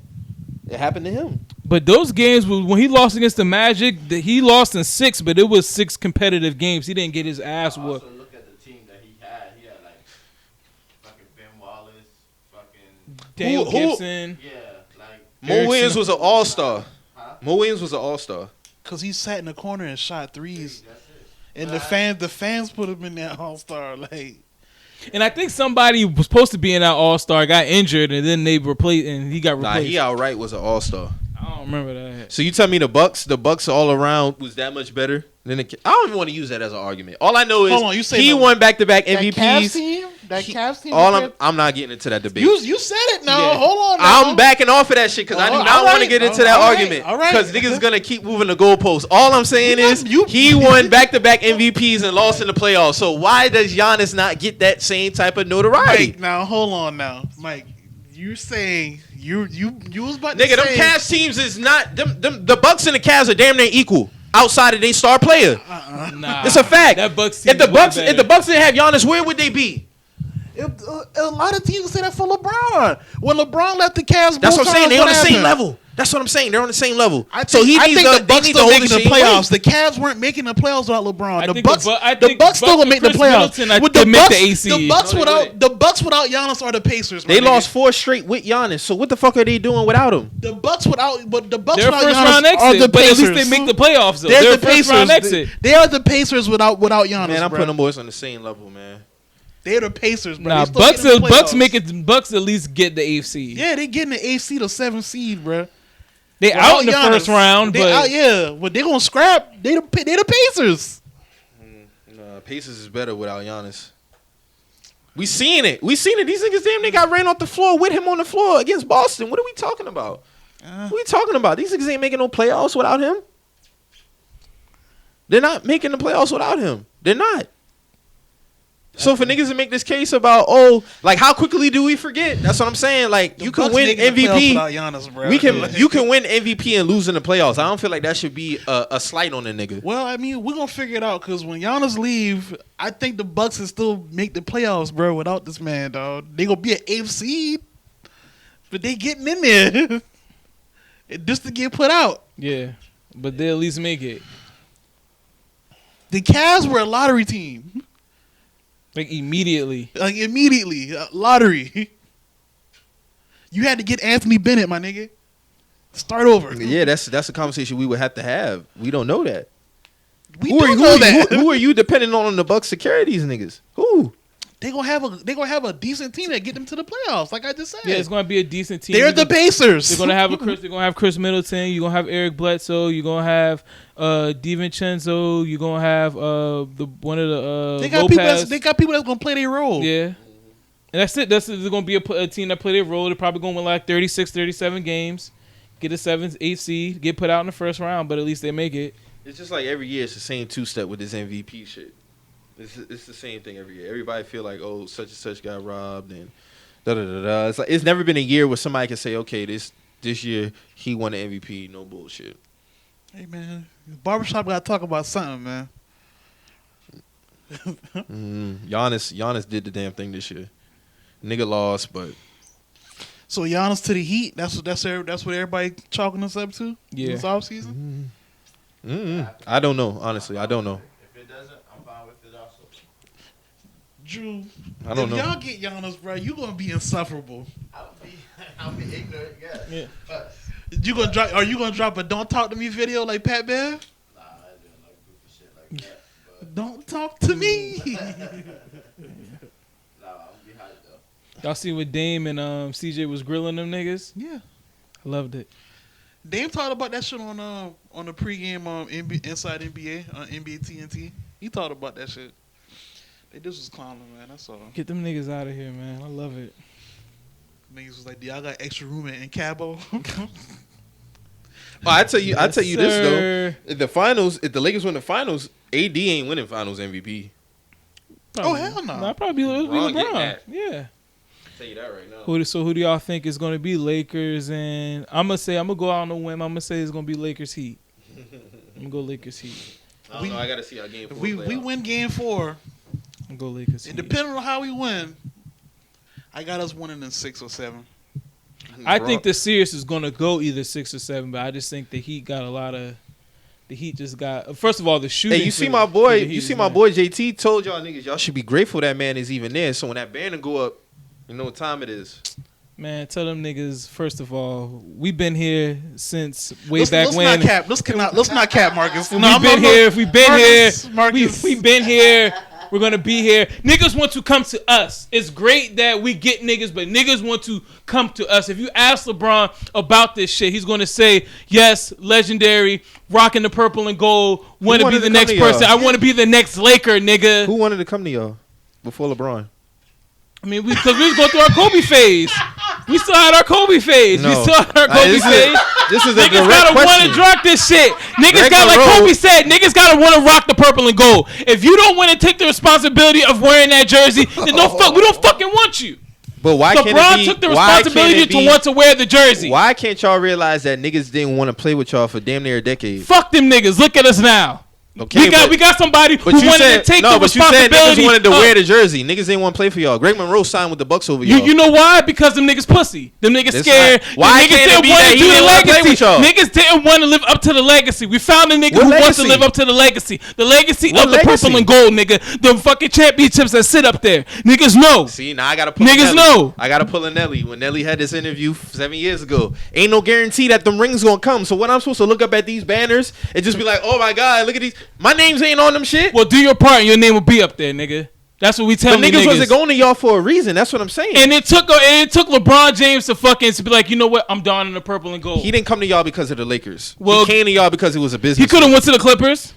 It happened to him. But those games when he lost against the Magic, he lost in 6, but it was 6 competitive games. He didn't get his ass whooped. Also, look at the team that he had. He had like fucking Ben Wallace, fucking Daniel who- Gibson. yeah, like Mo Erickson. Williams was an all-star. Huh? Mo Williams was an all-star. Cause he sat in the corner and shot threes, that's it. and the fans put him in that All Star. Like, And I think somebody was supposed to be in that All-Star, got injured, and then they replaced, and he got Nah, replaced. he outright was an all-star. I don't remember that. So you tell me the Bucks all around was that much better than the? I don't even want to use that as an argument. All I know is Hold on, you say he the- won back-to-back that Cavs MVPs. team, He- Cavs team. All okay. I'm not getting into that debate. You said it now. Yeah. Hold on. Now. I'm backing off of that shit because I do Oh, not all want to right. get into that All right. argument. All right. Because niggas gonna keep moving the goalposts. All I'm saying You is got- you- he won back-to-back MVPs and lost in the playoffs. So why does Giannis not get that same type of notoriety? Mike, now hold on. Now, Mike, you saying you was about to Nigga, them say, Cavs teams is not them. The Bucks and the Cavs are damn near equal outside of their star player. Nah, It's a fact. That Bucks If the team Bucks was if the Bucks didn't have Giannis, where would they be? A lot of teams say that for LeBron. When LeBron left the Cavs, That's both what I'm saying. times, They on the same happened? level. That's what I'm saying. They're on the same level. I So think, he I needs think to, the Bucks they need still to hold making the the shit playoffs. away. The Cavs weren't making the playoffs without LeBron. I The think Bucks, I the think Bucks still Bucks gonna make with the Chris playoffs. Middleton, With they the make Bucks, the AC. the Bucks No, they without wouldn't. the Bucks without Giannis are the Pacers. my They nigga. lost 4 straight with Giannis. So what the fuck are they doing without him? The Bucks without, but the Bucks They're without first Giannis round are the exit, but at Pacers. least they make the playoffs though. They're They're the first Pacers. round exit. They are the Pacers without Giannis. Man, I'm bro. putting them boys on the same level, man. They're the Pacers, bro. Nah, They still getting the Bucks playoffs. make it. Bucks at least get the eighth seed. Yeah, they getting the 8th seed or 7th seed, bro. They Without out in the Giannis. first round, They but out, yeah, but they gonna scrap. They the Pacers. Nah, Pacers is better without Giannis. We seen it. These niggas damn near got ran off the floor with him on the floor against Boston. What are we talking about? What are we talking about? These niggas ain't making no playoffs without him. They're not making the playoffs without him. They're not. So for niggas to make this case about, like how quickly do we forget? That's what I'm saying. Like The you can Bucks win making the playoffs MVP. without Giannis, bro. You can win MVP and lose in the playoffs. I don't feel like that should be a slight on the nigga. Well, I mean, we're gonna figure it out because when Giannis leave, I think the Bucks can still make the playoffs, bro. Without this man, dog, they gonna be an 8th seed, but they getting in there just to get put out. yeah, but they at least make it. The Cavs were a lottery team, Like immediately. like immediately lottery. You had to get Anthony Bennett, my nigga. Start over. Yeah, that's a conversation we would have to have. We don't know that. We do know that. Who are you depending on the Bucks to carry these niggas? Who? They gonna have a decent team that get them to the playoffs. Like I just said, Yeah, it's gonna be a decent team. they're the Pacers. They're gonna have They're gonna have Chris Middleton. You're gonna have Eric Bledsoe. You're gonna have DiVincenzo. You're gonna have one of the They got Lopez. people that's gonna play their role. Yeah, and that's it. They're gonna be a team that play their role. They're probably gonna win like 36, 37 games, get a 7th, 8th seed, get put out in the first round, but at least they make it. It's just like every year it's the same 2-step with this MVP shit. It's the same thing every year. Everybody feel like, such and such got robbed and da da da da. It's like it's never been a year where somebody can say, okay, this year he won the MVP. No bullshit. Hey man, barbershop gotta talk about something, man. Giannis did the damn thing this year. Nigga lost, but So Giannis to the Heat. That's what everybody chalking us up to. Yeah. This offseason. I don't know. Honestly, I don't know. If it doesn't, I'm fine with it also. Drew, I don't if know. y'all get Giannis, bro, you gonna be insufferable. I'll be ignorant, yes. Yeah. But, Are you gonna drop a "Don't Talk to Me" video like Pat Bev? nah, I do no goofy shit like that. But, Don't talk to me. nah, I'm be hyped though. Y'all see what Dame and CJ was grilling them niggas? Yeah. I loved it. Dame talked about that shit on the pregame Inside NBA on NBA TNT. He talked about that shit. They just was clowning, man. That's all. Get them niggas out of here, man. I love it. Niggas was like, "Y'all got extra room in Cabo." I tell you Yes, this sir. though. If the Lakers win the finals, AD ain't winning finals MVP. Probably. hell no. Nah, probably LeBron LeBron. getting that. Yeah. Tell you that right now. Who do y'all think is going to be Lakers? And I'm gonna go out on a whim. I'm gonna say it's gonna be Lakers Heat. I'm gonna go Lakers Heat. I don't know. I gotta see how game 4 If we play out. win game 4, I'm gonna go Lakers and Heat. depending on how we win, I got us winning in 6 or 7. I think the series is gonna go either 6 or 7, but I just think the Heat got a lot of. The Heat just got. First of all, the shooting. Hey, you for see the- my for boy? the Heat You see is my nice. boy JT told y'all niggas y'all should be grateful that man is even there. So when that banner go up, you know what time it is. Man, tell them niggas. First of all, we've been here since way Let's back when. not cap. Let's not cap, Marcus. We've been here. If we've been Marcus, here, Marcus. we've been here. We're gonna be here. Niggas want to come to us. It's great that we get niggas, but niggas want to come to us. If you ask LeBron about this shit, he's gonna say, yes, legendary, rocking the purple and gold, want to be wanted the to next come to y'all? person. I want to be the next Laker, nigga. Who wanted to come to y'all before LeBron? I mean, because we was going through our Kobe phase. We still had our Kobe phase. We No. still had our Kobe This is- phase. This is a Niggas direct gotta want question. to rock this shit. Niggas Regular got, like road. Kobe said, niggas gotta want to rock the purple and gold. If you don't want to take the responsibility of wearing that jersey, then we don't fucking want you. But why can't it LeBron be? took the why can't responsibility it be- to want to wear the jersey. Why can't y'all realize that niggas didn't want to play with y'all for damn near a decade? Fuck them niggas. Look at us now. Okay, we got somebody who but you wanted said to take no. the But you said responsibility. niggas wanted to wear the jersey. Niggas didn't want to play for y'all. Greg Monroe signed with the Bucks over y'all. You know why? Because them niggas pussy. Them niggas That's scared. not- why Niggas can't it didn't be want that to he do the didn't wanna play legacy. with y'all? Niggas didn't want to live up to the legacy. We found a nigga What who wants to legacy? live up to the legacy. The legacy What of the legacy? purple and gold, nigga. Them fucking championships that sit up there. Niggas know. See, now I gotta pull Niggas a Nelly. know. I gotta pull a Nelly. When Nelly had this interview 7 years ago, ain't no guarantee that them rings gonna come. So what I'm supposed to look up at these banners and just be like, oh my god, look at these. My name's ain't on them shit. Well, do your part and your name will be up there, nigga. That's what we tell But niggas wasn't going to y'all for a reason. That's what I'm saying. And it took LeBron James to be like, you know what? I'm donning the purple and gold. He didn't come to y'all because of the Lakers. Well, he came to y'all because it was a business. He could have went to the Clippers.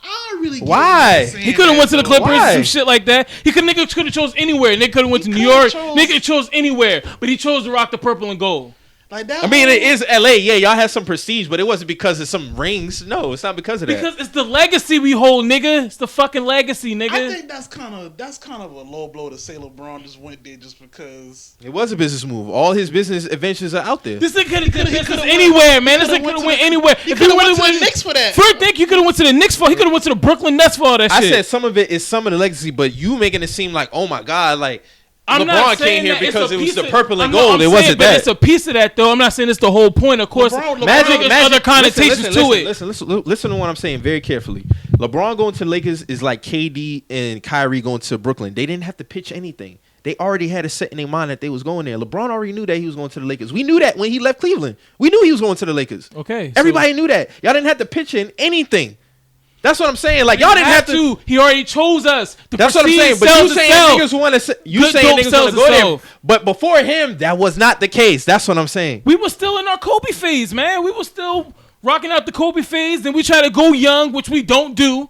I don't really get Why? what you're saying He could have went to the though. Clippers, Why? some shit like that. Nigga could have chose anywhere. Nigga could have went to New York. Nigga chose anywhere, but he chose to rock the purple and gold. Like that. I mean, it is LA. Yeah, y'all had some prestige, but it wasn't because of some rings. No, it's not because of that. Because it's the legacy we hold, nigga. It's the fucking legacy, nigga. I think that's kind of a low blow to say LeBron just went there just because. It was a business move. All his business adventures are out there. This nigga could have done He business coulda anywhere, man. he This coulda nigga could have went went to the- anywhere. He If could have would've went to the Knicks for that. First, think you could have went to the Knicks for. He could have went to the Brooklyn Nets for all that I shit. said some of it is some of the legacy, but you making it seem like, oh my god, like I'm not LeBron saying came here that it's because a it was piece the of- purple and I'm gold. not- It I'm wasn't saying, but that. it's a piece of that, though. I'm not saying it's the whole point. Of course, LeBron- there's other connotations to it. Listen to what I'm saying very carefully. LeBron going to the Lakers is like KD and Kyrie going to Brooklyn. They didn't have to pitch anything. They already had it set in their mind that they was going there. LeBron already knew that he was going to the Lakers. We knew that when he left Cleveland. We knew he was going to the Lakers. Okay, so- Everybody knew that. Y'all didn't have to pitch in anything. That's what I'm saying. Like y'all didn't have to. He already chose us. The That's what I'm saying. But you saying niggas want to. You Good saying dope niggas want sells to go there. itself. But before him, that was not the case. That's what I'm saying. We were still in our Kobe phase, man. We were still rocking out the Kobe phase. Then we try to go young, which we don't do.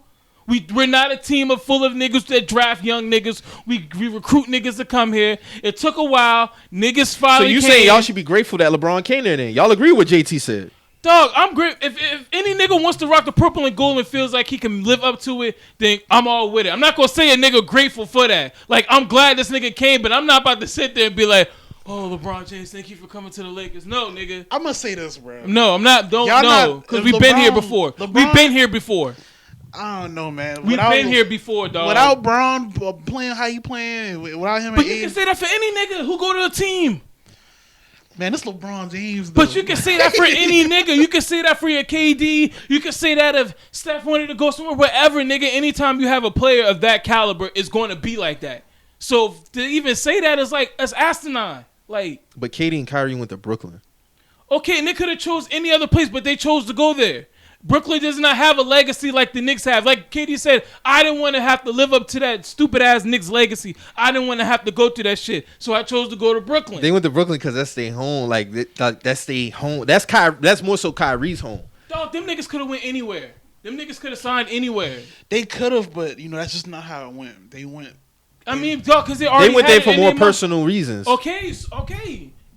We're not a team full of niggas that draft young niggas. We recruit niggas to come here. It took a while. Niggas So finally you came. saying y'all should be grateful that LeBron came there? Then y'all agree with JT said? Dog, I'm great. If any nigga wants to rock the purple and gold and feels like he can live up to it, then I'm all with it. I'm not gonna say a nigga grateful for that. Like, I'm glad this nigga came, but I'm not about to sit there and be like, oh, LeBron James, thank you for coming to the Lakers. No, nigga. I'm gonna say this, bro. No, I'm not. Don't Y'all know. not- Because we've been here LeBron- before. LeBron- We've been here before. I don't know, man. We've been here before, dog. Without Braun playing how you playing, without him, But and you can AD, say that for any nigga who go to the team. man, this LeBron James. Though. But you can say that for any nigga. You can say that for your KD. You can say that if Steph wanted to go somewhere, wherever, nigga. Anytime you have a player of that caliber, it's going to be like that. So to even say that is like, that's asinine. Like, But KD and Kyrie went to Brooklyn. okay, and they could have chose any other place, but they chose to go there. Brooklyn does not have a legacy like the Knicks have. Like KD said, I didn't want to have to live up to that stupid ass Knicks legacy. I didn't want to have to go through that shit, so I chose to go to Brooklyn. They went to Brooklyn because that's their home. Like that's their home. That's more so Kyrie's home. Dog, them niggas could have went anywhere. Them niggas could have signed anywhere. They could have, but that's just not how it went. They went. I mean, dog, because they already They went had there it for in more their personal reasons. Okay.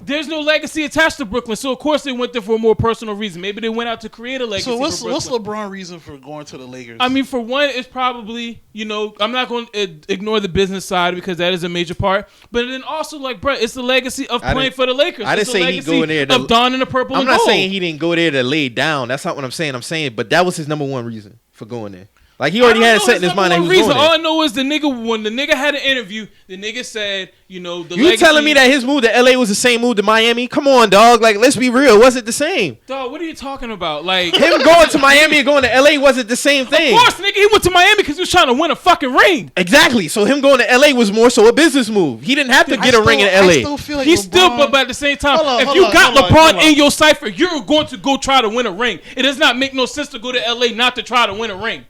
There's no legacy attached to Brooklyn, so of course they went there for a more personal reason. Maybe they went out to create a legacy. So what's for Brooklyn. LeBron reason for going to the Lakers? I mean, for one, it's probably, I'm not going to ignore the business side because that is a major part. But then also, like, bro, it's the legacy of playing for the Lakers. I didn't It's the say he legacy go in there to- of donning the purple I'm and not gold. saying he didn't go there to lay down. That's not what I'm saying. I'm saying, but that was his number one reason for going there. Like he already had it set in his mind that he was going All I there. know is when the nigga had an interview, the nigga said, the You legacy. telling me that his move to LA was the same move to Miami? Come on, dog. Like, let's be real. Was it the same? Dog, what are you talking about? Like, Him going to Miami and going to LA wasn't the same thing. of course, nigga, he went to Miami because he was trying to win a fucking ring. Exactly. So him going to LA was more so a business move. He didn't have to get a ring in I LA. still feel like He's still, LeBron- but at the same time, Hold on, if hold you on, got hold on, LeBron hold on. in your cipher, you're going to go try to win a ring. It does not make no sense to go to LA not to try to win a ring.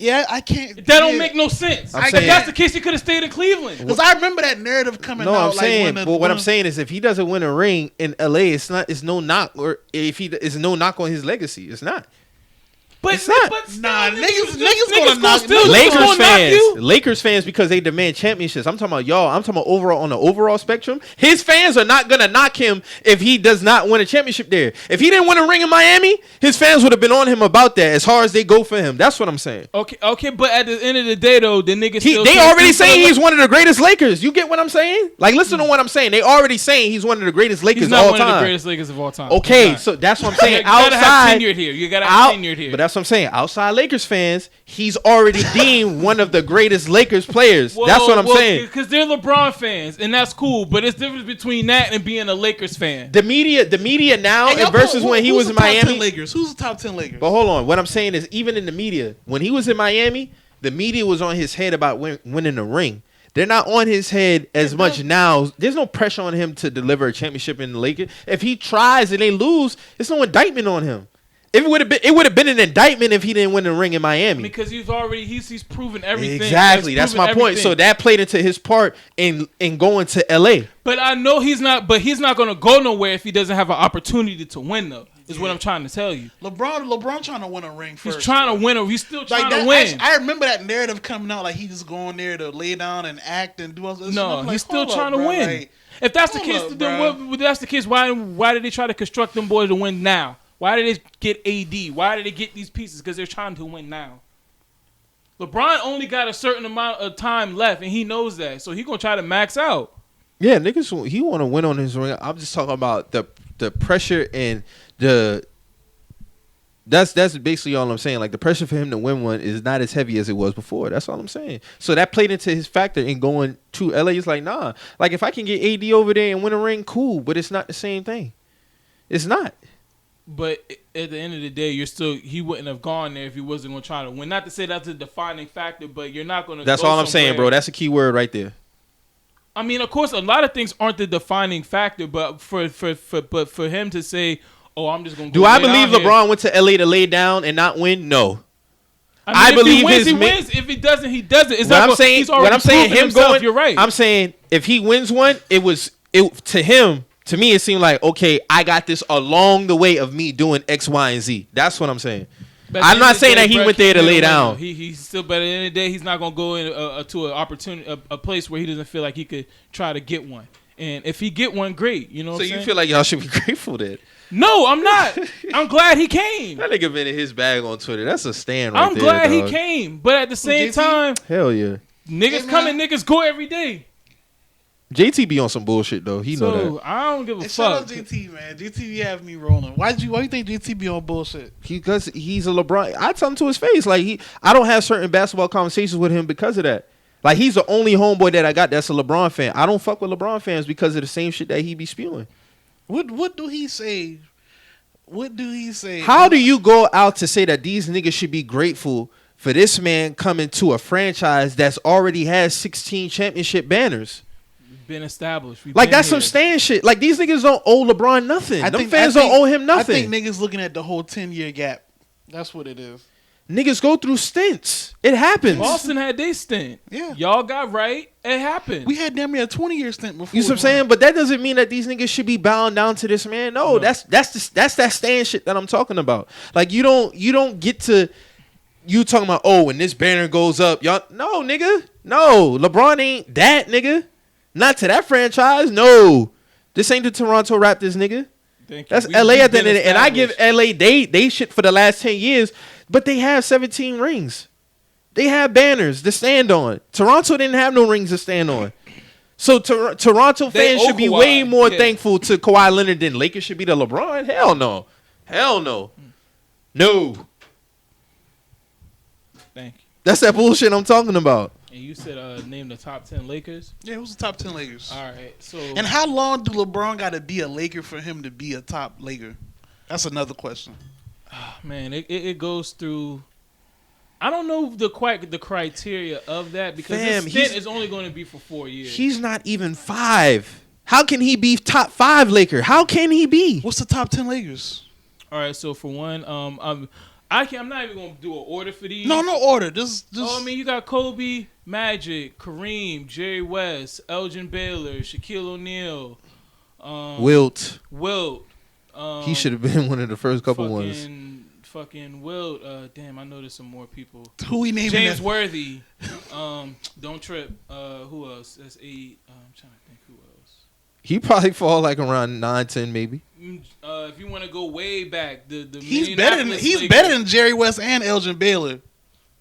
Yeah, I can't. That don't make no sense. I'm If saying- that's the case, he could have stayed in Cleveland. Because I remember that narrative coming No, out. I'm saying, like but what I'm saying is, if he doesn't win a ring in LA, it's no knock, or if it's no knock on his legacy, it's not. But It's not. but still, Nah, niggas gonna gonna knock- still Lakers gonna knock fans, you. Lakers fans, because they demand championships. I'm talking about y'all. I'm talking about overall on the overall spectrum. His fans are not gonna knock him if he does not win a championship there. If he didn't win a ring in Miami, his fans would have been on him about that as hard as they go for him. That's what I'm saying. Okay, but at the end of the day, though, the nigga They still already saying he's one of the greatest Lakers. You get what I'm saying? Like, listen to what I'm saying. They already saying he's one of the greatest Lakers He's of not all one of the time. greatest Lakers of all time. Okay, He's not. so that's what I'm saying. You gotta have Outside, tenured here. You gotta out, have tenured here. but that's what I'm saying. Outside Lakers fans, he's already deemed one of the greatest Lakers players. That's what I'm saying. Because they're LeBron fans, and that's cool. But it's difference between that and being a Lakers fan. The media now Hey, y'all versus when he who's was in the top 10 Miami. Lakers? Who's the top 10 Lakers? But hold on, what I'm saying is, even in the media, when he was in Miami, the media was on his head about winning the ring. They're not on his head as much now. There's no pressure on him to deliver a championship in the Lakers. If he tries and they lose, there's no indictment on him. If it would have been an indictment if he didn't win the ring in Miami. Because he's proven everything. Exactly, that's my point. So that played into his part in going to LA. But I know he's not. But he's not going to go nowhere if he doesn't have an opportunity to win, though. Is what I'm trying to tell you. LeBron trying to win a ring first. He's trying to win. He's still trying to win. I remember that narrative coming out like he just going there to lay down and act and do all this. No, like, he's still trying to bro. win. Like, if that's the hold case, up, then that's the case. Why did they try to construct them boys to win now? Why did they get AD? Why did they get these pieces? Because they're trying to win now. LeBron only got a certain amount of time left, and he knows that. So he's going to try to max out. Yeah, niggas, he want to win on his ring. I'm just talking about the pressure and the... That's basically all I'm saying. Like, the pressure for him to win one is not as heavy as it was before. That's all I'm saying. So that played into his factor in going to LA. It's like, nah. Like, if I can get AD over there and win a ring, cool. But it's not the same thing. It's not. But at the end of the day, he wouldn't have gone there if he wasn't going to try to win. Not to say that's a defining factor, but you're not going to. That's all I'm saying, bro. That's a key word right there. I mean, of course, a lot of things aren't the defining factor, but for him to say, "Oh, I'm just going to." Do I believe LeBron went to LA to lay down and not win? No. I believe he wins. If he doesn't, he doesn't. It's what I'm saying, him going. You're right. I'm saying if he wins one, to him. To me, it seemed like, okay, I got this along the way of me doing X, Y, and Z. That's what I'm saying. I'm not saying that he went there to lay down. He's still, but at the end of the day, he's not going to go in to an opportunity, a place where he doesn't feel like he could try to get one. And if he get one, great. You know what I'm saying? So you feel like y'all should be grateful then? No, I'm not. I'm glad he came. That nigga been in his bag on Twitter. That's a stand right I'm there, glad dog. he came. But at the same time, hell yeah. Niggas come and niggas go every day. JT be on some bullshit though. He know that. I don't give a fuck. Shout out JT, man. JT be having me rolling. Why you think JT be on bullshit? Because he's a LeBron. I tell him to his face, like I don't have certain basketball conversations with him because of that. Like he's the only homeboy that I got that's a LeBron fan. I don't fuck with LeBron fans because of the same shit that he be spewing. What do he say? What do he say? How do you go out to say that these niggas should be grateful for this man coming to a franchise that's already has 16 championship banners? Been established. Like that's some stand shit. Like these niggas don't owe LeBron nothing. Them fans don't owe him nothing. I think niggas looking at the whole 10-year gap. That's what it is. Niggas go through stints. It happens. Boston had their stint. Yeah. Y'all got right. It happened. We had damn near a 20-year stint before. You see what I'm saying? But that doesn't mean that these niggas should be bound down to this man. No. That's that stand shit that I'm talking about. Like you don't get to you talking about, oh, when this banner goes up, y'all no, nigga. No. LeBron ain't that nigga. Not to that franchise. No. This ain't the Toronto Raptors, nigga. That's LA at the end of the day. And I give LA they shit for the last 10 years, but they have 17 rings. They have banners to stand on. Toronto didn't have no rings to stand on. So Toronto fans should be way more thankful to Kawhi Leonard than Lakers should be to LeBron. Hell no. Hell no. No. Thank you. That's that bullshit I'm talking about. And you said name the top 10 Lakers? Yeah, who's the top 10 Lakers? All right. So and how long do LeBron got to be a Laker for him to be a top Laker? That's another question. Man, it goes through. I don't know the criteria of that because his stint is only going to be for 4 years. He's not even 5. How can he be top 5 Laker? How can he be? What's the top 10 Lakers? All right. So for one, I'm not even going to do an order for these. No order. Just. Oh, I mean, you got Kobe, Magic, Kareem, Jerry West, Elgin Baylor, Shaquille O'Neal, Wilt. He should have been one of the first couple ones. Fucking Wilt. Damn, I know there's some more people. Who we naming? James Worthy. Don't trip. Who else? That's 8. I'm trying to think who else. He probably fall like around 9, 10 maybe. If you want to go way back, the he's better than Jerry West and Elgin Baylor.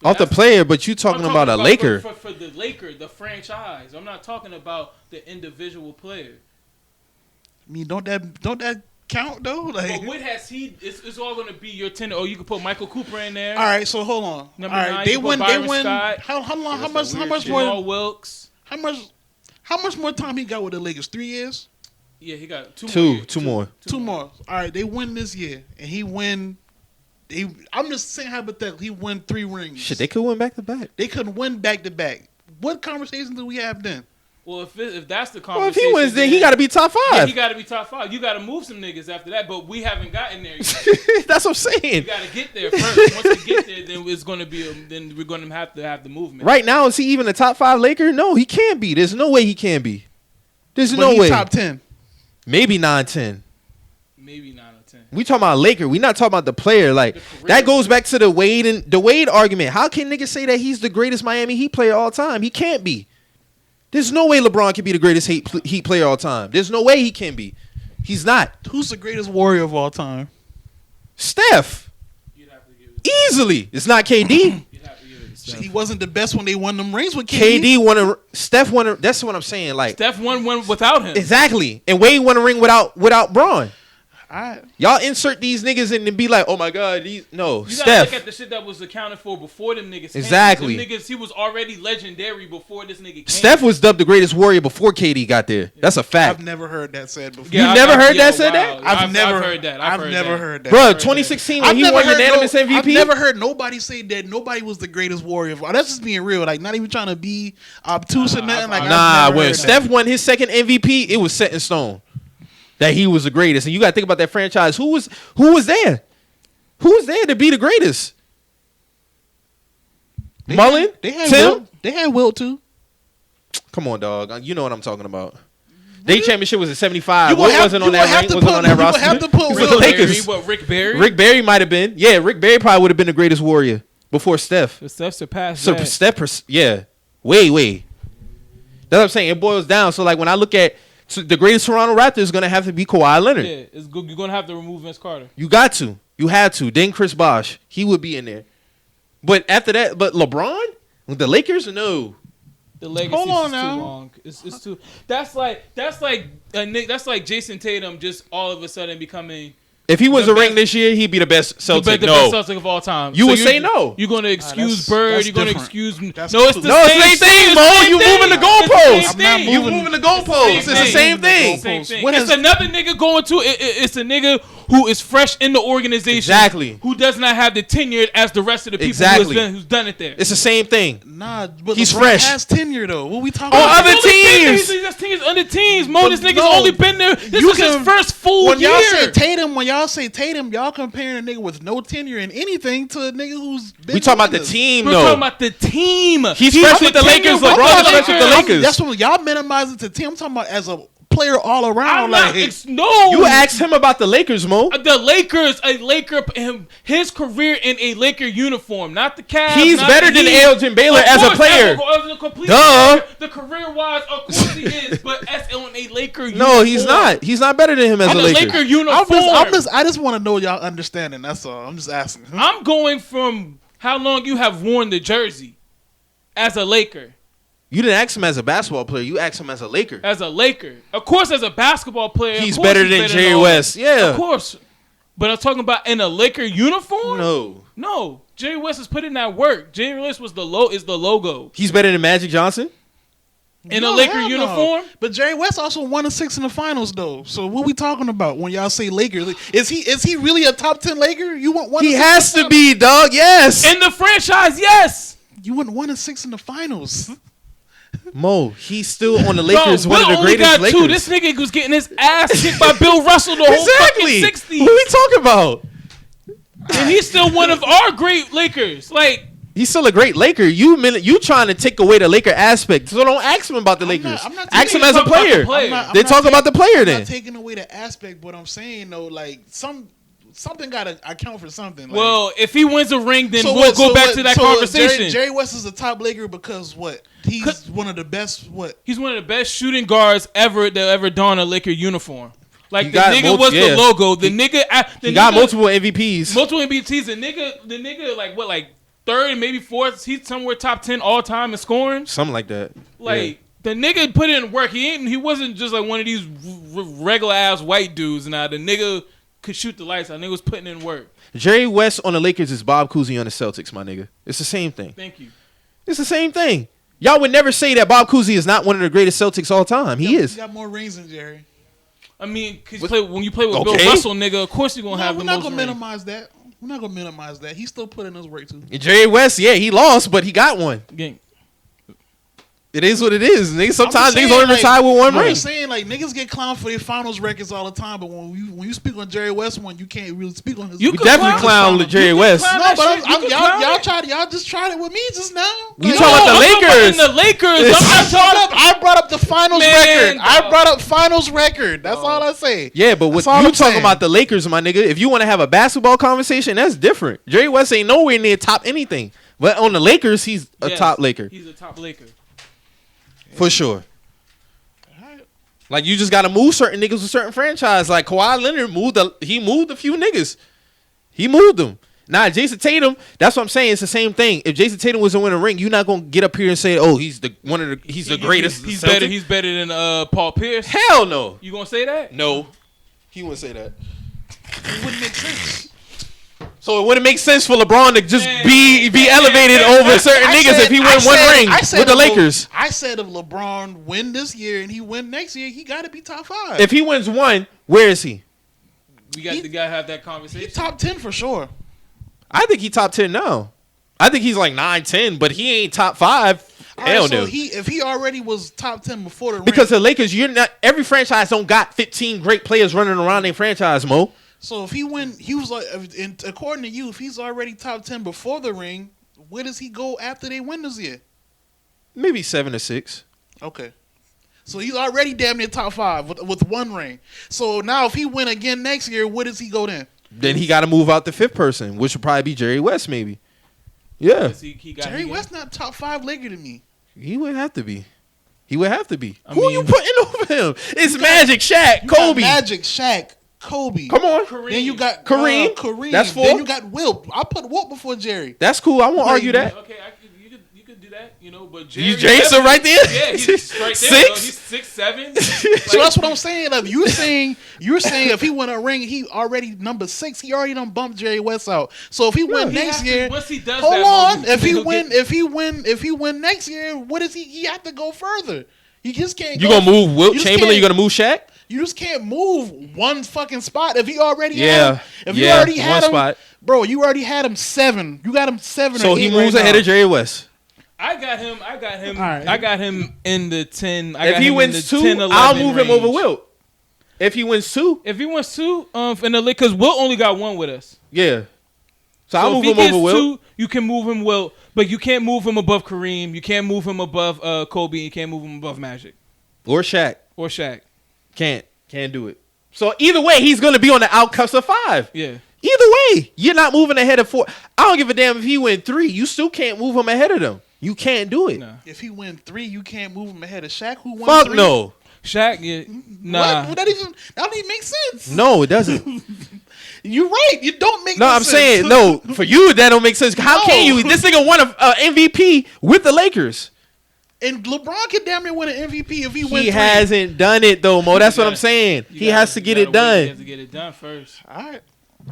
Off the player, but you talking about a Laker. For the Laker, the franchise. I'm not talking about the individual player. I mean, don't that count though? Like, But what has he? It's all going to be your 10. Or you could put Michael Cooper in there. all right, so hold on. Number all 9, right, they you put win. They Byron win. Scott. How long? How That's much? some How weird much shit. more? Jamal Wilkes. How much more time he got with the Lakers? 3 years? Yeah, he got two more. Two more. All right, they win this year, and he win. I'm just saying hypothetically, he win 3 rings. Shit, they could win back to back. They couldn't win back to back. What conversation do we have then? Well, if that's the Well, if conversation, he wins, then he got to be top Yeah, 5. he got to be top 5. You got to move some niggas after that, but we haven't gotten there yet. That's what I'm You saying. got to get there first. Once we get there, then it's going to be. Then we're going to have the movement. Right now, is he even a top 5 Laker? No, he can't be. There's no way he can be. There's But no he way. top 10. Maybe 9-10. Maybe 9 or 10. We talking about Laker. We not talking about the player. Like The career. that goes back to the Wade argument. How can niggas say that he's the greatest Miami Heat player all time? He can't be. There's no way LeBron can be the greatest Heat player all time. There's no way he can be. He's not. Who's the greatest warrior of all time? Steph. You'd have to give it. Easily. It's not KD. You'd have to give it. to He Steph. wasn't the best when they won them rings with KD. KD won a Steph won a that's what I'm saying. Like Steph won without him. exactly. And Wade won a ring without Braun. I, Y'all insert these niggas in and be like, oh my God, no, You gotta Steph. look at the shit that was accounted for before them niggas came. Exactly. Them niggas, he was already legendary before this nigga came. Steph was dubbed the greatest warrior before KD got there. That's a fact. I've never heard that said before. You never heard that said that? I've never heard that. I've never heard that. Bro, 2016 when I've he never won heard unanimous MVP. I've never heard nobody say that nobody was the greatest warrior. That's just being real. Like, not even trying to be obtuse or nothing. Like, I've Nah, never when heard Steph that. won his second MVP, it was set in stone that he was the greatest. And you got to think about that franchise. Who was there? Who was there to be the greatest? Mullen? They had Tim? Wilt. They had Wilt too. Come on, dog. You know what I'm talking about. They championship was at 75. You Wilt gonna wasn't have- on you that gonna have ring. to Wasn't put- on that you gonna roster. have to put He was Wilt with the there. Lakers. What, Rick Barry? Rick Barry might have been. Yeah, Rick Barry probably would have been the greatest warrior before Steph. But Steph surpassed So that. Steph, yeah, way. That's what I'm saying. It boils down. So like when I look at the greatest Toronto Raptor is gonna have to be Kawhi Leonard. Yeah, it's good. You're gonna have to remove Vince Carter. You got to. You had to. Then Chris Bosh, he would be in there. But after that, but LeBron with the Lakers, no. The legacy Hold on is now. too long. It's too. That's like Jason Tatum just all of a sudden becoming If he was The a ring best- this year, he'd be the best Celtic. the No, best Celtic of all time. You would you're- say no. You're gonna excuse that's- Bird. that's You're gonna different. excuse. That's No, it's the no, it's same the same thing, It's Mo. the same You moving the thing. goalposts. It's the same I'm not thing. You moving- moving the goalposts. It's the same thing. Same thing. What It's has- another nigga going to. It's a nigga who is fresh in the organization. Exactly. Who does not have the tenure as the rest of the people Exactly. who's done it there. It's the same thing. Nah, but He's LeBron fresh. has tenure though. What we talking On about? other He's only been there. teams. He's just teams under teams. Mo, this But nigga's no, only been there. This you is his can- first full When year. y'all say Tatum, y'all comparing a nigga with no tenure in anything to a nigga who's been We talking about the doing this. team We're though. talking about the team. He's fresh with the Lakers. tenure LeBron's with fresh with the Lakers. That's what y'all minimizing to Tim. I'm talking about as a player all I'm around. not. Like, No. You asked him about the Lakers, Mo. The Lakers, his career in a Laker uniform, not the Cavs. He's not better the than Heat. Elgin Baylor Of as a course, player. as a complete Duh. player, the career-wise, of course he is, but as on a Laker uniform. No, he's not. He's not better than him as On a a Laker. Laker uniform. I just want to know y'all understanding. That's all. I'm just asking. I'm going from how long you have worn the jersey as a Laker. You didn't ask him as a basketball player. You asked him as a Laker. As a Laker. Of course, as a basketball player. of He's course better than Jerry all West. that. Yeah. Of course. But I'm talking about in a Laker uniform? No. No. Jerry West is putting that work. Jerry West is the logo. He's better than Magic Johnson? In No, a Laker hell no. uniform? But Jerry West also won a 6 in the finals though. So what we talking about when y'all say Lakers? Is he really a top 10 Laker? You want one? He and 6 has in to the be, dog. Yes. In the franchise, yes. You went 1 and 6 in the finals. Mo, he's still on the Lakers, Bro, one of Will the only greatest got Lakers. 2. This nigga was getting his ass kicked by Bill Russell the whole Exactly. fucking 60s. What are we talking about? And he's still one of our great Lakers. Like, He's still a great Laker. You trying to take away the Laker aspect. So don't ask him about the I'm Lakers. I'm not Ask him taking- as a talk about the player. player. I'm They not talk about the player I'm then. not taking away the aspect, but I'm saying though, like something got to account for something. Like, well, if he wins a ring, then so we'll what- go so back what- to that so conversation. Jerry West is a top Laker because what? He's Cause- one of the best. What? He's one of the best shooting guards ever that ever don a Laker uniform. Like He the got nigga was yeah. the logo. The nigga, He got multiple MVPs. multiple MVPs. The nigga, like third, maybe fourth. He's somewhere top 10 all time in scoring. Something like that. Like The nigga put in work. He wasn't just like one of these regular ass white dudes. Now the nigga could shoot the lights out. Nigga was putting in work. Jerry West on the Lakers is Bob Cousy on the Celtics, my nigga. It's the same thing. Thank you. It's the same thing. Y'all would never say that Bob Cousy is not one of the greatest Celtics all time. He is. He got more rings than Jerry. I mean, cause when you play with Bill Okay. Russell, nigga, of course you're gonna have We're the not most gonna rings. minimize that. We're not gonna minimize that. He's still putting his work too. And Jerry West, yeah, he lost, but he got one. Gang. It is what it is. Niggas, sometimes I'm niggas just only saying, retire with one I'm ring. just saying, like, niggas get clowned for their finals records all the time, but when you speak on Jerry West one, you can't really speak on his. You We could definitely clown Jerry West. clown No, that but shit. You could clown it. y'all just tried it with me just now. You Like, talking about the I'm talking about Lakers? in the Lakers. I brought up the finals Man, record. I dog. brought up finals record. That's all I say. Yeah, but what That's all you I'm talking saying. about the Lakers, my nigga? If you want to have a basketball conversation, that's different. Jerry West ain't nowhere near top anything. But on the Lakers, he's a Yes, top Laker. He's a top Laker. For sure. Like, you just got to move certain niggas with certain franchise. Like, Kawhi Leonard moved a few niggas. He moved them. Nah, Jason Tatum, that's what I'm saying. It's the same thing. If Jason Tatum was to win a ring, you're not going to get up here and say, oh, he's the greatest. He's Celtic. better. He's better than Paul Pierce. Hell no. You gonna say that? No. He wouldn't say that. It wouldn't make sense. So it wouldn't make sense for LeBron to just Man. be elevated over certain niggas if he win one ring with the Lakers. I said if LeBron win this year and he win next year, he got to be top 5. If he wins one, where is he? We got to have that He's conversation. top 10 for sure. I think he top 10 now. I think he's like 9, 10, but he ain't top 5. All Hell right, so no. if he already was top 10 before the Because ring, the Lakers, you're not every franchise don't got 15 great players running around their franchise, Mo. so if he was like, according to you, if he's already top 10 before the ring, where does he go after they win this year? Maybe 7 or 6. Okay. So he's already damn near top 5 with one ring. So now if he win again next year, where does he go then? Then he got to move out the 5th person, which would probably be Jerry West, maybe. Yeah, Jerry West not top 5 Laker to me. he would have to be. He would have to be. I Who you mean- putting over him? It's Magic, Shaq, You got Kobe. Magic, Shaq, Kobe. Come on. Then you got Kareem. Kareem. That's 4. Then you got Wilt. I put Wilt before Jerry. That's cool. I won't argue that. Okay, you could do that, you know, but You Jerry Jason right there? Yeah, he's right there. 6? Bro. He's 6, 7. So that's what I'm saying. Like you're saying if he win a ring, he already number 6. He already done bumped Jerry West out. So if he win next year, once he does hold that, on. he'll If he win next year, what is he? He have to go further. You just can't. You go, gonna move Wilt you just Chamberlain? You can't- gonna move Shaq? You just can't move one fucking spot if he already Yeah. had him. If you Yeah, already one had him, spot. bro, you already had him 7. You got him 7 So or 8 he moves right ahead now. of Jerry West. I got him. All right. I got him in the 10. If he wins 2, I'll move him over Wilt. If he wins 2, If he wins 2, in the because Wilt only got 1 with us. yeah. So I'll if move he him gets over Wilt. 2, you can move him Wilt, but you can't move him above Kareem. You can't move him above Kobe. You can't move him above Magic Or Shaq. or Shaq. Can't do it. So either way, he's gonna be on the outcuts of 5. Yeah. Either way, you're not moving ahead of 4. I don't give a damn if he win 3. You still can't move him ahead of them. You can't do it. Nah. If he win 3, you can't move him ahead of Shaq. Who won Fuck 3? no. Shaq, yeah, nah. What? That don't even make sense. No, it doesn't. You're right. You don't make. No, no I'm sense. saying no. For you, that don't make sense. How No. can you? This nigga won a MVP with the Lakers. And LeBron can damn near win an MVP if he wins. He 3. hasn't done it though, Mo. That's what I'm saying. He has to get it He done. has to get it done first. All right.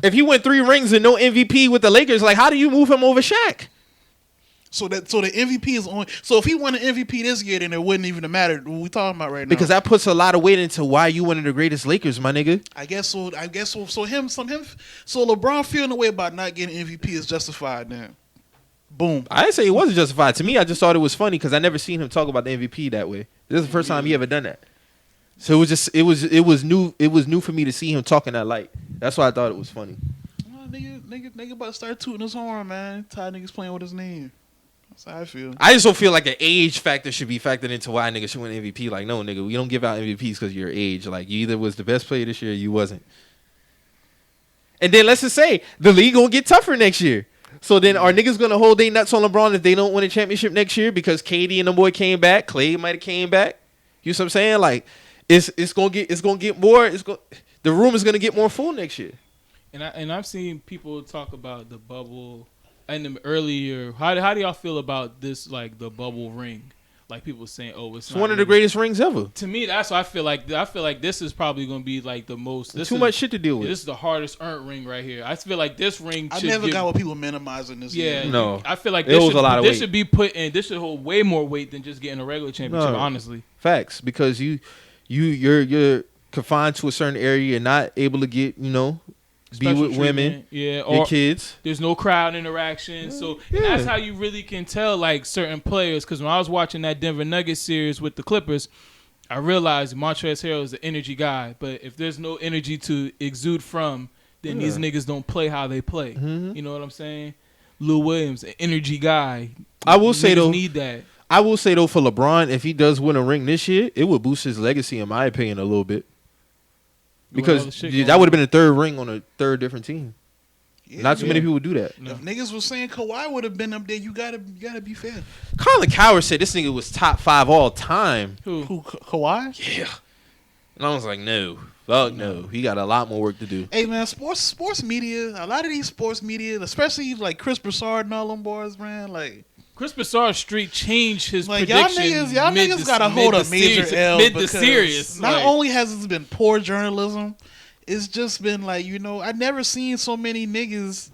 If he win 3 rings and no MVP with the Lakers, like how do you move him over Shaq? So the MVP is on. So if he won an MVP this year, then it wouldn't even matter what we talking about right now. Because that puts a lot of weight into why you one of the greatest Lakers, my nigga. I guess so. So LeBron feeling the way about not getting MVP is justified now. Boom. I didn't say it wasn't justified. To me, I just thought it was funny because I never seen him talk about the MVP that way. This is the first time he ever done that. So it was just it was new for me to see him talking that light. That's why I thought it was funny. Well, nigga about to start tooting his horn, man. Tired niggas playing with his name. That's how I feel. I just don't feel like the age factor should be factored into why niggas should win MVP. Like, no, nigga, we don't give out MVPs because of your age. Like, you either was the best player this year or you wasn't. And then let's just say the league gonna get tougher next year. So then are niggas gonna hold their nuts on LeBron if they don't win a championship next year because KD and the boy came back, Clay might have came back. You know what I'm saying? Like, it's gonna get more. The room is gonna get more full next year. And I've seen people talk about the bubble and the earlier. How do y'all feel about this? Like the bubble ring, like people saying, "Oh, It's one of the greatest rings ever. To me, that's what I feel like. I feel like this is probably going to be like the most. Too much shit to deal with. This is the hardest earned ring right here. I feel like this ring. I should never give, got what people minimizing this. Yeah, year. No. I feel like It this holds should, a lot of this weight. should be put in. This should hold way more weight than just getting a regular championship. No. Honestly, Facts, because you're confined to a certain area and not able to get be Special with women, treatment, yeah, your or kids. there's no crowd interaction. So Yeah. and that's how you really can tell like certain players. Because when I was watching that Denver Nuggets series with the Clippers, I realized Montrezl Harrell is the energy guy. But if there's no energy to exude from, then these niggas don't play how they play. Mhm. You know what I'm saying? Lou Williams, an energy guy. I will say Niggas though, need that. I will say though, for LeBron, if he does win a ring this year, it would boost his legacy, in my opinion, a little bit. With all the Because shit that going would have been a third ring on a third different team. Yeah, Not too yeah. many people do that. No. If niggas was saying Kawhi would have been up there, you gotta be fair. Colin Coward said this nigga was top 5 all time. Who? Kawhi? Yeah. And I was like, no. Fuck no. He got a lot more work to do. Hey man, sports media. A lot of these sports media, especially like Chris Broussard and all them boys, man. Like Chris Broussard's streak changed his Like y'all prediction. niggas gotta hold a major L mid the because series. Not Like, only has it been poor journalism, it's just been like I never seen so many niggas.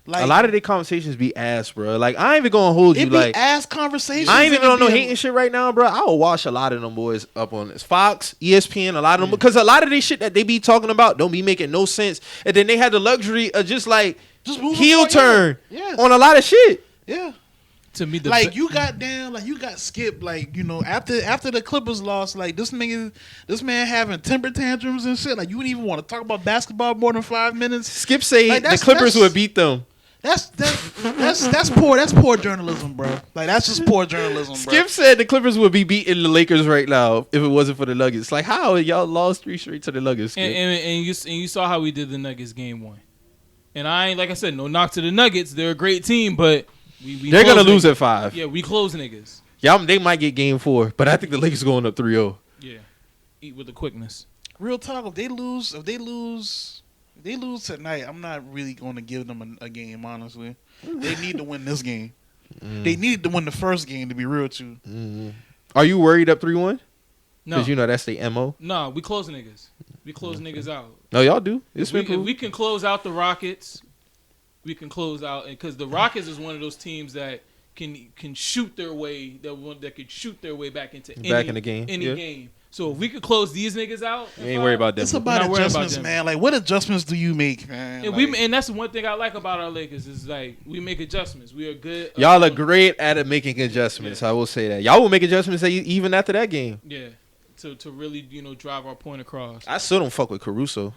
Like a lot of their conversations be ass, bro. Like, I ain't even gonna hold you. it be Like, ass conversations. I ain't even on no It be- hating shit right now, bro. I will watch a lot of them boys up on this. Fox, ESPN, a lot of them. Because a lot of this shit that they be talking about don't be making no sense. And then they had the luxury of just moving heel forward, turn Yeah, on a lot of shit. yeah. to me, the Like you got down, like you got skipped, like after the Clippers lost, like this man having temper tantrums and shit. Like you wouldn't even want to talk about basketball more than 5 minutes. Skip say Like, the that's- Clippers that's- would beat them. That's poor. That's poor journalism, bro. Like that's just poor journalism, bro. Skip said the Clippers would be beating the Lakers right now if it wasn't for the Nuggets. Like, how y'all lost 3 straight to the Nuggets? Skip? and you saw how we did the Nuggets game 1. And I ain't, like I said, no knock to the Nuggets. They're a great team, but we They're gonna close lose niggas. at 5. Yeah, we close niggas. Yeah, they might get game 4, but I think the Lakers going up 3-0. Yeah, eat with the quickness. Real talk. If they lose tonight, I'm not really going to give them a game. Honestly, they need to win this game. They needed to win the first game to be real too. Are you worried up 3-1? No, Because that's the MO. no, we close niggas. We close niggas out. No, y'all do. It's If been we proven. can close out the Rockets, we can close out, because the Rockets is one of those teams that can shoot their way that could shoot their way back into Back in the game, any yeah. game. So if we could close these niggas out, You ain't worried about them. It's about not worried about adjustments, them. man. Like what adjustments do you make, man? And Like, and that's one thing I like about our Lakers is like we make adjustments. We are good. Y'all are great at making adjustments. I will say that. Y'all will make adjustments even after that game. Yeah, to really drive our point across. I still don't fuck with Caruso.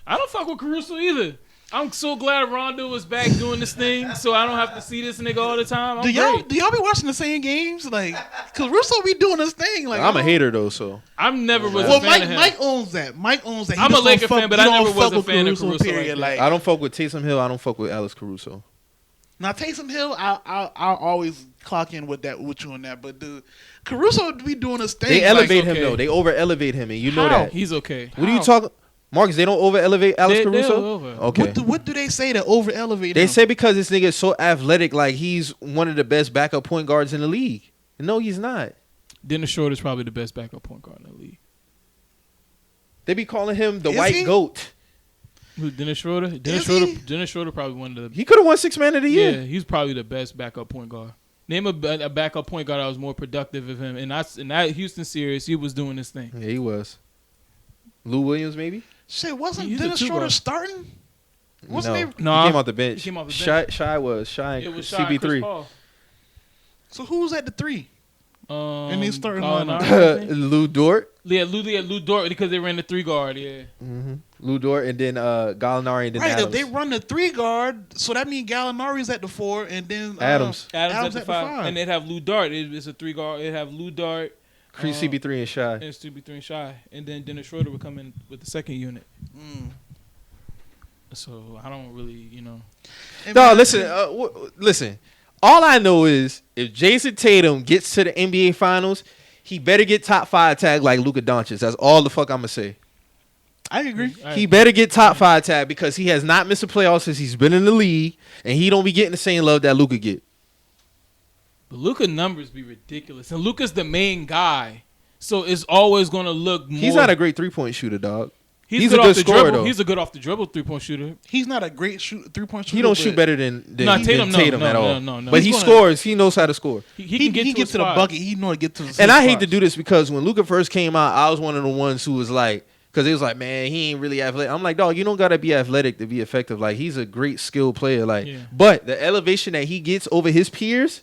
I don't fuck with Caruso either. I'm so glad Rondo was back doing this thing, so I don't have to see this nigga all the time. do y'all be watching the same games? Like, cause Russo be doing this thing. Like I'm a hater though, so I'm never was Well, a fan of him. Mike owns that. Mike owns that. He I'm a just don't Laker fuck- fan, but he I don't never was fuck a with fan of Caruso Period. like that. I don't fuck with Taysom Hill. I don't fuck with Alex Caruso. Now Taysom Hill, I'll always clock in with you on that. But the Caruso be doing his thing. They elevate him okay. though. They over elevate him, and you know How? that. He's okay. What are you talking, Marcus? They don't over elevate Alex They're Caruso. over. Okay. What do they say to over elevate They him? say because this nigga is so athletic, like he's one of the best backup point guards in the league. No, he's not. Dennis Schroeder's probably the best backup point guard in the league. They be calling him the Is white he? goat. Who, Dennis Schroeder? Is he? Dennis Schroeder probably one of the. He could have won 6 Man of the Yeah, year. he's probably the best backup point guard. Name a backup point guard that was more productive of him. And in that Houston series, he was doing this thing. Yeah, he was. Lou Williams, maybe. Shit, wasn't He's a Dennis two Schroeder guard. starting? Wasn't no, they? Nah. he came off the bench. He came off the Shy was Shy. It was Shai and Chris CB3. Paul. So who's at the 3? And he's starting Gallinari, lineup. I think. Lou Dort. Yeah, Lou Dort, because they ran the 3 guard. Yeah, Lou Dort, and then Gallinari, and then Right, Adams. if they run the 3 guard, so that means Gallinari's at the 4, and then Adams. Adams at the 5, and they'd have Lou Dart. It's a 3 guard. It'd have Lou Dart, CB3 and Shy. and CB3 and Shy, and then Dennis Schroeder would come in with the second unit. So I don't really, No, listen. All I know is if Jason Tatum gets to the NBA Finals, he better get top 5 tag like Luka Doncic. That's all the fuck I'm gonna say. I agree. He better get top 5 tag because he has not missed a playoff since he's been in the league, and he don't be getting the same love that Luka get. But Luka numbers be ridiculous, and Luka's the main guy, so it's always gonna look more. He's not a great 3-point shooter, dog. He's a good good off the scorer, dribble. though. He's a good off the dribble 3-point shooter. He's not a great 3-point shooter. He don't but shoot better than Nah, Tatum, Tatum no, at no, all. no. But He's he gonna- scores. He knows how to score. He can get to the spots. bucket. He know to get to the And I hate spots. to do this because when Luka first came out, I was one of the ones who was like, because it was like, man, he ain't really athletic. I'm like, dog, you don't gotta be athletic to be effective. Like, he's a great skill player. Like, Yeah. but the elevation that he gets over his peers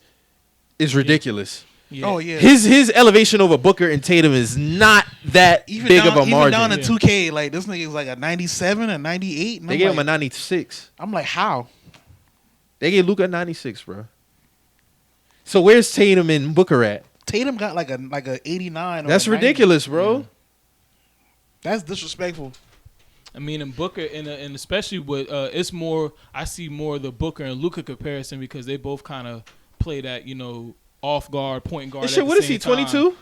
is ridiculous. Yeah. Oh yeah. His elevation over Booker and Tatum is not that even big down, of a margin. Even down in Yeah. 2K, like this nigga is like a 97, a 98. And They I'm gave like, him a 96. I'm like, how? They gave Luka a 96, bro. So where's Tatum and Booker at? Tatum got like a 89. Or That's a 90. ridiculous, bro. That's disrespectful. I mean, in Booker, and especially with it's more. I see more the Booker and Luka comparison because they both kind of play that off guard, point guard. And at shit, the what is same he? time. 22?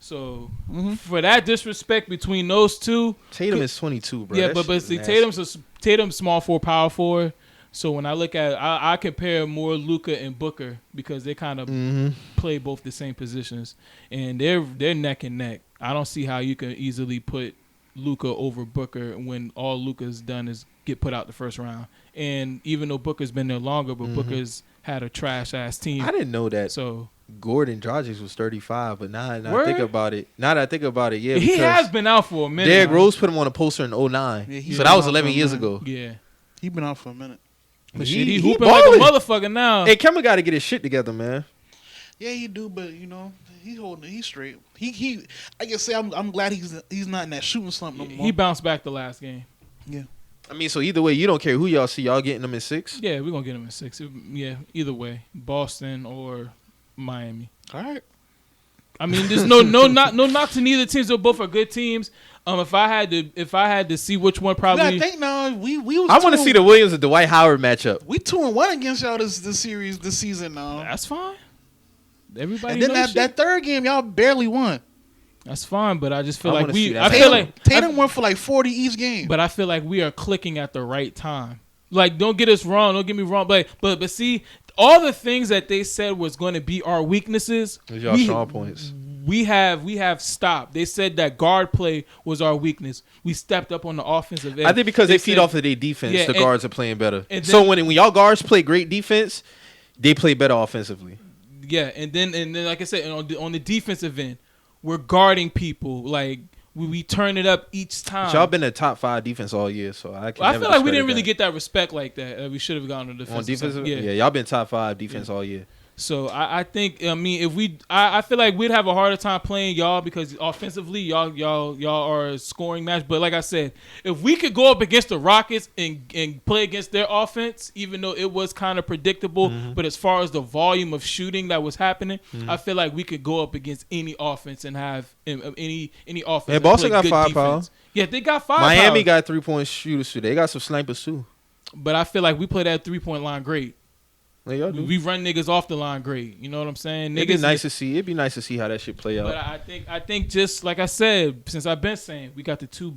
So Mhm. for that disrespect between those two, Tatum is 22, bro. yeah, That but shit see, is nasty. Tatum's small forward, power forward. So when I look at, I compare more Luka and Booker because they kind of Mhm. play both the same positions, and they're neck and neck. I don't see how you can easily put Luka over Booker when all Luka's done is get put out the first round. And even though Booker's been there longer, but Booker's had a trash ass team. I didn't know that So Gordon Dragic was 35, but now that I Word? think about it, yeah, he because has been out for a minute. Derrick now. Rose put him on a poster in 09. Yeah, he's so that been was out 11 for a years minute. ago. Yeah, He been out for a minute. but He- shit, he he hooping like a balling. motherfucker now. Hey, Kemba got to get his shit together, man. Yeah, he do, but he's holding. He's straight. He. I can say I'm glad he's not in that shooting slump no more. He bounced back the last game. I mean, so either way, you don't care who y'all see. Y'all getting them in 6? Yeah, we're gonna get him in 6. Yeah, either way, Boston or Miami. All right. I mean, there's no knock to neither teams. They both are good teams. If I had to see which one You gotta probably. think now. We was. I want to see the Williams and Dwight Howard matchup. We 2-1 against y'all this season now. That's fine. Everybody And then knows that third game y'all barely won. That's fine, but I just feel I like wanna see we. that I feel battle. like Tatum went for like 40 each game. But I feel like we are clicking at the right time. Like, don't get us wrong. Don't get me wrong. But see, all the things that they said was going to be our weaknesses. Those y'all strong points. We have stopped. They said that guard play was our weakness. We stepped up on the offensive end. I think because they feed said- off of their defense, Yeah, the and- guards are playing better. and So then- when y'all guards play great defense, they play better offensively. Yeah, and then like I said, on the defensive end, we're guarding people. Like we turn it up each time. But y'all been a top 5 defense all year, so I can. I never feel like we discredit didn't really that. get that respect like that. We should have gone to defense. On defensive. Yeah, y'all been top 5 defense all year. So I think if I feel like we'd have a harder time playing y'all because offensively y'all are a scoring match. But like I said, if we could go up against the Rockets and play against their offense, even though it was kind of predictable, but as far as the volume of shooting that was happening, I feel like we could go up against any offense and have any offense. Yeah, and Boston play got good firepower. defense. Yeah, they got five. Miami got 3-point shooters too. They got some snipers too. but I feel like we play that 3-point line great. Like y'all do. We run niggas off the line great. You know what I'm saying? It'd be Niggas nice to see. It'd be nice to see how that shit play out. But I think just like I said, since I've been saying, we got two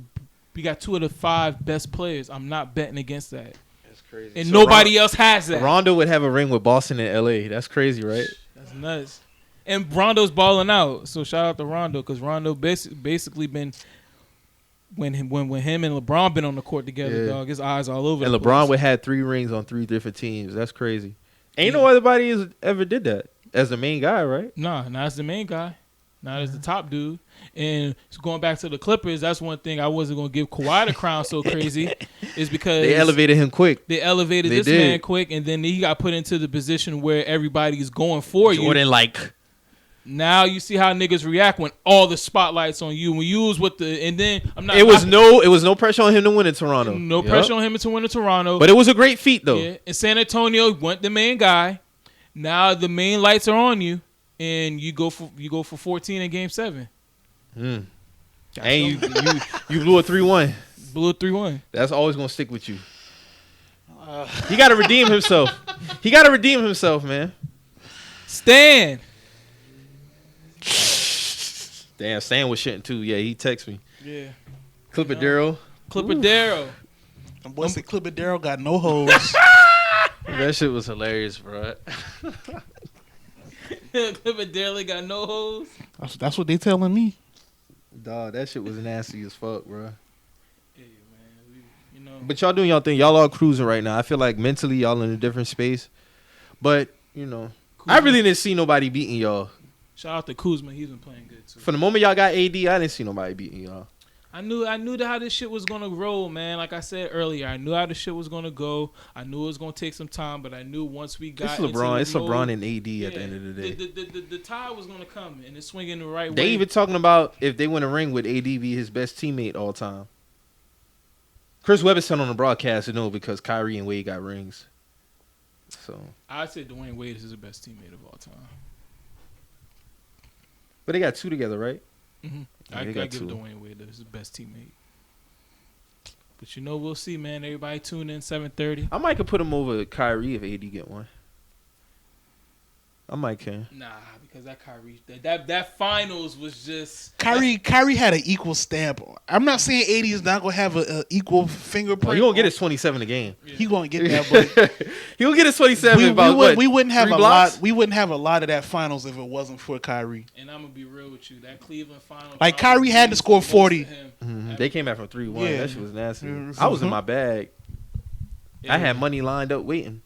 of the 5 best players. I'm not betting against that, That's crazy. and nobody else has that. Rondo would have a ring with Boston and LA. That's crazy, right? That's nuts. And Rondo's balling out, so shout out to Rondo because Rondo basically been when him and LeBron been on the court together, Yeah. dog. His eyes all over. And the LeBron place. would have 3 rings on 3 different teams. That's crazy. Ain't no other body has ever did that as the main guy, right? Nah, not as the main guy. Not as the top dude. And going back to the Clippers, that's one thing I wasn't going to give Kawhi the crown so crazy is because They elevated him quick. they elevated They this did. man quick, and then he got put into the position where everybody's going for you. Jordan like. Now you see how niggas react when all the spotlight's on you. When you was with the, and then I'm not. It was no pressure on him to win in Toronto. no Yup. pressure on him to win in Toronto. But it was a great feat though. Yeah, and San Antonio went the main guy. Now the main lights are on you, and you go for 14 in Game 7. Mm. And you blew a 3-1. Blew 3-1. That's always gonna stick with you. He got to redeem himself. He got to redeem himself, man. Stan. Damn, Stan was shitting too. Yeah, he texted me. Yeah. Clipper Daryl. Clipper Darrow. And boy said Clipper Darrell got no hoes. That shit was hilarious, bro. Clifford Daily got no hoes. That's what they telling me. Dog, that shit was nasty as fuck, bro. Hey man, you know. But y'all doing y'all thing. Y'all all cruising right now. I feel like mentally y'all in a different space. But, you know, I really didn't see nobody beating y'all. Shout out to Kuzma. He's been playing good too. From the moment y'all got AD, I didn't see nobody beating y'all. I knew how this shit was gonna roll, man. Like I said earlier, I knew how this shit was gonna go. I knew it was gonna take some time, but I knew once we got It's LeBron. It's into the LeBron mode, and AD at the end of the day. The tide was gonna come and it's swinging the right They way. even talking about if they win a ring, would AD be his best teammate all time? Chris Webber said on the broadcast, no, because Kyrie and Wade got rings. So, I'd say Dwayne Wade is the best teammate of all time. but they got two together, right? Mm-hmm. Yeah, I they give got two. Dwayne Wade his best teammate. But you know, we'll see, man. Everybody tune in 7:30. I might could put him over Kyrie if AD get one. I might can. Nah, because that Kyrie, that finals was just Kyrie had an equal stamp. I'm not saying 80 is not gonna have a equal fingerprint. Oh, he gonna get his 27 a game. He gonna get that, but He'll get his 27. we wouldn't have 3 a blocks? lot. We wouldn't have a lot of that finals if it wasn't for Kyrie. And I'm gonna be real with you. That Cleveland final, Like, Kyrie had to score 40. They came out from 3-1. Yeah. That shit was nasty. Mhm. I was in my bag. I had money lined up waiting.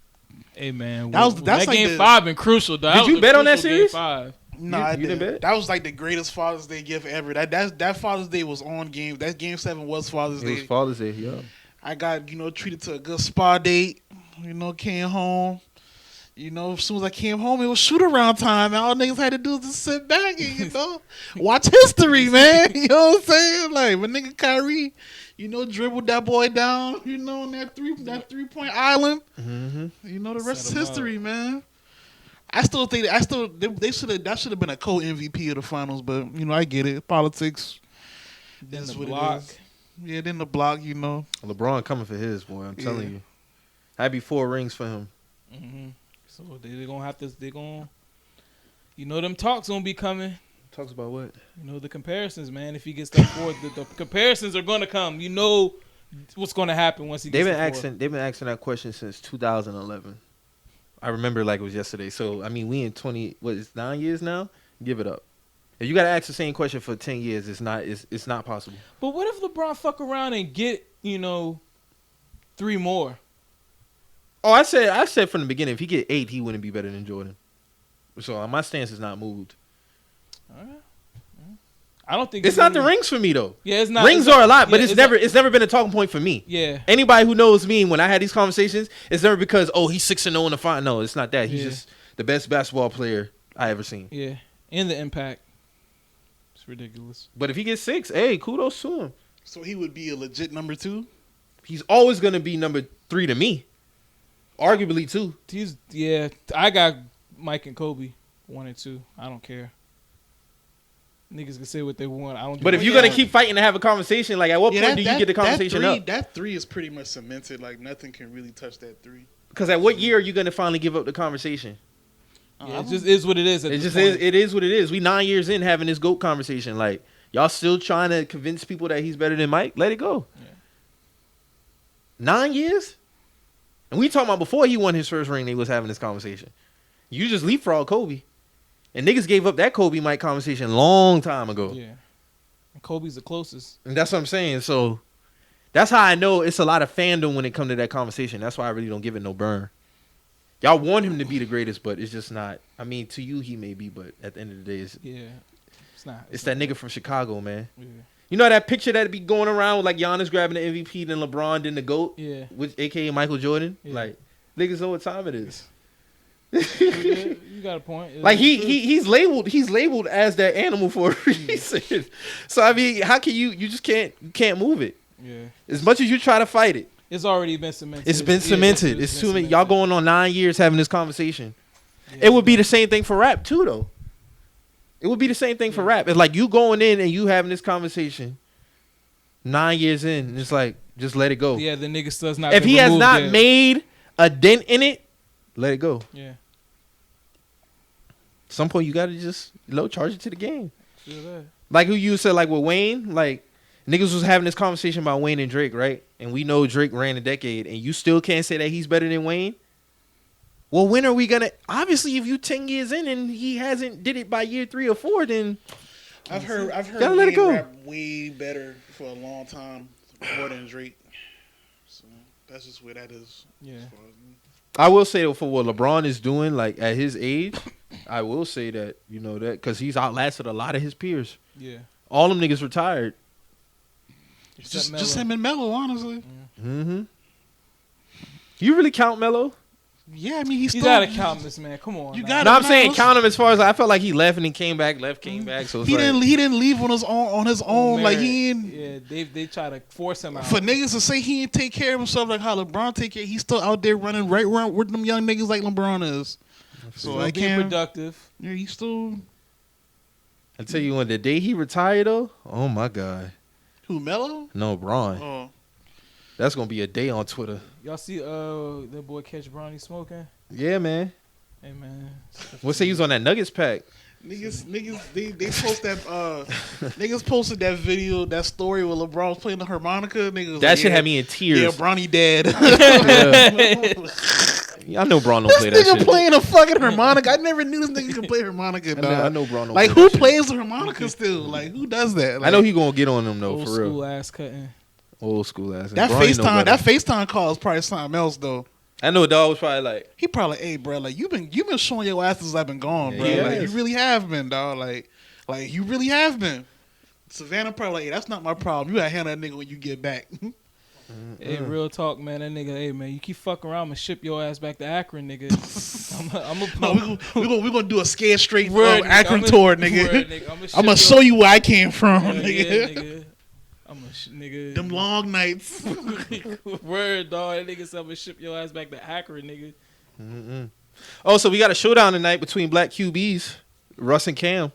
Hey man, That's that like game the- 5 been crucial. Though. Did That you was a bet on that crucial game series? 5. No, You I didn't didn't. bet? That was like the greatest Father's Day gift ever. That Father's Day was on game. That game 7 was Father's It Day. was Father's Day, yeah. I got treated to a good spa date. Came home. As soon as I came home, it was shoot around time, and all niggas had to do was just sit back and watch history, man. You know what I'm saying? Like when nigga Kyrie, dribbled that boy down, on that 3-point island. Mm-hmm. The rest Set is 'em history, man. I still think they should have been a co-MVP of the finals, but I get it. Politics. Then That's the what it block. is. Yeah, then the block, LeBron coming for his, boy. I'm telling Yeah. you. That'd be 4 rings for him. Mm-hmm. So they're gonna have to. They're gonna. Them talks gonna be coming. Talks about what? The comparisons, man. If he gets that forward, the comparisons are gonna come. What's gonna happen once he gets. They've been asking that question since 2011. I remember like it was yesterday. So I mean, we in 9 years now. Give it up. If you gotta ask the same question for 10 years, it's not possible. But what if LeBron fuck around and get 3 more? Oh, I said from the beginning, if he get 8, he wouldn't be better than Jordan. So my stance is not moved. All right. I don't think It's not the rings for me though. Yeah, it's not. Rings it's are not- a lot, but yeah, it's never been a talking point for me. Yeah. Anybody who knows me, when I had these conversations, it's never because he's 6-0 in the final. No, it's not that. He's Yeah. just the best basketball player I ever seen. Yeah. And the impact. It's ridiculous. But if he gets 6, hey, kudos to him. So he would be a legit number 2. He's always gonna be number 3 to me. Arguably 2. I got Mike and Kobe 1 and 2. I don't care. Niggas can say what they want. I don't. But if you're gonna keep fighting to have a conversation, like at what point do you get the conversation up? That 3 is pretty much cemented. Like nothing can really touch that 3. Because at what year are you gonna finally give up the conversation? Yeah, it just is what it is. It just is. It is what it is. We 9 years in having this GOAT conversation. Like y'all still trying to convince people that he's better than Mike. Let it go. Yeah. 9 years, and we talking about before he won his first ring. They was having this conversation. You just leapfrog Kobe, and niggas gave up that Kobe Mike conversation long time ago. Yeah. And Kobe's the closest. And that's what I'm saying. So that's how I know it's a lot of fandom when it comes to that conversation. That's why I really don't give it no burn. Y'all want him to be the greatest, but it's just not. I mean, to you he may be, but at the end of the day, It's not. it's that nigga from Chicago, man. Yeah. You know that picture that be going around with like Giannis grabbing the MVP, then LeBron, then the GOAT, Yeah. which AKA Michael Jordan. Yeah. Like niggas know what time it is. You got a point. Like he's labeled as that animal for a reason. So I mean, how can you just can't move it. Yeah. As much as you try to fight it, It's already been cemented. it's been cemented. It's too many. Y'all going on 9 years having this conversation. Yeah. It would be the same thing for rap too, though. It would be the same thing for rap. It's like you going in and you having this conversation 9 years in, and it's like just let it go. Yeah, the nigga still's not. If been he has removed not yet. made a dent in it, let it go. Yeah. At some point you gotta just charge it to the game. Feel that. Like who you said, like with Wayne, like niggas was having this conversation about Wayne and Drake, right? And we know Drake ran a decade, and you still can't say that he's better than Wayne. Well, when are we gonna? Obviously, if you 10 years in and he hasn't did it by year 3 or 4, then I've heard Gotta let it Wayne go. rap way better for a long time, more than Drake. So that's just where that is. Yeah. as far as me. I will say that for what LeBron is doing, like at his age, I will say that that because he's outlasted a lot of his peers. Yeah. All them niggas retired. Just Melo. him and Melo, honestly. Mm-hmm. You really count Melo? Yeah, I mean he's You still, gotta count this man. Come on. You now. gotta- No, I'm saying Melo's- count him as far as I felt like he left and he came back, left, came back. So it's He like, didn't leave on his own. Like he ain't. Yeah, they try to force him out. For niggas to say he ain't take care of himself like how LeBron take care, he's still out there running right around with them young niggas like LeBron is. So Still I being can't. productive. Yeah, he's still I tell you, when the day he retired, though, oh my god, who Melo? no, Braun. Oh, That's gonna be a day on Twitter. Y'all see that boy Catch Bronny smoking? Yeah, man. Hey man. What's say he was on that Nuggets pack? niggas, they post that niggas posted that video, that story where LeBron was playing the harmonica. Niggas That like, shit yeah, had me in tears. Yeah, Bronny dead. I know Braun don't play This that nigga shit. playing a fucking harmonica. I never knew this nigga could play harmonica. Dog. I know Braun don't Like play who that shit. plays the harmonica still? Like who does that? Like, I know he gonna get on them though, Old for real. school ass cutting. Old school ass. that Bronny know FaceTime. better. That FaceTime call is probably something else though. I know dog was probably like, He probably, hey, bro, like you've been showing your ass since I've been gone, bro. Yeah, he Like has. you really have been, dog. Like you really have been. Savannah probably like, hey, that's not my problem. You gotta handle that nigga when you get back. Hey, real talk, man. That nigga, hey man, you keep fucking around, I'ma ship your ass back to Akron, nigga. No, we gonna do a scared straight Word, nigga. Akron tour, nigga. Word, nigga. I'm gonna show you where I came from, Yeah, nigga. nigga. Nigga. Them long nights. Word, dog. That nigga said I'ma ship your ass back to Akron, nigga. oh, so we got a showdown tonight between black QBs, Russ and Cam.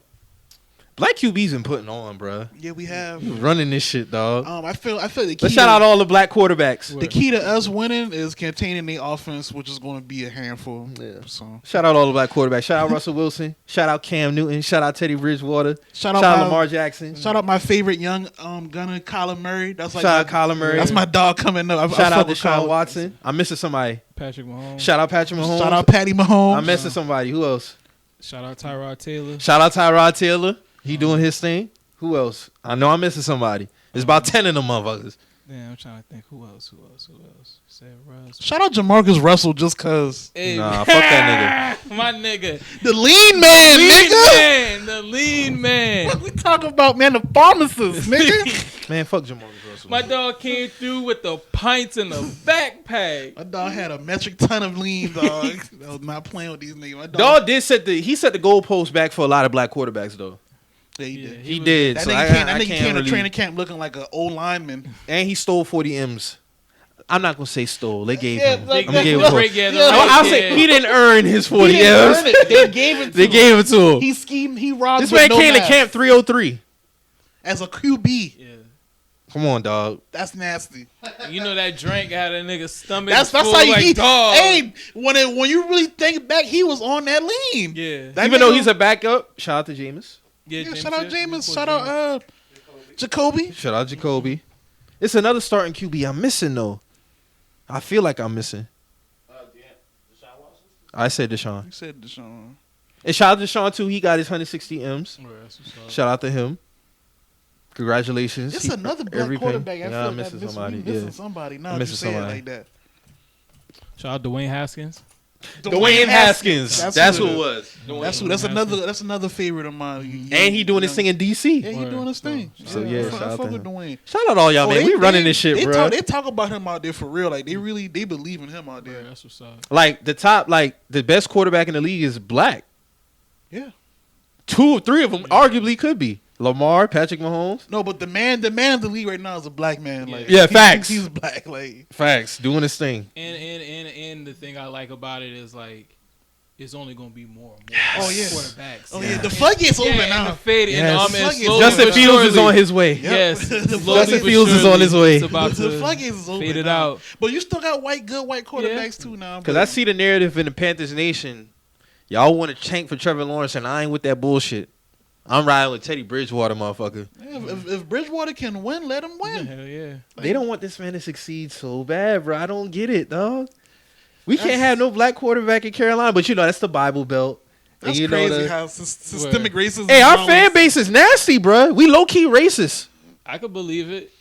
Black QBs been putting on, bruh. Yeah, we have. Running this shit, dog. I feel the key. Let's shout out all the black quarterbacks. the key to us winning is containing the offense, which is going to be a handful. Yeah. So Shout out all the black quarterbacks. Shout out Russell Wilson. Shout out Cam Newton. Shout out Teddy Bridgewater. shout Shout out out my, Lamar Jackson. Shout out my favorite young gunner, Kyler Murray. That's like Shout out Kyler Murray. That's my dog coming up. I Shout out fuck with Deshaun Kyler. Watson. I'm missing somebody. Patrick Mahomes. Shout out Patrick Mahomes. Shout out Patty Mahomes. I'm missing somebody. Who else? Shout out Tyrod Taylor. Shout out Tyrod Taylor. He doing his thing. Who else? I know I'm missing somebody. There's about 10 of them motherfuckers. Damn, I'm trying to think. Who else? Said Russ. Shout out Jamarcus Russell just cause Hey, Nah, fuck that my nigga. the lean man, Lean nigga. man. The lean man. What we talking about, man? The pharmacist, nigga. nigga. Man, fuck Jamarcus Russell. My dog came through with the pints in the backpack. My dog had a metric ton of lean, dog. I was not playing with these niggas. My dog, Dog did set the goalpost back for a lot of black quarterbacks though. yeah, he Yeah, did. He was- did. That So nigga I came can't to really. training camp looking like an old lineman. And he stole 40 M's. I'm not gonna say stole. They gave Yeah, him. like- I'm gonna give him. Break 40. it, Yeah, I'll break say it. he didn't earn his 40 He didn't M's. earn it. They gave it to They him. gave it to him. He schemed. He robbed. This with man no came to mask. camp 303. as a QB. Yeah. Come on, dog. That's nasty. You know that drink had a nigga's stomach That's full how like he. dog. Hey, when you really think back, he was on that lean. Yeah. That Even though nigga- he's a backup, shout out to Jameis. Yeah, James shout out James. Jameis. Poor Shout James. out Jacoby. Shout out Jacoby. It's another starting QB I'm missing though. I feel like I'm missing. Deshaun Watson? I said Deshaun. You said Deshaun. And shout out to Deshaun too. He got his 160 M's. Yeah, that's what's up. Shout out to him. Congratulations. It's He- another black every quarterback. I Yeah, feel I'm like missing that somebody. Missing Yeah. somebody. Now I'm that you missing say it somebody. like that. Shout out Dwayne Haskins. Dwayne Haskins. That's who it was. That's another favorite of mine. And he doing his thing in DC. Yeah, he Word. doing his thing. So, yeah, I shout fuck out to with him. Dwayne. Shout out all y'all, Oh, man. We running this shit, they bro. They talk about him out there for real. Like they believe in him out Yeah, there. that's what's up. Like the best quarterback in the league is black. Yeah. 2 or 3 of them arguably could be Lamar, Patrick Mahomes. No, but the man of the league right now is a black man. Like Yeah, he facts. thinks he's black. Like Facts, doing his thing. And the thing I like about it is like it's only gonna be more and more. Oh, yeah. quarterbacks. oh yeah, the floodgates open And now. the fade and Yes. and Floodgates. slowly Justin but Fields is surely- on his way. Yes, The slowly Justin but Fields is surely on his way. It's about The to floodgates is open fade it now. out. But you still got good white quarterbacks too now. Because I see the narrative in the Panthers Nation. Y'all want to tank for Trevor Lawrence, and I ain't with that bullshit. I'm riding with Teddy Bridgewater, motherfucker. If Bridgewater can win, let him win. Hell yeah. They don't want this man to succeed so bad, bro. I don't get it, dog. We can't have no black quarterback in Carolina, but that's the Bible Belt. And That's you know crazy the- how systemic racism. Hey, our is fan always- base is nasty, bro. We low key racist. I could believe it.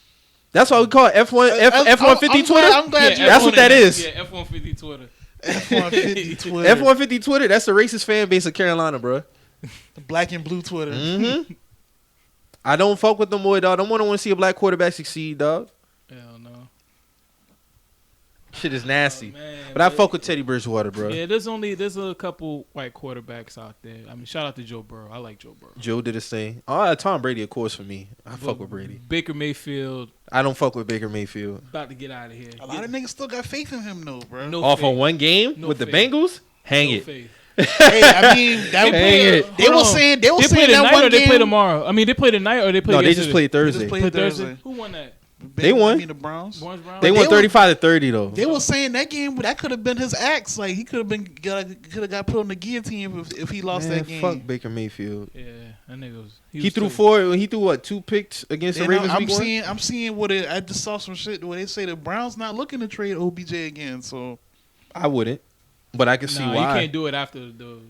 That's why we call it F150 I'm Twitter. I'm glad Yeah, you That's what that is. Yeah, F-150 Twitter. F150 Twitter. F150 Twitter. That's the racist fan base of Carolina, bro. The black and blue Twitter. Mm-hmm. I don't fuck with them boy, dog. Don't want to see a black quarterback succeed, dog. Hell no. Shit is nasty. Man, But I fuck with Teddy Bridgewater, bro. Yeah, there's a couple white quarterbacks out there. I mean, shout out to Joe Burrow. I like Joe Burrow. Joe did his thing. Oh, Tom Brady, of course, for me. I fuck with Brady. Baker Mayfield I don't fuck with Baker Mayfield. about to get out of here. A lot of niggas still got faith in him, though, bro. No Off faith. on one game No with the faith. Bengals, hang No it. faith. Hey, I mean, that Hang it. they were saying They play that tonight one or they game. play tomorrow? I mean, they play tonight or they play No, they yesterday? just played They Thursday. just Play played Thursday. Thursday. Who won that? They won. I mean, the Browns. Barnes Brown? They But won they were- 35-30 though. They were saying that game that could have been his axe. Like he could have got put on the guillotine if he lost Man, that game. fuck Baker Mayfield. Yeah, that nigga was. He was threw tough. 4. He threw what? 2 picks against the And Ravens. I'm week one? seeing what it. I just saw some shit where they say the Browns not looking to trade OBJ again. So I wouldn't, but I can see Nah, you why. can't do it after the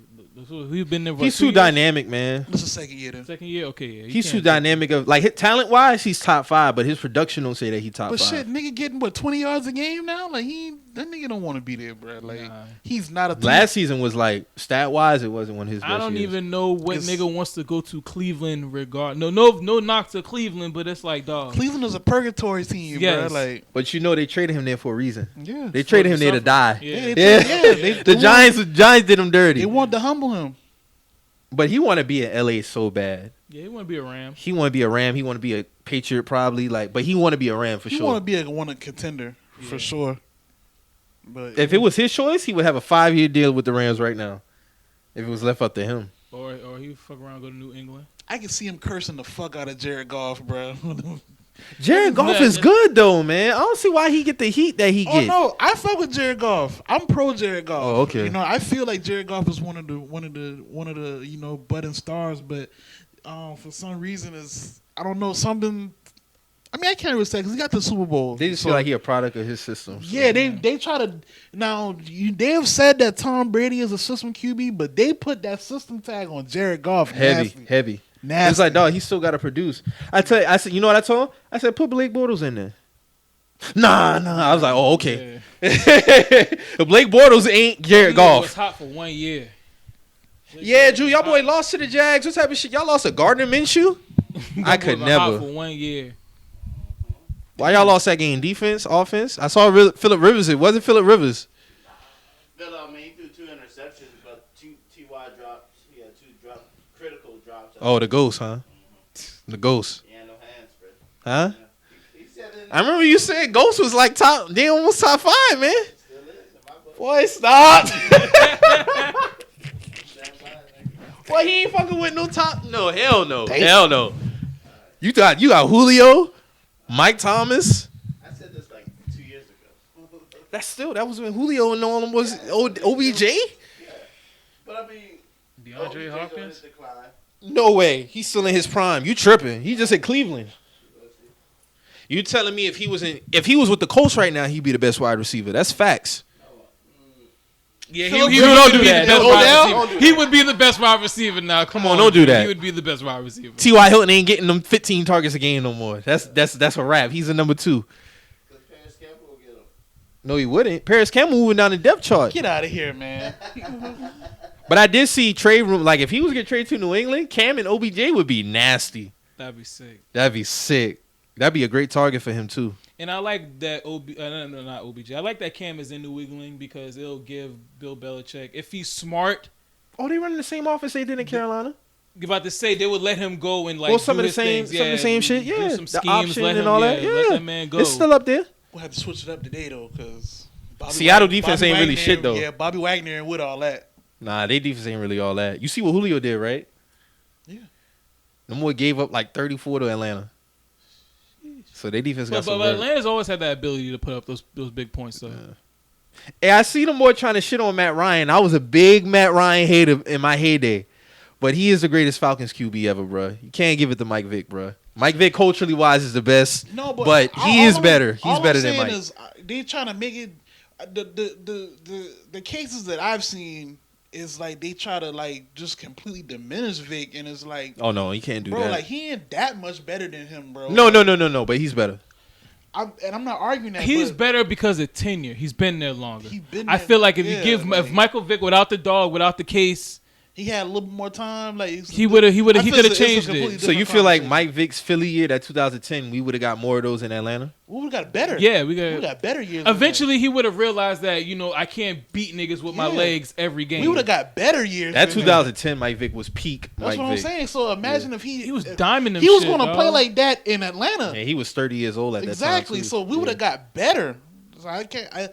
we've been there. For He's 2 too years? dynamic, man. it's the second year then. Second year, okay, yeah. you He's too can't do it. dynamic. Of like talent wise, he's top 5, but his production don't say that he top But 5. shit, nigga getting what 20 yards a game now? Like that nigga don't want to be there, bro. Like Nah. he's not a Last season was like stat wise, it wasn't one of his best I don't years. even know what It's- nigga wants to go to Cleveland. No knock to Cleveland, but it's like dog. Cleveland is a purgatory team, Yes. bro. Like But they traded him there for a reason. yeah, They traded him there to die. Yeah. The Giants did him dirty. They want to humble him. But he want to be in LA so bad. Yeah, he want to be a Ram. He want to be a Ram. He want to be a Patriot probably. But he want to be a Ram for He sure. want to be a contender for Yeah. sure. But If it was his choice, he would have a 5-year deal with the Rams right now. If it was left up to him. Or he fuck around and go to New England. I can see him cursing the fuck out of Jared Goff, bro. Jared Goff Yeah. is good though, man. I don't see why he get the heat that he Oh get. no, I fuck with Jared Goff. I'm pro Jared Goff. Oh, okay. You know, I feel like Jared Goff is one of the budding stars, but for some reason is I don't know something. I mean, I can't really say because he got the Super Bowl. They just So, feel like he a product of his system. so. yeah, they try to now. They have said that Tom Brady is a system QB, but they put that system tag on Jared Goff. Heavy. Nasty. It's like, dog, he still got to produce. I said, you know what I told him? I said, put Blake Bortles in there. Nah. I was like, oh, okay. Yeah. Blake Bortles ain't Jared He was Goff. hot for 1 year. Yeah, Drew, y'all boy lost to the Jags. What type of shit? Y'all lost to Gardner Minshew? I could Was hot for never. 1 year. Why y'all lost that game? Defense, offense? I saw Phillip Rivers. It wasn't Phillip Rivers. I mean, he threw 2 interceptions, but 2 T.Y. drops. He had 2 critical drops. Oh, the ghost, huh? The ghost. He had no hands, bro. Huh? He said it. I remember you said Ghost was like top. They almost top 5, man. Still is in my book. Boy, stop. Damn fine, nigga. Boy, he ain't fucking with no top. No, hell no. Damn. Hell no. You got Julio, Mike Thomas. I said this like 2 years ago. That was when Julio and all them was OBJ? But I mean, DeAndre OBJ's on his Hopkins. decline. No way. He's still in his prime. You tripping. He just at Cleveland. You telling me if he was with the Colts right now, he'd be the best wide receiver. That's facts. Yeah, Phillip he Rivers would don't be do the that. best Odell? wide Don't receiver. do He would be the best wide receiver now. Come on, don't do that. He would be the best wide receiver. T.Y. Hilton ain't getting them 15 targets a game no more. That's a wrap. He's a number 2. Because Paris Campbell will get him. No, he wouldn't. Paris Campbell moving down the depth chart. Get out of here, man. But I did see trade room. Like, if he was going to trade to New England, Cam and OBJ would be nasty. That'd be sick. That'd be sick. That'd be a great target for him, too. And I like that not OBJ. I like that Cam is in New England because it'll give Bill Belichick, if he's smart, Oh, they running the same offense they did in Carolina? about to say they would let him go and like Well, some do of the his same- things. some of the same shit, do yeah. some The schemes, option let and him, all that, let yeah. that man go. It's still up there. We'll have to switch it up today though, because Seattle defense ain't really shit, though. Yeah, Bobby Wagner and with all that. Nah, they defense ain't really all that. You see what Julio did, right? Yeah. Them boy gave up like 34 to Atlanta. So they defense got but some work. Atlanta's always had that ability to put up those big points. So Hey, I see them boy trying to shit on Matt Ryan. I was a big Matt Ryan hater in my heyday. But he is the greatest Falcons QB ever, bro. You can't give it to Mike Vick, bro. Mike Vick, culturally wise, is the best. No, but he all is I'm- better. He's all better I'm than saying Mike. Is, they trying to make it. the cases that I've seen is like they try to like just completely diminish Vic, and it's like, Oh no, he can't do bro, that. like he ain't that much better than him, bro. No, but he's better. I'm not arguing that. He's but better because of tenure. He's been there longer. He been I there- feel like if yeah, you give like- if Michael Vick without the dog, without the case, he had a little bit more time. Like he would have I he feel could have it's a changed completely it. So you different feel like conversation. Mike Vick's Philly year, that 2010, we would have got more of those in Atlanta? we would have got better. Yeah, we we got. got better years. than Eventually, he would have realized that I can't beat niggas with my Yeah. legs every that. game. we would have got better years. That than 2010 Mike Vick was peak That's Mike what I'm Vick. saying. So imagine if He was if diming them. he was shit, going to play dog. like that in Atlanta. And he was 30 years old at that time. Exactly. too. So we would have got better. So I can't.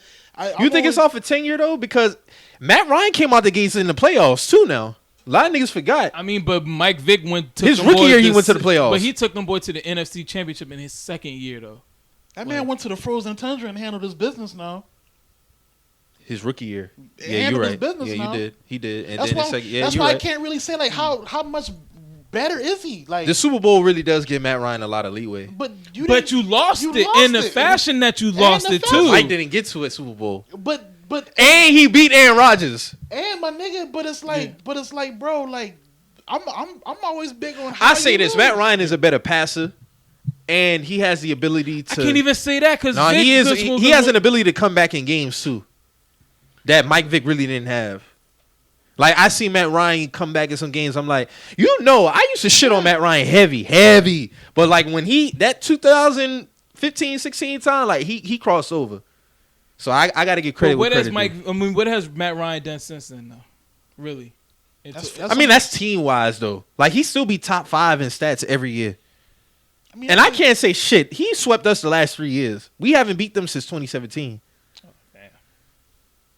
You think it's off of tenure though? Because Matt Ryan came out the gates in the playoffs too. Now a lot of niggas forgot. I mean, but Mike Vick took His them rookie boys year, he went to the playoffs. But he took them boys to the NFC Championship in his second year, though. That man went to the frozen tundra and handled his business now. His rookie year. He Yeah, you're handled his right. business Yeah, now. you did. He did. And That's then why. his second. Yeah, that's you're why I right. can't really say like how much better is he? Like, The Super Bowl really does give Matt Ryan a lot of leeway. but you. But didn't- you lost you it lost in the it. fashion that you And lost the it fashion. too. Mike didn't get to a Super Bowl, But and he beat Aaron Rodgers. and my nigga. But it's like, bro, like I'm always big on. How I say you this: lose. Matt Ryan is a better passer, and he has the ability to. I can't even say that because No, he is. He has an ability to come back in games too. That Mike Vick really didn't have. Like I see Matt Ryan come back in some games. I'm like, I used to shit on Matt Ryan heavy. But like when that 2015, 16 time, like he crossed over. So I got to give credit. What where has credit due. what has Matt Ryan done since then, though? Really? That's I mean, that's team wise though. Like he still be top 5 in stats every year. And I can't say shit. He swept us the last 3 years. We haven't beat them since 2017.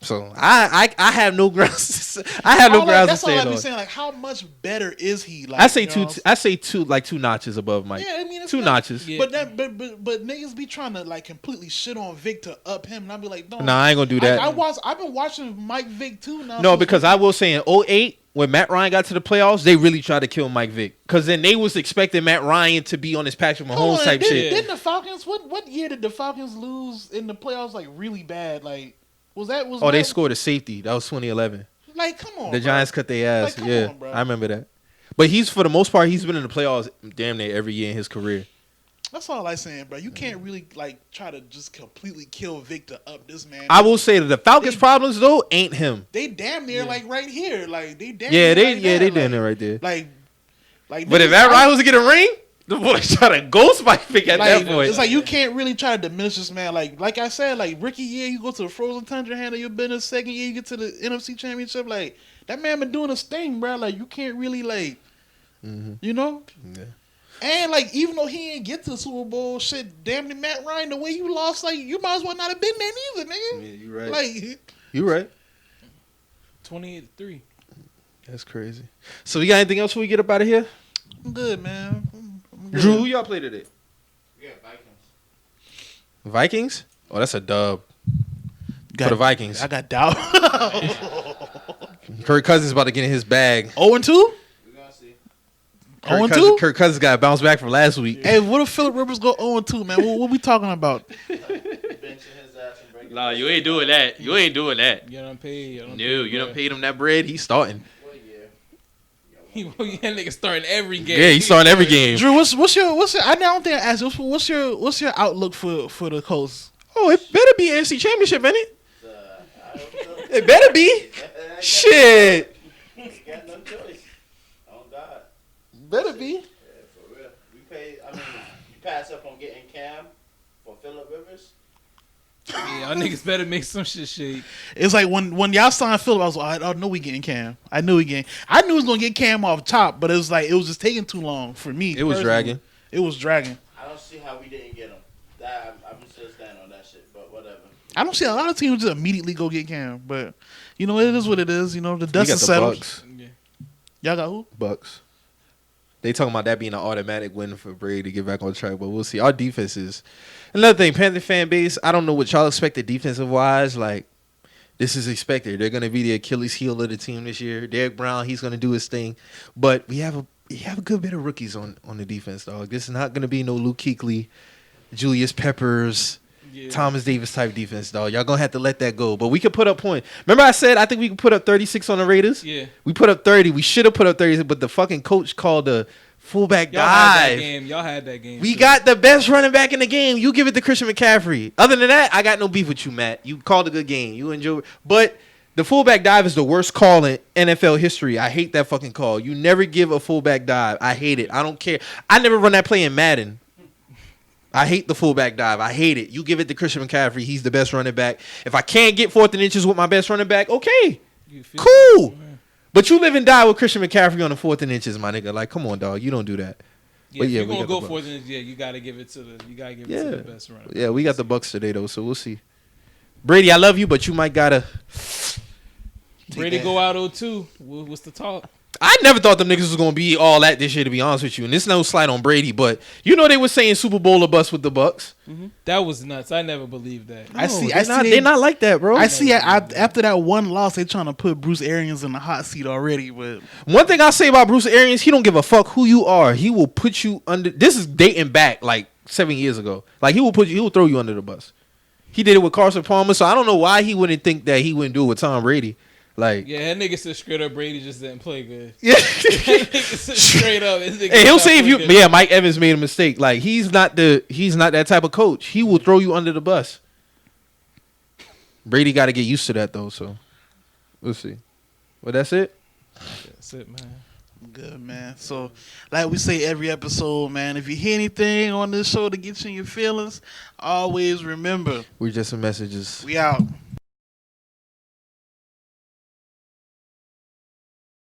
So I have no grounds. I have no grounds to That's all say I be it. saying. Like, how much better is he? Like, I say you know two. what I'm I say two, like 2 notches above Mike. Yeah, I mean, it's 2 not- notches. Yeah. But niggas be trying to like completely shit on Vic to up him, and I be like, no, Nah, I ain't gonna do that. I've been watching Mike Vick too now. No, since- because I will say in 2008, when Matt Ryan got to the playoffs, they really tried to kill Mike Vick. Because then they was expecting Matt Ryan to be on his Patrick Hold Mahomes on, type shit. Didn't the Falcons? What year did the Falcons lose in the playoffs? Like really bad. Like was that? Oh, they that- scored a safety. That was 2011. Like come on, The bro. Giants cut their ass. Like, come Yeah, on, bro. I remember that. But he's, for the most part, he's been in the playoffs damn near every year in his career. That's all I saying, bro. You can't really like try to just completely kill Vic to up this man. I will say that the Falcons' They- problems though ain't him. They damn near like right here. Like they damn Yeah, near they like that. they like, doing it right there. Like But if niggas- Matt Ryan was to get a ring, the boys try to ghost Mike Vick at like, that point. it's like you can't really try to diminish this man. Like I said, like rookie year you go to the frozen tundra, handle your business. Second year you get to the NFC Championship. Like that man been doing his thing, bro. Like you can't really like, you know. Yeah. And like even though he ain't get to the Super Bowl, shit, damn it, Matt Ryan, the way you lost, like you might as well not have been there neither, nigga. Yeah, you right. Like You right. 28-3. That's crazy. So we got anything else before we get up out of here? I'm good, man. I'm good. Drew, who y'all play today? Yeah, Vikings. Vikings? Oh, that's a dub Got- for the Vikings. I got doubt. Kirk Cousins about to get in his bag. 0-2. We're gonna see. 0-2. Kirk Cousins got to bounce back from last week. Hey, what if Philip Rivers go 0-2, man? What we talking about? Benching his ass and breaking. Nah, you ain't doing that. You ain't doing that. You done paid. No, you done paid him that bread. He's starting. What year? That nigga starting every game. Yeah, he's starting every game. Drew, what's your I don't think I asked you. What's your outlook for the Colts? Oh, it better be NFC Championship, ain't it? I hope so. It better be. Shit. You got no choice. Oh God. Better be. Yeah, for real. You pass up on getting Cam for Phillip Rivers. Yeah, y'all niggas better make some shit shake. It's like when y'all signed Philip, I was like, I know we getting Cam. I knew he was gonna get Cam off top, but it was just taking too long for me. It was personally. dragging. It was dragging. I don't see how we didn't get him. I'm still standing on that shit, but whatever. I don't see a lot of teams just immediately go get Cam, but it is what it is. The We dust got is the settled. Bucks. Yeah. Y'all got who? Bucks. They talking about that being an automatic win for Brady to get back on track, but we'll see. Our defense is another thing. Panther fan base. I don't know what y'all expected defensive wise. Like this is expected. They're gonna be the Achilles heel of the team this year. Derek Brown, he's gonna do his thing, but we have a good bit of rookies on the defense, dog. This is not gonna be no Luke Kuechly, Julius Peppers. Yeah. Thomas Davis type defense, dog. Y'all gonna have to let that go. But we could put up points. Remember I said I think we could put up 36 on the Raiders? Yeah. We put up 30. We should have put up 30, but the fucking coach called the fullback Y'all had that dive. game. Y'all had that game. We too. got the best running back in the game. You give it to Christian McCaffrey. Other than that, I got no beef with you, Matt. You called a good game. You enjoyed, but the fullback dive is the worst call in NFL history. I hate that fucking call. You never give a fullback dive. I hate it. I don't care. I never run that play in Madden. I hate the fullback dive. I hate it. You give it to Christian McCaffrey. He's the best running back. If I can't get 4th and inches with my best running back, okay, You feel cool. me? But you live and die with Christian McCaffrey on the 4th and inches, my nigga. Like, come on, dog. You don't do that. Yeah, But if yeah, you're we gonna got go the for Bucks. it, yeah, you gotta give it to the Yeah. best runner. Yeah, we got the Bucks today though, so we'll see. Brady, I love you, but you might gotta. Brady go out 0-2. What's the talk? I never thought them niggas was gonna be all that this year, to be honest with you. And this no slight on Brady, but you know they were saying Super Bowl or bust with the Bucks. That was nuts. I never believed that. I see. They're I see. not, they're not like that, bro. I see. After that one loss, they trying to put Bruce Arians in the hot seat already. But One thing I'll say about Bruce Arians, he don't give a fuck who you are. He will put you under. This is dating back like 7 years ago. Like he will throw you under the bus. He did it with Carson Palmer, so I don't know why he wouldn't think that he wouldn't do it with Tom Brady. Like, Yeah, that nigga said straight up Brady just didn't play good. yeah. That nigga said straight up. This nigga And he'll not say if play you, good. yeah, Mike Evans made a mistake. Like he's not that type of coach. He will throw you under the bus. Brady got to get used to that though. So we'll see. Well, that's it. That's it, man. good, man. So, like we say every episode, man, if you hear anything on this show to get you in your feelings, always remember We're just some messages. we out.